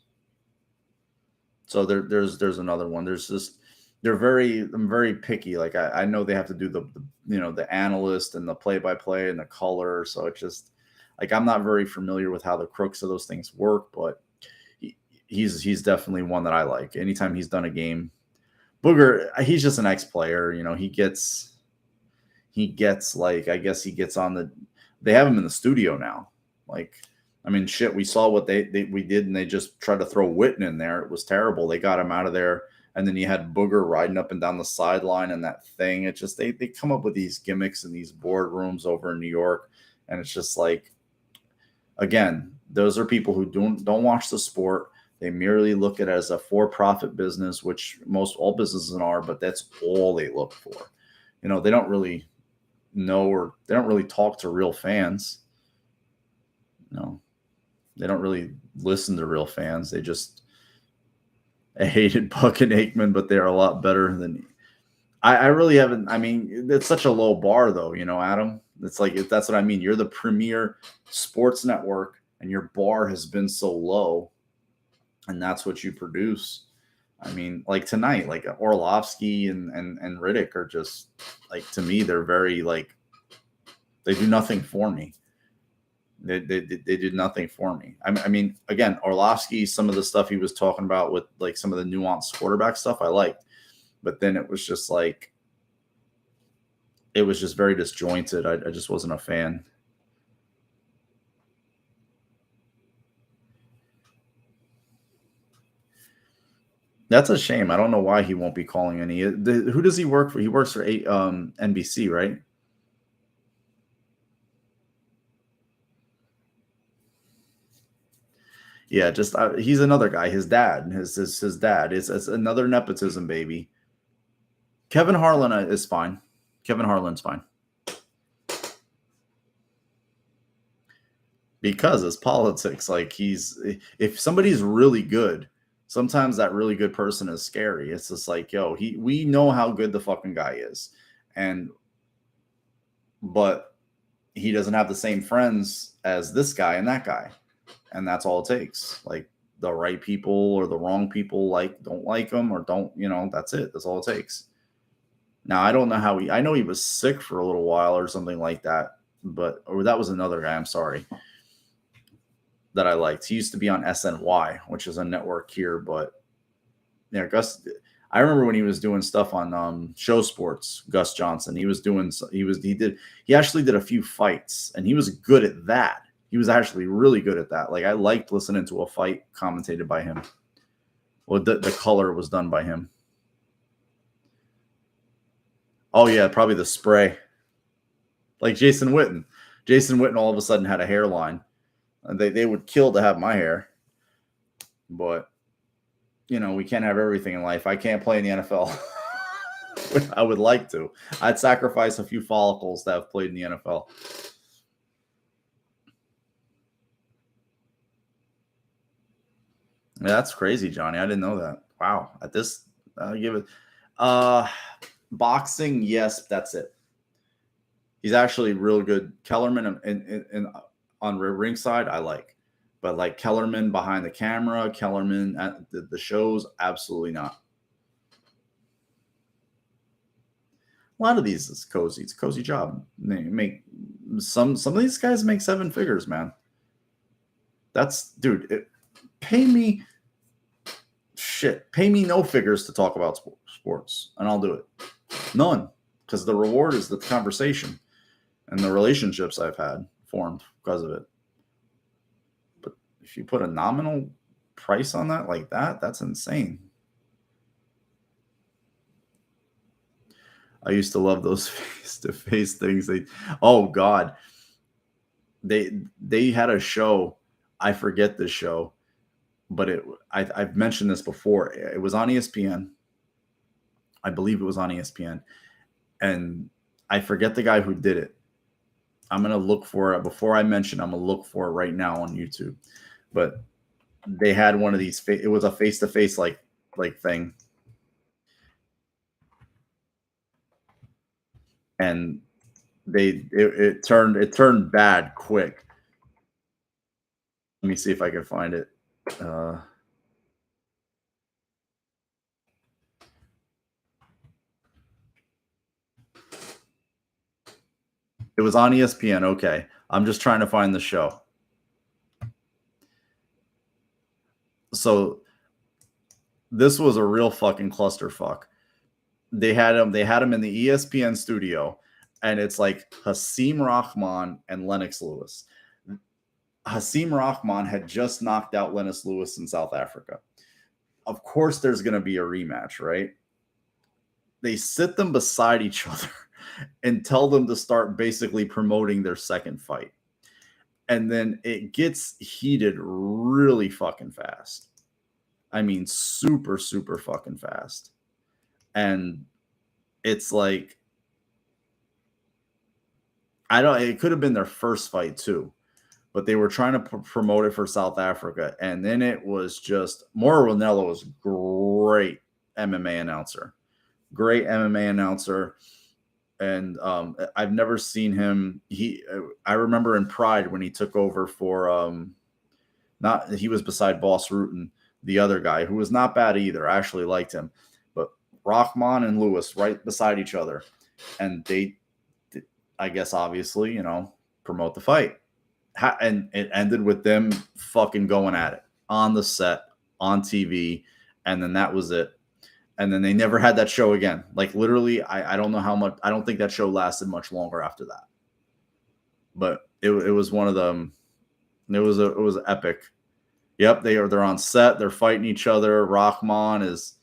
Speaker 1: So there's another one. There's just I'm very picky. Like I know they have to do the analyst and the play-by-play and the color. So it's just like I'm not very familiar with how the crooks of those things work, but he's definitely one that I like. Anytime he's done a game, Booger, he's just an ex-player. He gets like I guess he gets on the. They have him in the studio now. Like I mean, shit. We saw what we did, and they just tried to throw Witten in there. It was terrible. They got him out of there, and then you had Booger riding up and down the sideline and that thing. It just they come up with these gimmicks in these boardrooms over in New York, and it's just like. Again, those are people who don't watch the sport. They merely look at it as a for-profit business, which all businesses are, but that's all they look for. They don't really know or they don't really talk to real fans. They don't really listen to real fans. I hated Buck and Aikman, but they're a lot better than I really haven't. I mean, it's such a low bar though, Adam. It's like if that's what I mean. You're the premier sports network, and your bar has been so low, and that's what you produce. I mean, like tonight, like Orlovsky and Riddick are just like to me, they're very like they do nothing for me. They did nothing for me. I mean, again, Orlovsky, some of the stuff he was talking about with like some of the nuanced quarterback stuff, I liked, but then it was just like. It was just very disjointed. I just wasn't a fan. That's a shame. I don't know why he won't be calling any. Who does he work for? He works for NBC, right? Yeah, just he's another guy. His dad, his dad is another nepotism baby. Kevin Harlan is fine. Kevin Harlan's fine. Because it's politics. Like if somebody's really good, sometimes that really good person is scary. It's just like, we know how good the fucking guy is. But he doesn't have the same friends as this guy and that guy. and that's all it takes. Like the right people or the wrong people don't like him or don't, that's it. That's all it takes. Now I don't know how I know he was sick for a little while or something like that, or that was another guy. I'm sorry, that I liked. He used to be on SNY, which is a network here, but yeah, Gus. I remember when he was doing stuff on Show Sports. Gus Johnson. He actually did a few fights, and he was good at that. He was actually really good at that. Like I liked listening to a fight commentated by him. Well, the color was done by him. Oh yeah, probably the spray. Like Jason Witten. Jason Witten all of a sudden had a hairline. And they would kill to have my hair. But we can't have everything in life. I can't play in the NFL. I would like to. I'd sacrifice a few follicles to have played in the NFL. Yeah, that's crazy, Johnny. I didn't know that. Wow. At this, give it. Boxing, yes, that's it. He's actually real good. Kellerman on ringside, I like. But like Kellerman behind the camera, Kellerman at the shows, absolutely not. A lot of these is cozy. It's a cozy job. They make some of these guys make 7 figures, man. That's dude. Pay me no figures to talk about sports, and I'll do it. None, because the reward is the conversation and the relationships I've had formed because of it. But if you put a nominal price on that like that, that's insane. I used to love those face-to-face things. Oh God, they had a show. I forget the show, but I've mentioned this before. It was on ESPN. I believe it was on ESPN, and I forget the guy who did it. I'm gonna look for it before I mention. I'm gonna look for it right now on YouTube. But they had one of these. It was a face-to-face like thing, and it turned bad quick. Let me see if I can find it. It was on ESPN. Okay, I'm just trying to find the show. So this was a real fucking clusterfuck. They had him in the ESPN studio, and it's like Hasim Rahman and Lennox Lewis. Hasim Rahman had just knocked out Lennox Lewis in South Africa. Of course, there's going to be a rematch, right? They sit them beside each other and tell them to start basically promoting their second fight. And then it gets heated really fucking fast. I mean, super, super fucking fast. And it's like, it could have been their first fight too, but they were trying to promote it for South Africa. And then it was just, Mauro Ranallo was great MMA announcer. Great MMA announcer. And I've never seen him. I remember in Pride when he took over for he was beside Boss Rutan, the other guy who was not bad either. I actually liked him, but Rahman and Lewis right beside each other, and they, I guess, obviously, promote the fight, and it ended with them fucking going at it on the set on TV, and then that was it. And then they never had that show again. Like literally, I don't know how much. I don't think that show lasted much longer after that. But it was one of them. It was epic. Yep, they're on set. They're fighting each other. Rahman is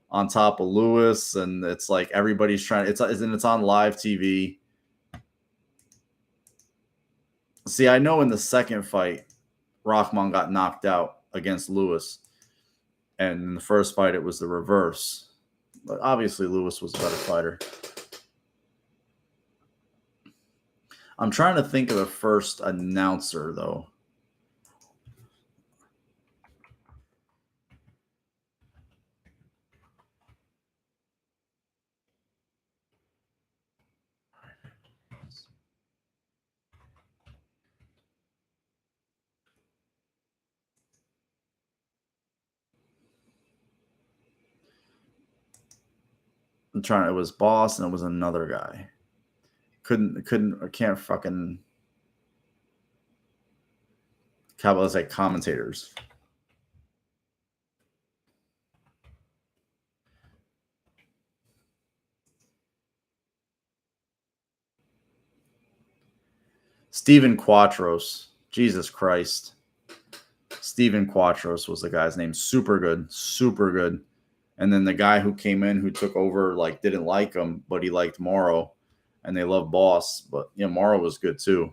Speaker 1: on top of Lewis, and it's like everybody's trying. It's on live TV. See, I know in the second fight, Rahman got knocked out against Lewis, and in the first fight, it was the reverse. But obviously, Lewis was a better fighter. I'm trying to think of the first announcer, though. It was Boss and it was another guy. I can't fucking. Cowboys like commentators. Steven Quattros. Jesus Christ. Steven Quattros was the guy's name. Super good. Super good. And then the guy who came in who took over, like, didn't like him, but he liked Morrow. And they loved Boss. But, you know, Morrow was good too.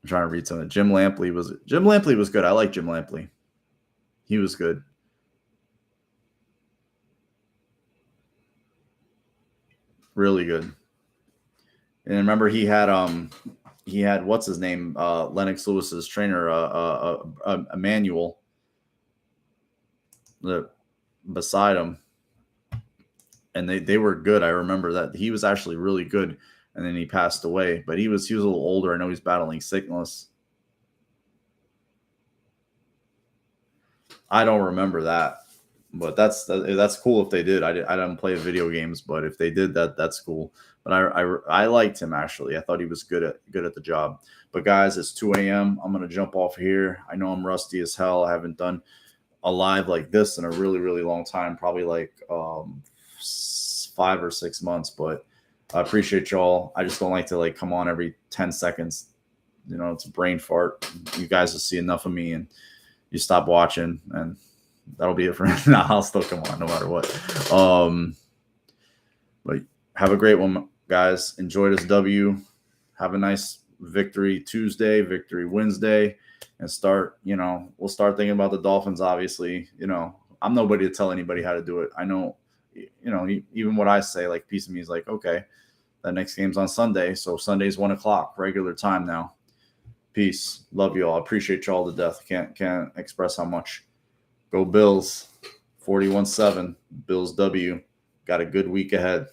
Speaker 1: I'm trying to read something. Jim Lampley was good. I like Jim Lampley. He was good. Really good. And remember he had what's his name? Lennox Lewis's trainer, Emmanuel, beside him. And they were good. I remember that he was actually really good. And then he passed away. But he was a little older. I know he's battling sickness. I don't remember that. But that's cool if they did. I didn't play video games, but if they did that's cool. But I liked him actually. I thought he was good at the job. But guys, it's 2 a.m. I'm gonna jump off here. I know I'm rusty as hell. I haven't done a live like this in a really, really long time, probably like 5 or 6 months. But I appreciate y'all. I just don't like to like come on every 10 seconds. You know, it's a brain fart. You guys will see enough of me and you stop watching, and that'll be it for now. I'll still come on no matter what. But have a great one, guys. Enjoy this W. Have a nice victory Tuesday, victory Wednesday, and we'll start thinking about the Dolphins. Obviously, I'm nobody to tell anybody how to do it. I know, even what I say, like, piece of me is like, okay, that next game's on Sunday. So Sunday's 1:00 regular time now. Peace. Love you all. Appreciate you all to death. Can't express how much. Go Bills. 41-7. Bills W. Got a good week ahead.